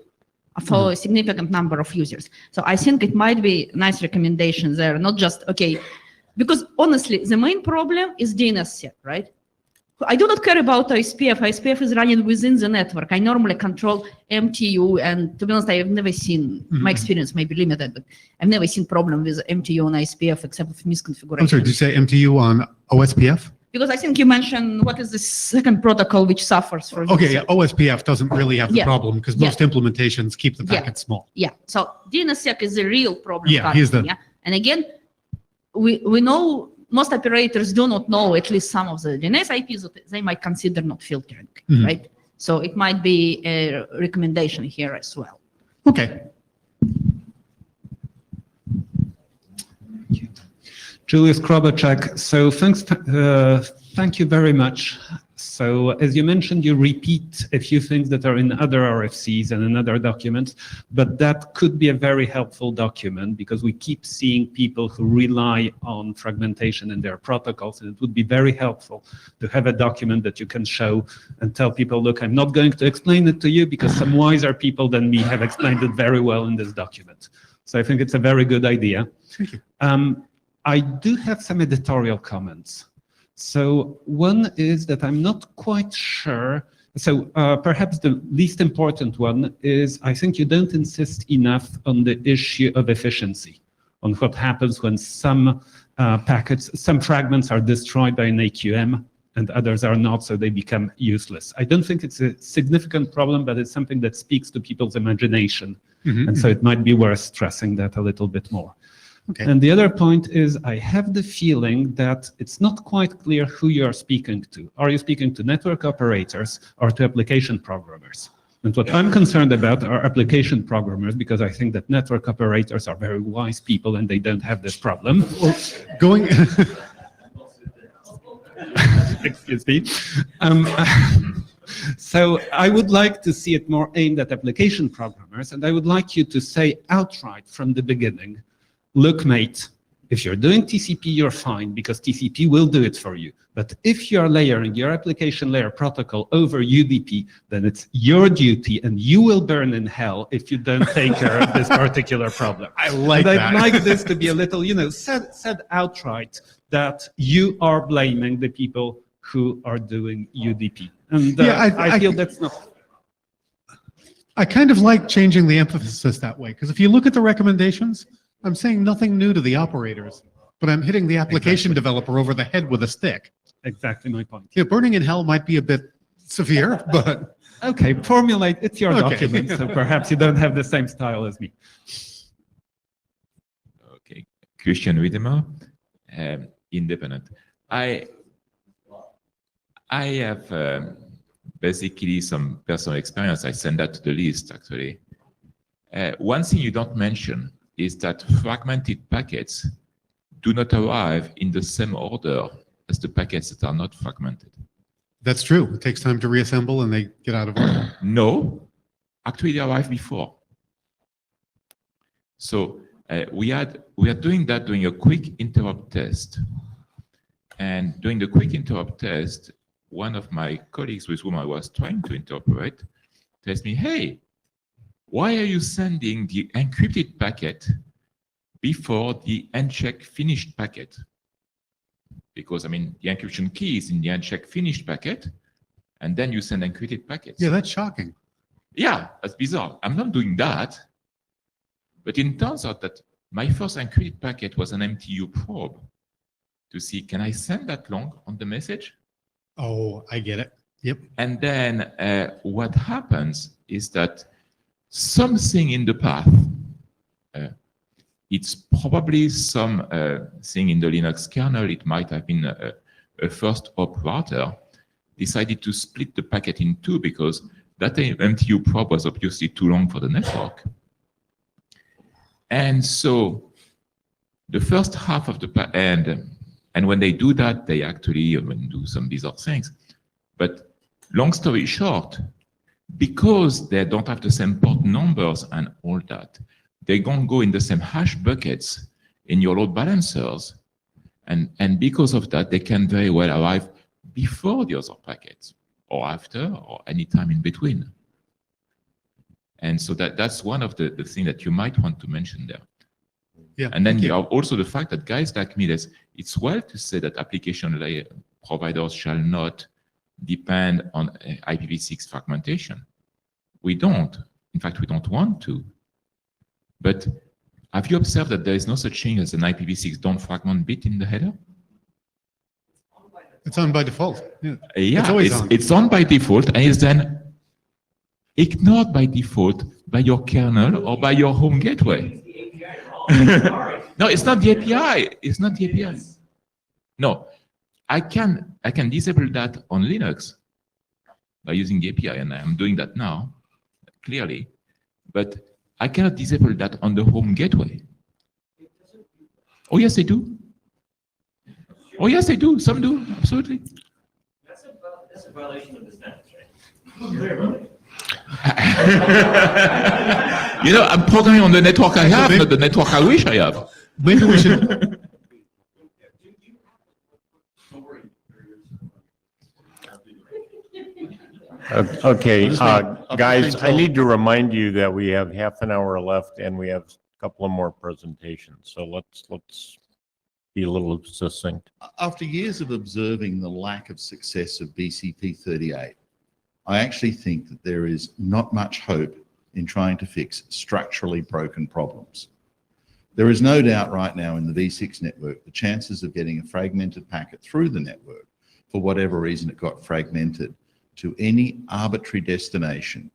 for a significant number of users. So I think it might be a nice recommendation there, not just, okay, because honestly, the main problem is DNSSEC, right? I do not care about ISPF. ISPF is running within the network. I normally control MTU, and to be honest, I have never seen, my experience may be limited, but I've never seen problem with MTU and ISPF except for misconfiguration. I'm sorry, did you say MTU on OSPF? Because I think you mentioned what is the second protocol which suffers from Okay, this. yeah, OSPF doesn't really have the Yeah. problem because Yeah. most implementations keep the Yeah. packet small. Yeah, so DNSSEC is the real problem. Yeah, he's currently, the- And again, we know most operators do not know at least some of the DNS IPs that they might consider not filtering, Mhm. right? So it might be a recommendation here as well. Okay. Julius Krobacek. So thank you very much. So as you mentioned, you repeat a few things that are in other RFCs and in other documents, but that could be a very helpful document because we keep seeing people who rely on fragmentation in their protocols, and it would be very helpful to have a document that you can show and tell people, look, I'm not going to explain it to you because some wiser people than me have explained it very well in this document. So I think it's a very good idea. Thank you. I do have some editorial comments. So one is that I'm not quite sure. So perhaps the least important one is I think you don't insist enough on the issue of efficiency, on what happens when some packets, some fragments are destroyed by an AQM and others are not, so they become useless. I don't think it's a significant problem, but it's something that speaks to people's imagination. Mhm, And so it might be worth stressing that a little bit more. Okay. And the other point is I have the feeling that it's not quite clear who you are speaking to. Are you speaking to network operators or to application programmers? And what I'm concerned about are application programmers because I think that network operators are very wise people and they don't have this problem. Going. Excuse me. So I would like to see it more aimed at application programmers, and I would like you to say outright from the beginning, look, mate, if you're doing TCP, you're fine because TCP will do it for you. But if you're layering your application layer protocol over UDP, then it's your duty and you will burn in hell if you don't take care of this particular problem. I like and that. I'd like this to be a little, said outright that you are blaming the people who are doing UDP. And Yeah, I feel that's not... I kind of like changing the emphasis that way because if you look at the recommendations, I'm saying nothing new to the operators, but I'm hitting the application developer over the head with a stick. Exactly my point. Yeah, burning in hell might be a bit severe, but Okay, formulate, it's your Okay. document, so perhaps you don't have the same style as me. Okay, Christian Wiedemer, independent. I have basically some personal experience. I send that to the list, actually. One thing you don't mention is that fragmented packets do not arrive in the same order as the packets that are not fragmented. that's true. It takes time to reassemble and they get out of order. No, actually they arrive before. So we are doing that, doing a quick interrupt test. And during the quick interrupt test, one of my colleagues with whom I was trying to interpret tells me, hey, why are you sending the encrypted packet before the uncheck finished packet? Because, I mean, the encryption key is in the uncheck finished packet, and then you send encrypted packets. Yeah, that's shocking. Yeah, that's bizarre. I'm not doing that. But it turns out that my first encrypted packet was an MTU probe to see, can I send that long on the message? Oh, I get it. Yep. And then what happens is that something in the path, it's probably some thing in the Linux kernel, it might have been a first hop router, decided to split the packet in two because that MTU probe was obviously too long for the network. And so the first half of the and when they do that, they actually do some bizarre things. But long story short, because they don't have the same port numbers and all that, they don't go in the same hash buckets in your load balancers. And because of that, they can very well arrive before the other packets. or after, or any time in between. And so that's one of the things that you might want to mention there. Yeah. And then you have also the fact that guys like me, it's well to say that application layer providers shall not depend on IPv6 fragmentation. We don't. In fact, we don't want to. But have you observed that there is no such thing as an IPv6 don't fragment bit in the header? It's on by default. Yeah, Yeah, it's on by default, and it's then ignored by default by your kernel or by your home gateway. No, it's not the API. It's not the API. No, I can disable that on Linux by using the API, and I'm doing that now, clearly. But I cannot disable that on the home gateway. Oh yes, they do. Oh yes, they do. Some do, absolutely. That's a violation of the standards, right? You know, I'm programming on the network I have, not the network I wish I have. Maybe we should. Okay, I'll guys, just I need to remind you that we have half an hour left and we have a couple of more presentations. So let's be a little succinct. After years of observing the lack of success of BCP 38, I actually think that there is not much hope in trying to fix structurally broken problems. There is no doubt right now in the V6 network, the chances of getting a fragmented packet through the network, for whatever reason it got fragmented, to any arbitrary destination,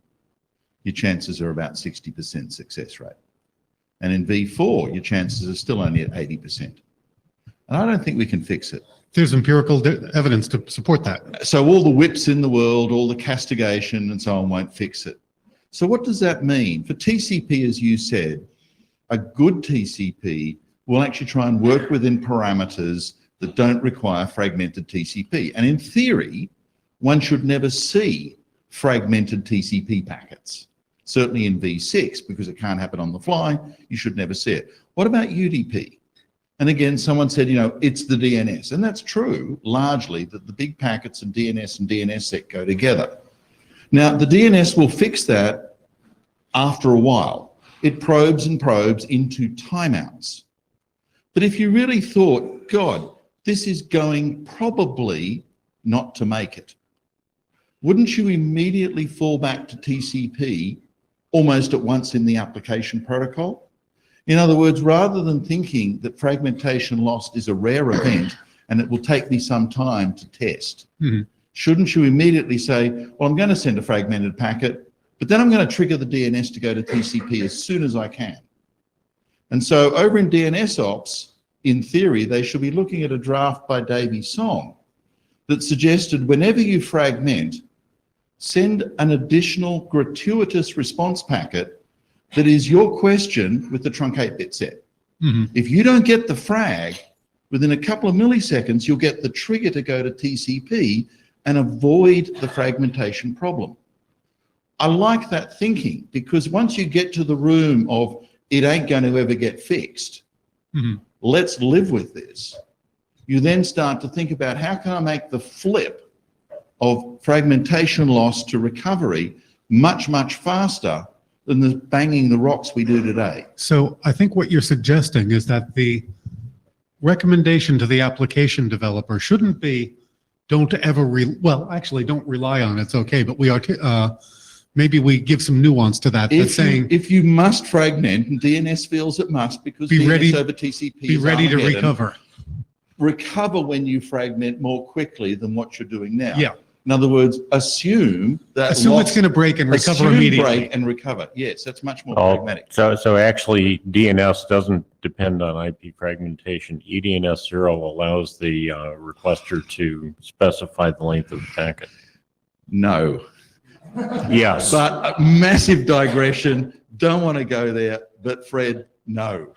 your chances are about 60% success rate. And in V4, your chances are still only at 80%. And I don't think we can fix it. There's empirical evidence to support that. So all the whips in the world, all the castigation and so on won't fix it. So what does that mean? For TCP, as you said, a good TCP will actually try and work within parameters that don't require fragmented TCP. And in theory, one should never see fragmented TCP packets. Certainly in V6, because it can't happen on the fly, you should never see it. What about UDP? And again, someone said, you know, it's the DNS. And that's true, largely, that the big packets and DNSSEC go together. Now, the DNS will fix that after a while. It probes and probes into timeouts. But if you really thought, God, this is going probably not to make it, wouldn't you immediately fall back to TCP almost at once in the application protocol? In other words, rather than thinking that fragmentation loss is a rare event and it will take me some time to test, shouldn't you immediately say, well, I'm going to send a fragmented packet, but then I'm going to trigger the DNS to go to TCP as soon as I can. And so over in DNSOps, in theory, they should be looking at a draft by Davey Song that suggested whenever you fragment, send an additional gratuitous response packet that is your question with the truncate bit set. If you don't get the frag, within a couple of milliseconds, you'll get the trigger to go to TCP and avoid the fragmentation problem. I like that thinking, because once you get to the room of it ain't going to ever get fixed, let's live with this, you then start to think about how can I make the flip of fragmentation loss to recovery much, much faster than the banging the rocks we do today. So I think what you're suggesting is that the recommendation to the application developer shouldn't be don't ever, well, actually don't rely on it, it's okay, but we are, maybe we give some nuance to that. That's saying if you must fragment, and DNS feels it must because be DNS ready, over TCP be is ready to Armageddon. recover. Recover when you fragment more quickly than what you're doing now. Yeah. In other words, assume that Assume it's going to break and recover immediately. Break and recover. Yes, that's much more Oh, pragmatic. so actually DNS doesn't depend on IP fragmentation. eDNS 0 allows the requester to specify the length of the packet. No. Yes. But a massive digression. Don't want to go there. But Fred, no.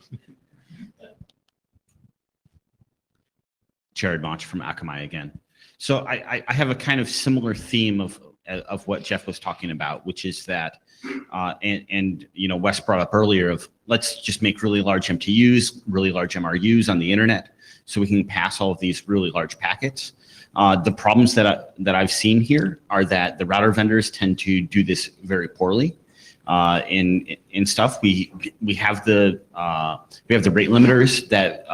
Jared Mach from Akamai again. So I have a kind of similar theme of what Jeff was talking about, which is that, and you know, Wes brought up earlier of let's just make really large MTUs, really large MRUs on the internet. so we can pass all of these really large packets. The problems that I've seen here are that the router vendors tend to do this very poorly. In stuff, we have the rate limiters that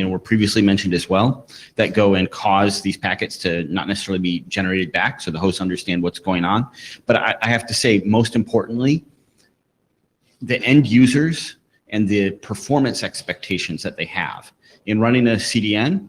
were previously mentioned as well, that go and cause these packets to not necessarily be generated back, so the hosts understand what's going on. But I have to say, most importantly, the end users and the performance expectations that they have in running a CDN.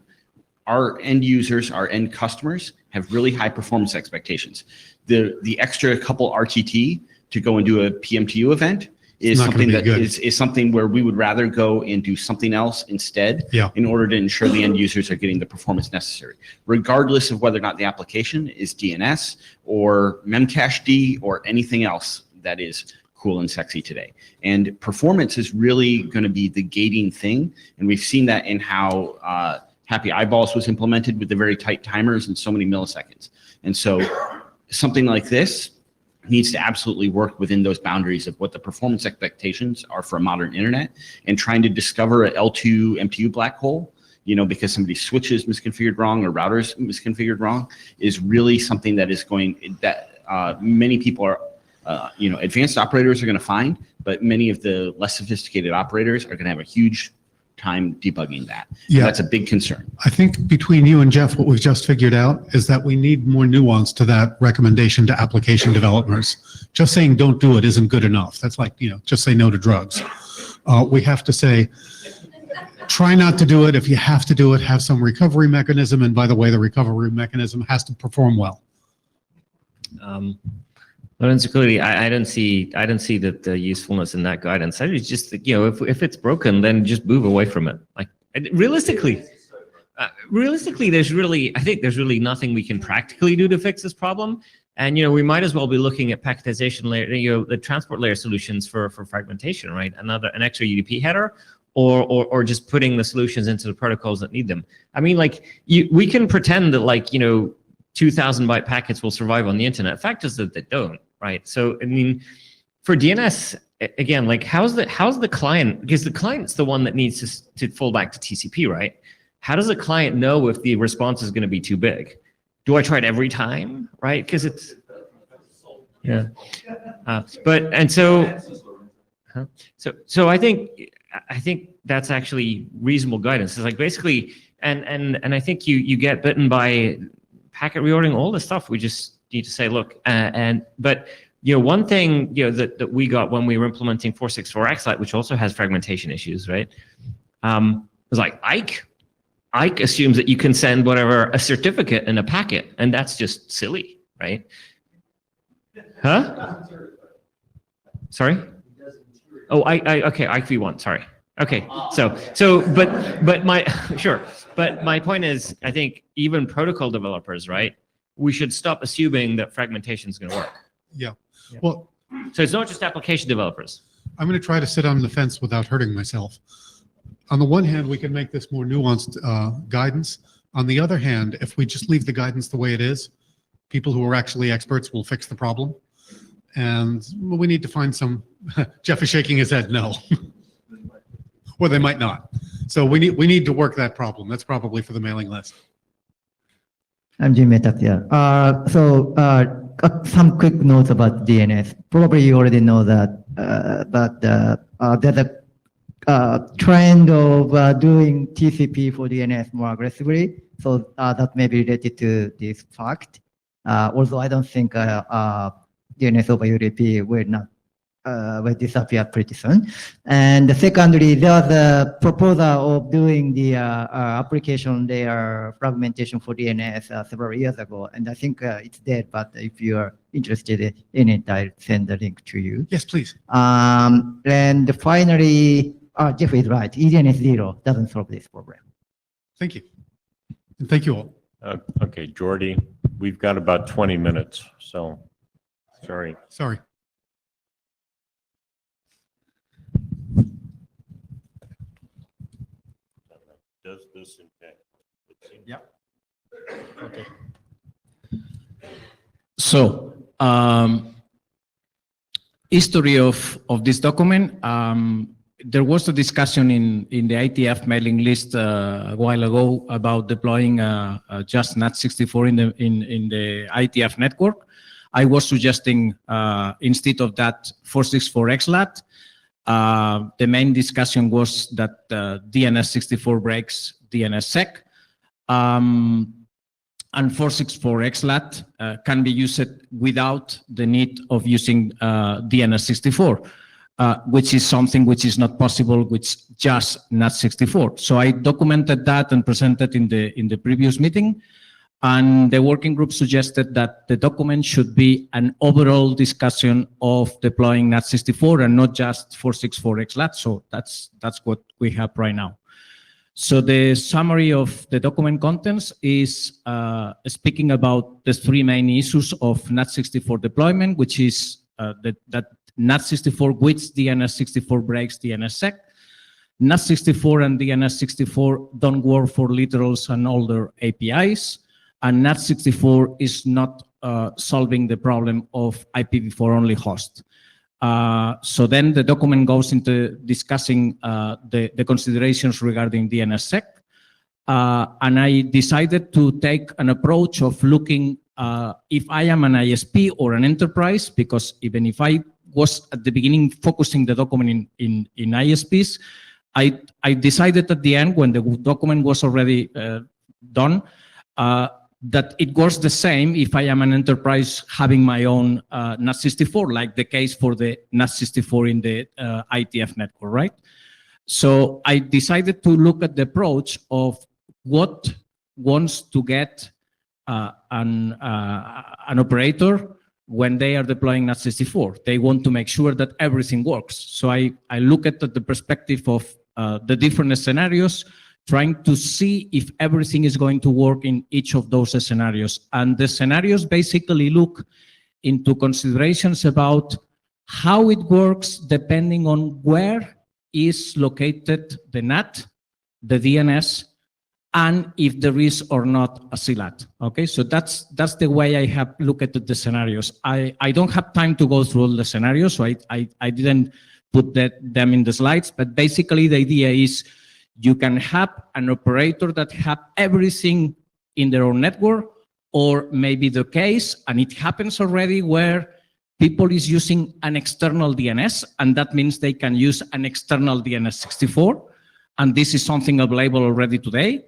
Our end users, our end customers, have really high performance expectations. The extra couple RTT to go and do a PMTU event is something that is something where we would rather go and do something else instead, in order to ensure the end users are getting the performance necessary, regardless of whether or not the application is DNS or Memcached or anything else that is cool and sexy today. And performance is really going to be the gating thing, and we've seen that in how Happy Eyeballs was implemented with the very tight timers and so many milliseconds. And so something like this needs to absolutely work within those boundaries of what the performance expectations are for a modern internet, and trying to discover a L2 MTU black hole, because somebody's switch is misconfigured wrong or routers misconfigured wrong, is really something that is many people are, advanced operators are going to find, but many of the less sophisticated operators are going to have a huge time debugging that. Yeah. That's a big concern. I think between you and Jeff, what we've just figured out is that we need more nuance to that recommendation to application developers. Just saying don't do it isn't good enough. That's like, just say no to drugs. We have to say, try not to do it. If you have to do it, have some recovery mechanism. And by the way, the recovery mechanism has to perform well. Lorenzo, clearly, I don't see that the usefulness in that guidance. I just, if it's broken, then just move away from it. Like realistically, there's really nothing we can practically do to fix this problem. And we might as well be looking at packetization layer, the transport layer solutions for fragmentation, right? An extra UDP header, or just putting the solutions into the protocols that need them. I mean, we can pretend that 2,000 byte packets will survive on the internet. Fact is that they don't, right? So, I mean, for DNS, again, how's the client, because the client's the one that needs to fall back to TCP, right? How does the client know if the response is going to be too big? Do I try it every time, right? Because it's, yeah. So I think that's actually reasonable guidance. It's basically, and I think you get bitten by packet reordering, all this stuff. We just need to say, look, but one thing that we got when we were implementing 464X, which also has fragmentation issues, right? Was Ike assumes that you can send a certificate in a packet, and that's just silly, right? Huh? Sorry? Oh, okay, Ike v1, sorry. Okay, but my point is, I think even protocol developers, right? We should stop assuming that fragmentation is going to work. Yeah. Well, so it's not just application developers. I'm going to try to sit on the fence without hurting myself. On the one hand, we can make this more nuanced guidance. On the other hand, if we just leave the guidance the way it is, people who are actually experts will fix the problem. And we need to find some, Jeff is shaking his head, no. Or they might not. So we need to work that problem. That's probably for the mailing list. I'm Jim Metatia. Some quick notes about DNS. Probably you already know that, but there's a trend of doing TCP for DNS more aggressively. So that may be related to this fact. Although I don't think DNS over UDP will disappear pretty soon. And secondly, there's a proposal of doing the application layer fragmentation for DNS several years ago, and I think it's dead, but if you're interested in it, I'll send the link to you. Yes, please. And finally, Jeff is right, eDNS 0 doesn't solve this problem. Thank you. And thank you all. Okay, Jordy, we've got about 20 minutes, so sorry. Sorry. Does this impact? Yeah. Okay. So, history of this document. there was a discussion in the IETF mailing list a while ago about deploying just NAT64 in the IETF network. I was suggesting instead of that 464XLAT. The main discussion was that DNS64 breaks DNSSEC. And 464XLAT can be used without the need of using DNS64, which is something which is not possible with just NAT64. So I documented that and presented in the previous meeting, and the working group suggested that the document should be an overall discussion of deploying NAT64 and not just 464XLAT. So that's what we have right now. So the summary of the document contents is speaking about the three main issues of NAT64 deployment, which is that NAT64 with DNS64 breaks DNSSEC. NAT64 and DNS64 don't work for literals and older APIs. And NAT64 is not solving the problem of IPv4 only host. So then the document goes into discussing the considerations regarding DNSSEC. And I decided to take an approach of looking if I am an ISP or an enterprise, because even if I was at the beginning focusing the document in ISPs, I decided at the end, when the document was already done, that it works the same if I am an enterprise having my own NAT64, like the case for the NAT64 in the IETF network, right? So I decided to look at the approach of what wants to get an operator when they are deploying NAT64. They want to make sure that everything works. So I look at the perspective of the different scenarios, trying to see if everything is going to work in each of those scenarios. And the scenarios basically look into considerations about how it works depending on where is located the NAT, the DNS, and if there is or not a CLAT. Okay, so that's the way I have looked at the scenarios. I don't have time to go through all the scenarios, so I didn't put them in the slides, but basically the idea is you can have an operator that have everything in their own network, or maybe the case, and it happens already, where people is using an external DNS, and that means they can use an external DNS64, and this is something available already today.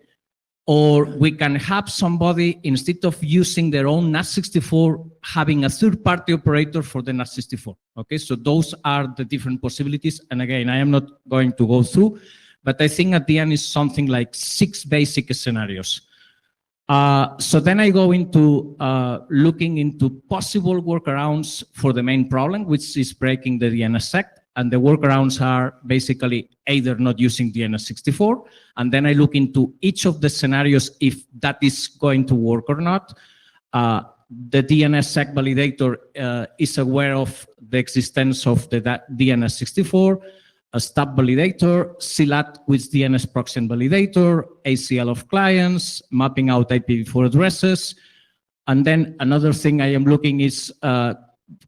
Or we can have somebody, instead of using their own NAT64, having a third-party operator for the NAT64. Okay, so those are the different possibilities. And again, I am not going to go through, but I think at the end is something like 6 basic scenarios. So then I go into looking into possible workarounds for the main problem, which is breaking the DNSSEC. And the workarounds are basically either not using DNS64, and then I look into each of the scenarios if that is going to work or not. The DNSSEC validator is aware of the existence of the DNS64, a stub validator, CLAT with DNS proxy and validator, ACL of clients, mapping out IPv4 addresses. And then another thing I am looking is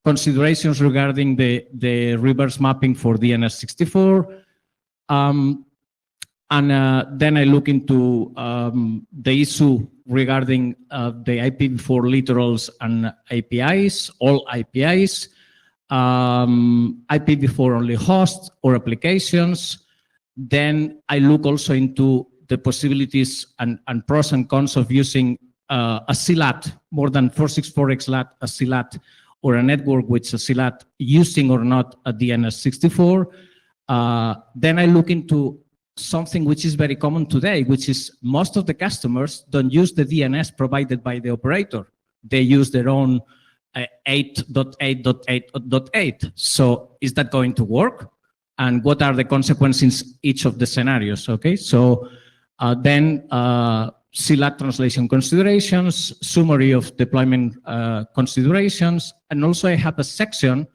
considerations regarding the reverse mapping for DNS64. Then I look into the issue regarding the IPv4 literals and APIs, all APIs, IPv4 only hosts or applications. Then I look also into the possibilities and pros and cons of using a CLAT, more than 464XLAT, a CLAT, or a network with a CLAT using or not a DNS64. Then I look into something which is very common today, which is most of the customers don't use the DNS provided by the operator. They use their own 8.8.8.8. So is that going to work? And what are the consequences in each of the scenarios? Okay, so then CLAT translation considerations, summary of deployment considerations, and also I have a section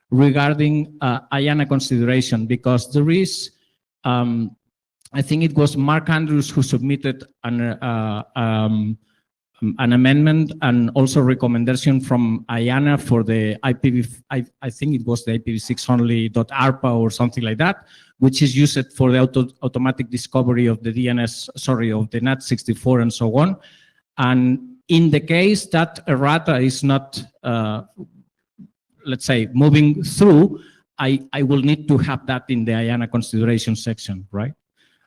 regarding IANA consideration, because there is, I think it was Mark Andrews who submitted an amendment and also recommendation from IANA for the IPv, I think it was the IPv6 only.ARPA or something like that, which is used for the automatic discovery of the DNS, sorry, of the NAT64 and so on. And in the case that errata is not, let's say, moving through, I will need to have that in the IANA consideration section, right?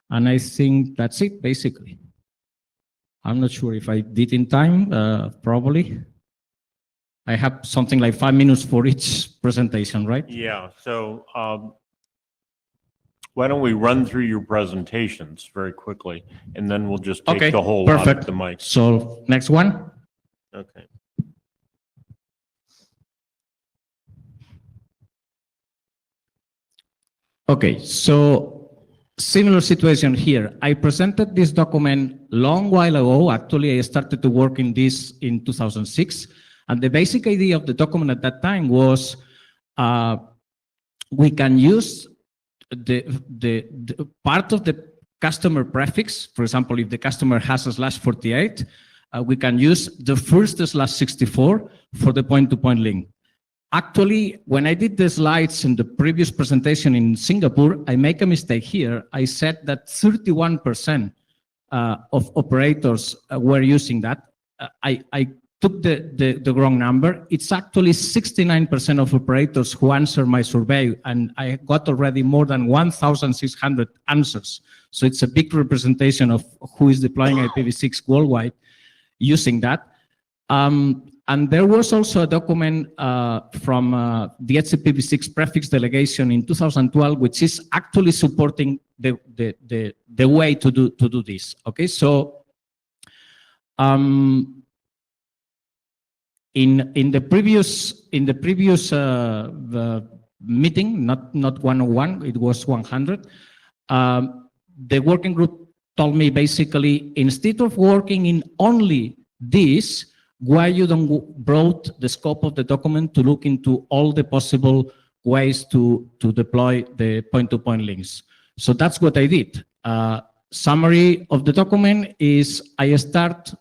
And I think that's it, basically. I'm not sure if I did in time, probably. I have something like 5 minutes for each presentation, right? Yeah, so why don't we run through your presentations very quickly, and then we'll just take Okay, the whole lot perfect. of the mic. So next one. Okay. Okay, so similar situation here. I presented this document long while ago. Actually, I started to work in this in 2006. And the basic idea of the document at that time was we can use the part of the customer prefix. For example, if the customer has a /48, we can use the first /64 for the point-to-point link. Actually, when I did the slides in the previous presentation in Singapore, I make a mistake here. I said that 31% of operators were using that. I took the wrong number. It's actually 69% of operators who answered my survey, and I got already more than 1,600 answers. So it's a big representation of who is deploying IPv6 worldwide using that. And there was also a document from the HCPv6 prefix delegation in 2012, which is actually supporting the way to do this. Okay, so in the previous meeting, not 101, it was 100. The working group told me basically, instead of working in only this, why you don't broaden the scope of the document to look into all the possible ways to deploy the point-to-point links. So that's what I did. Summary of the document is I start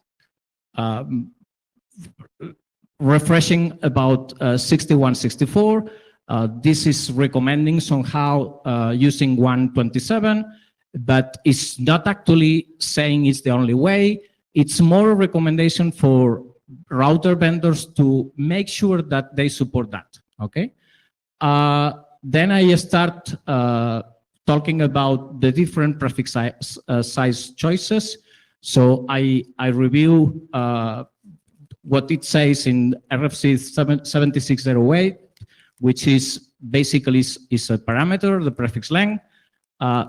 refreshing about 6164. This is recommending somehow using 127, but it's not actually saying it's the only way. It's more a recommendation for router vendors to make sure that they support that, okay? Then I start talking about the different prefix size choices. So I review what it says in RFC 7608, which is basically is a parameter, the prefix length.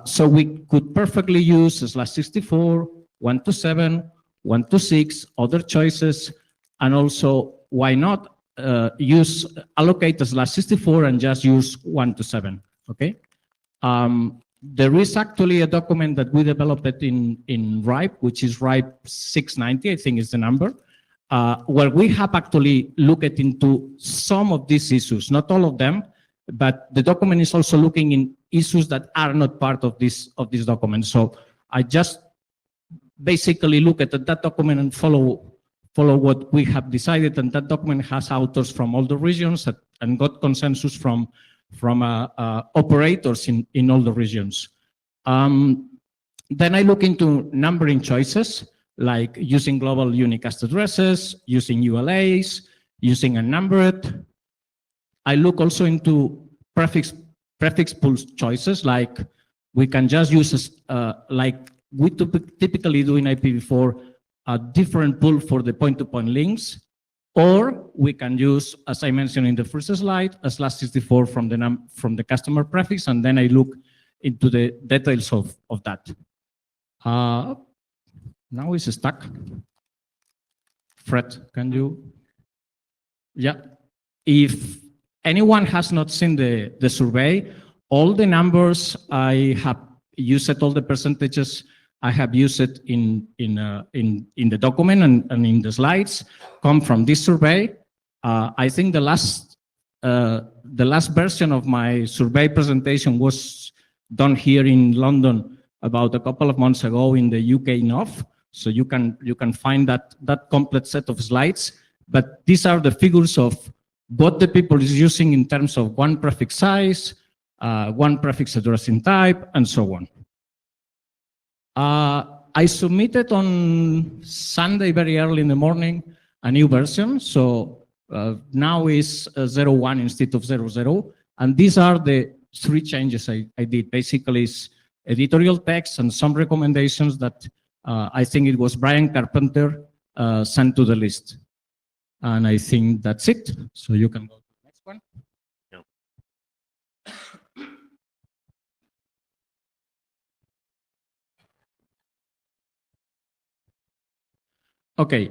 So we could perfectly use /64, 127, 126, other choices, and also why not allocate /64 and just use 127, okay? There is actually a document that we developed in RIPE, which is RIPE 690, I think is the number, where we have actually looked into some of these issues, not all of them, but the document is also looking in issues that are not part of this document. So I just basically look at that document and follow what we have decided, and that document has authors from all the regions and got consensus from operators in all the regions. Then I look into numbering choices, like using global unicast addresses, using ULAs, using unnumbered. I look also into prefix pool choices, like we can just use, like we typically do in IPv4, a different pool for the point-to-point links, or we can use, as I mentioned in the first slide, a /64 from the customer prefix, and then I look into the details of that. Now it's stuck. Fred, can you? Yeah. If anyone has not seen the survey, all the numbers I have used, all the percentages I have used it in the document and in the slides come from this survey. I think the last version of my survey presentation was done here in London about a couple of months ago in the UK North. So you can find that complete set of slides. But these are the figures of what the people is using in terms of one prefix size, one prefix addressing type, and so on. I submitted on Sunday very early in the morning a new version. So now is 01 instead of 00. And these are the 3 changes I did. Basically, it's editorial text and some recommendations that I think it was Brian Carpenter sent to the list. And I think that's it. So you can go to the next one. Okay,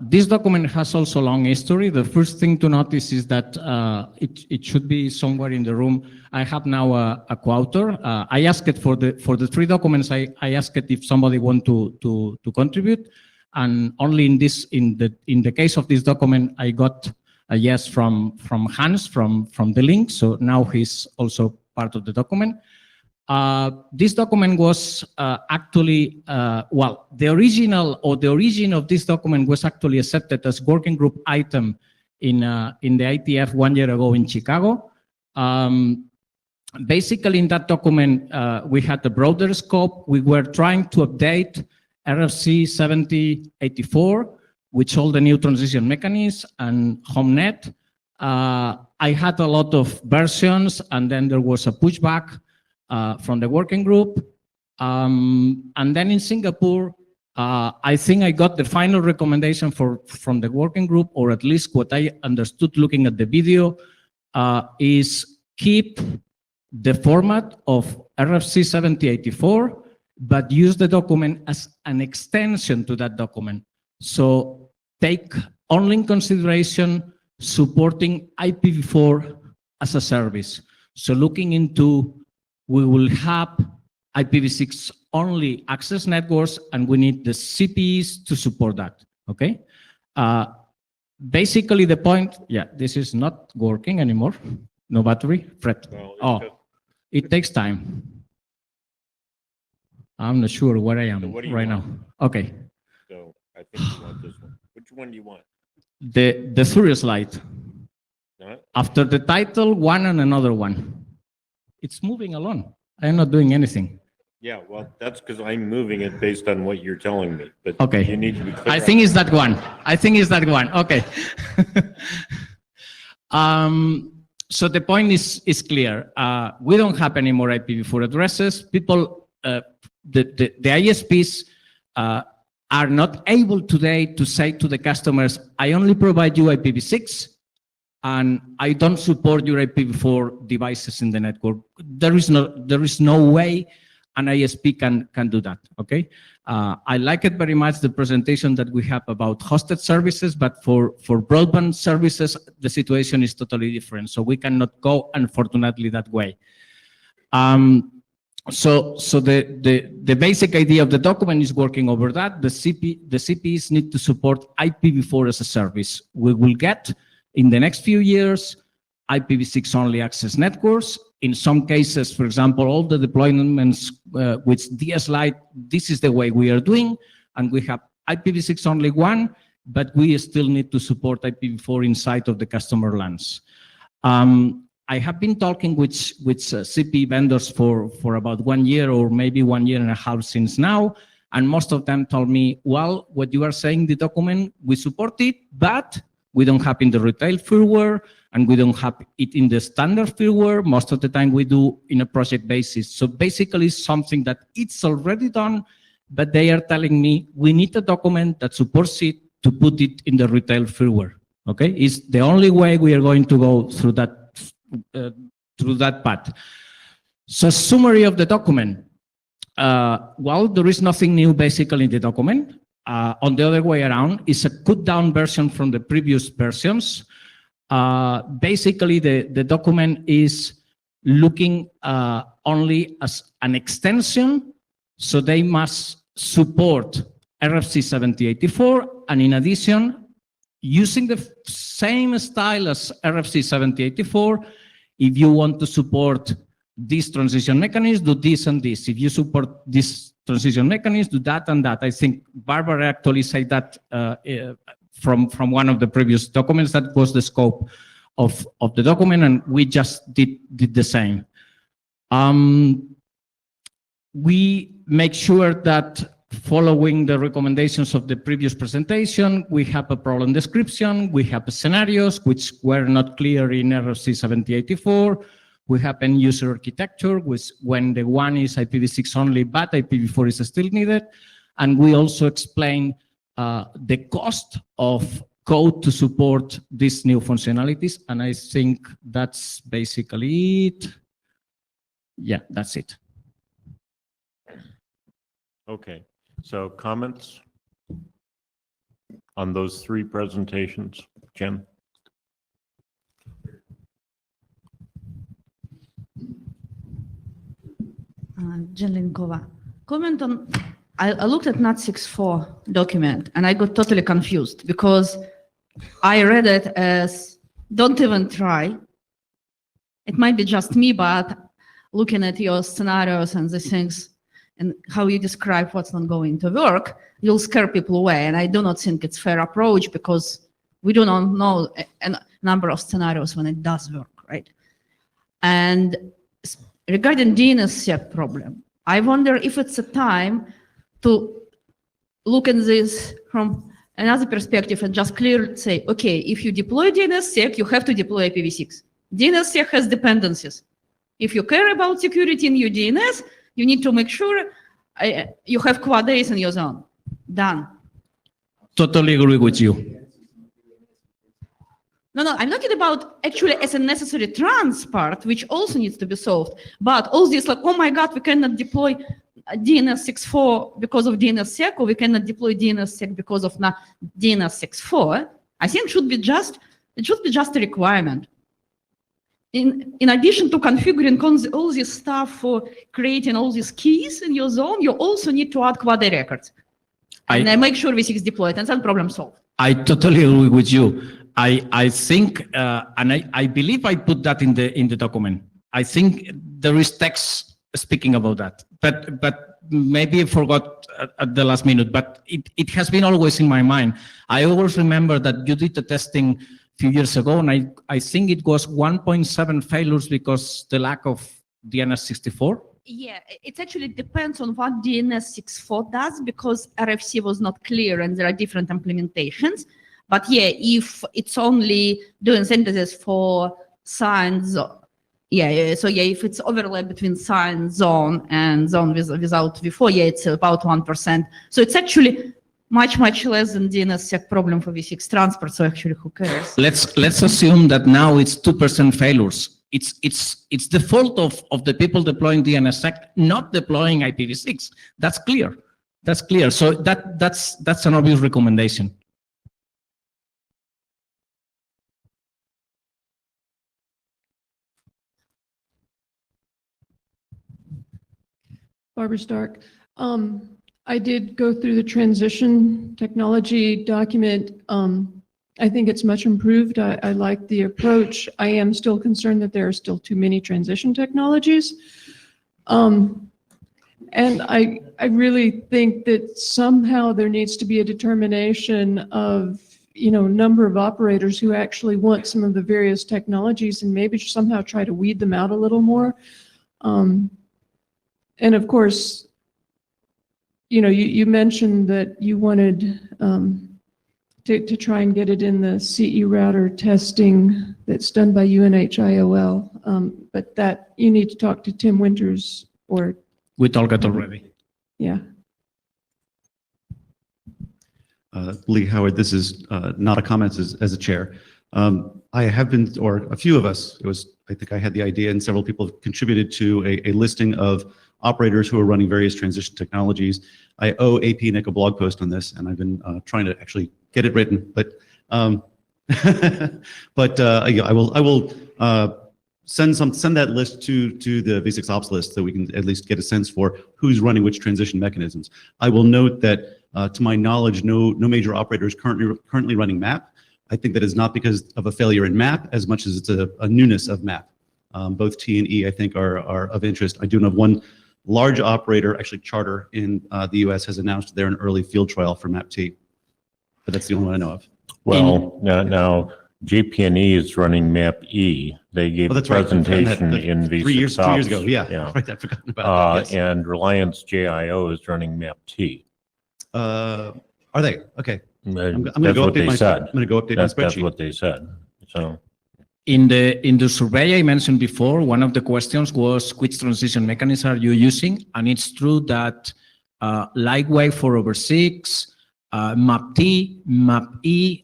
this document has also long history. The first thing to notice is that it should be somewhere in the room. I have now a co-author. I asked it for the 3 documents. I asked it if somebody want to contribute, and only in the case of this document, I got a yes from Hans from the link. So now he's also part of the document. This document was actually, the origin of this document was actually accepted as working group item in the IETF 1 year ago in Chicago. Basically, in that document, we had the broader scope. We were trying to update RFC 7084, with all the new transition mechanisms and HomeNet. I had a lot of versions, and then there was a pushback from the working group. And then in Singapore, I think I got the final recommendation from the working group, or at least what I understood looking at the video, is keep the format of RFC 7084, but use the document as an extension to that document. So take only in consideration supporting IPv4 as a service. So looking into, we will have IPv6 only access networks, and we need the CPEs to support that, okay? Basically the point, this is not working anymore. No battery, Fred. It takes time. I'm not sure where I am right now. Okay. So I think you want this one. Which one do you want? The third slide. After the title, one and another one. It's moving along. I'm not doing anything. Yeah, well, that's because I'm moving it based on what you're telling me. But okay, you need to be clear. I think it's that one. Okay. So the point is clear. We don't have any more IPv4 addresses. People, the ISPs are not able today to say to the customers, I only provide you IPv6, and I don't support your IPv4 devices in the network. There is no way an ISP can do that, okay? I like it very much, the presentation that we have about hosted services, but for broadband services, the situation is totally different. So we cannot go, unfortunately, that way. So the basic idea of the document is working over that. The CPs need to support IPv4 as a service. We will get, in the next few years, IPv6 only access networks. In some cases, for example, all the deployments with DS Lite, this is the way we are doing, and we have IPv6 only one, but we still need to support IPv4 inside of the customer LANs. I have been talking with CP vendors for about 1 year or maybe 1.5 years since now, and most of them told me, well, what you are saying, the document, we support it, but we don't have in the retail firmware, and we don't have it in the standard firmware. Most of the time we do in a project basis. So basically something that it's already done, but they are telling me we need a document that supports it to put it in the retail firmware. Okay, it's the only way we are going to go through that path. So summary of the document. Well, there is nothing new basically in the document. On the other way around, it's a cut down version from the previous versions. Basically, the document is looking only as an extension, so they must support RFC 7084, and in addition, using the same style as RFC 7084, if you want to support this transition mechanism, do this and this. If you support this transition mechanism, do that and that. I think Barbara actually said that from one of the previous documents. That was the scope of the document, and we just did the same. We make sure that following the recommendations of the previous presentation, we have a problem description, we have scenarios which were not clear in RFC 7084, we have end user architecture, which when the one is IPv6 only, but IPv4 is still needed. And we also explain the cost of code to support these new functionalities. And I think that's basically it. Yeah, that's it. Okay, so comments on those three presentations, Jen? Jen Linkova. Comment on, I looked at NAT64 document and I got totally confused because I read it as don't even try. It might be just me, but looking at your scenarios and the things and how you describe what's not going to work, you'll scare people away. And I do not think it's a fair approach because we do not know a number of scenarios when it does work, right? And regarding DNSSEC problem, I wonder if it's a time to look at this from another perspective and just clearly say, okay, if you deploy DNSSEC, you have to deploy IPv6. DNSSEC has dependencies. If you care about security in your DNS, you need to make sure you have quad A's in your zone. Done. Totally agree with you. No, I'm talking about actually as a necessary trans part, which also needs to be solved. But all this like, oh my God, we cannot deploy DNS64 because of DNSSEC, or we cannot deploy DNSSEC because of DNS64. I think it should be just a requirement. In addition to configuring all this stuff for creating all these keys in your zone, you also need to add quad A records. And then make sure V6 deployed, and then problem solved. I totally agree with you. I think, and I believe I put that in the document. I think there is text speaking about that, but maybe I forgot at the last minute. But it has been always in my mind. I always remember that you did the testing few years ago, and I think it was 1.7 failures because the lack of DNS64. Yeah, it actually depends on what DNS64 does because RFC was not clear and there are different implementations. But yeah, if it's only doing synthesis for signs, so yeah, if it's overlap between sign zone and zone without V4, yeah, it's about 1%. So it's actually much less than DNSSEC problem for V6 transport. So actually, who cares? Let's assume that now it's 2% failures. It's the fault of the people deploying DNSSEC, not deploying IPv6. That's clear. That's clear. So that's an obvious recommendation. Barbara Stark. I did go through the transition technology document. I think it's much improved. I like the approach. I am still concerned that there are still too many transition technologies. And I really think that somehow there needs to be a determination of, number of operators who actually want some of the various technologies and maybe somehow try to weed them out a little more. And of course, you mentioned that you wanted to try and get it in the CE router testing that's done by UNH-IOL, but that you need to talk to Tim Winters or... We talked already. Yeah. Lee Howard, this is not a comment as a chair. I have been, or a few of us, I think I had the idea and several people have contributed to a listing of operators who are running various transition technologies. I owe AP Nick a blog post on this, and I've been trying to actually get it written, but I will send that list to the V6OPS list so we can at least get a sense for who's running which transition mechanisms. I will note that to my knowledge, no major operator is currently running MAP. I think that is not because of a failure in MAP as much as it's a newness of MAP. Both T and E, I think, are of interest. I do know of one large operator, actually Charter in the US, has announced they're an early field trial for MAP-T, but that's the only one I know of. Well, now JP&E is running MAP-E. They gave a that's right. presentation in V6OPS. 3 years ago, yeah. Right, I've forgotten about that. Yes. And Reliance JIO is running MAP-T. Are they? Okay. I'm going to That's go what update they my said. I'm going to go update my That's spreadsheet. what they said. So. In the survey I mentioned before, one of the questions was which transition mechanism are you using? And it's true that Lightweight 4/6, MAP-T, MAP-E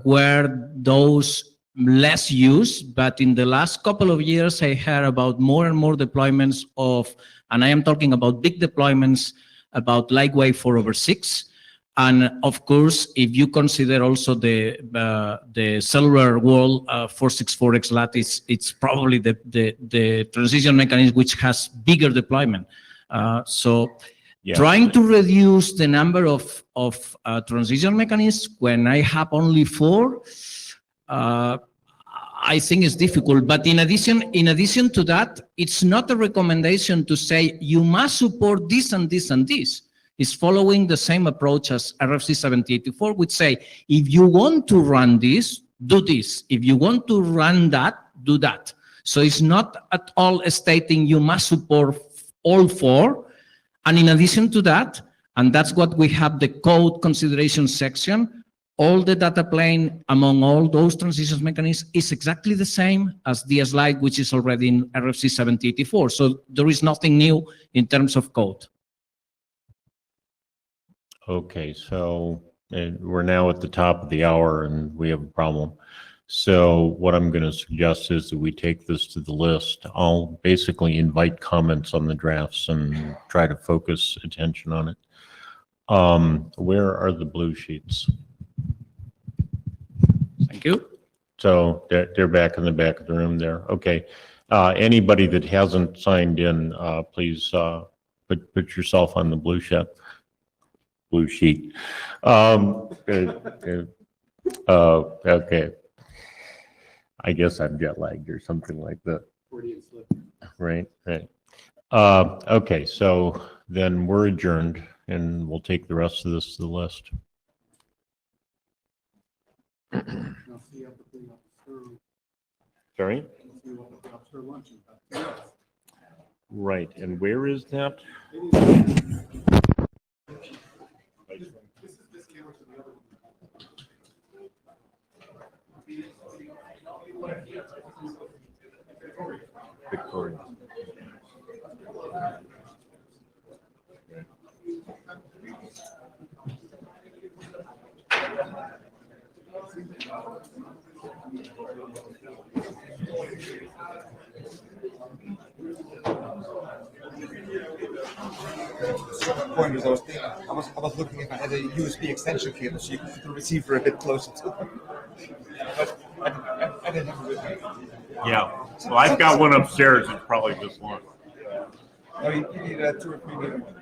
were those less used, but in the last couple of years I heard about more and more deployments of, and I am talking about big deployments, about Lightweight 4/6. And of course, if you consider also the cellular world, 464X-LAT, it's probably the transition mechanism which has bigger deployment. Yes. Trying to reduce the number of transition mechanisms when I have only 4, I think it's difficult. But in addition to that, it's not a recommendation to say you must support this and this and this. Is following the same approach as RFC 7084, which say, if you want to run this, do this. If you want to run that, do that. So it's not at all stating you must support all 4. And in addition to that, and that's what we have the code consideration section, all the data plane among all those transition mechanisms is exactly the same as the slide, which is already in RFC 7084. So there is nothing new in terms of code. Okay, so we're now at the top of the hour and we have a problem. So what I'm going to suggest is that we take this to the list. I'll basically invite comments on the drafts and try to focus attention on it. Where are the blue sheets? Thank you. So they're back in the back of the room there. Okay. Anybody that hasn't signed in, please put yourself on the blue sheet. Okay. I guess I'm jet lagged or something like that. Right. Okay, so then we're adjourned and we'll take the rest of this to the list. Sorry? Right, and where is that? Victoria. Point was I was looking if I had a USB extension cable so you could put the receiver a bit closer to them. But I didn't have it with me. Yeah, well, I've got one upstairs. It's probably just one. No, you need 2 or 3 different ones.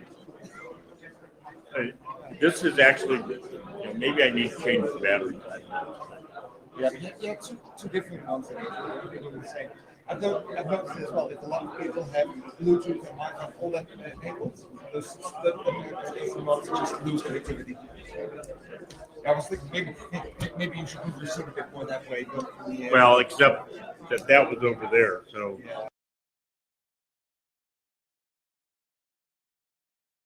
This is actually, maybe I need to change the battery. Yeah, two different ones. They do the same. I've noticed as well that a lot of people have Bluetooth and Wi-Fi all that enabled. That not just lose connectivity. I was thinking maybe you should receive a bit more that way. Well, except that was over there, so.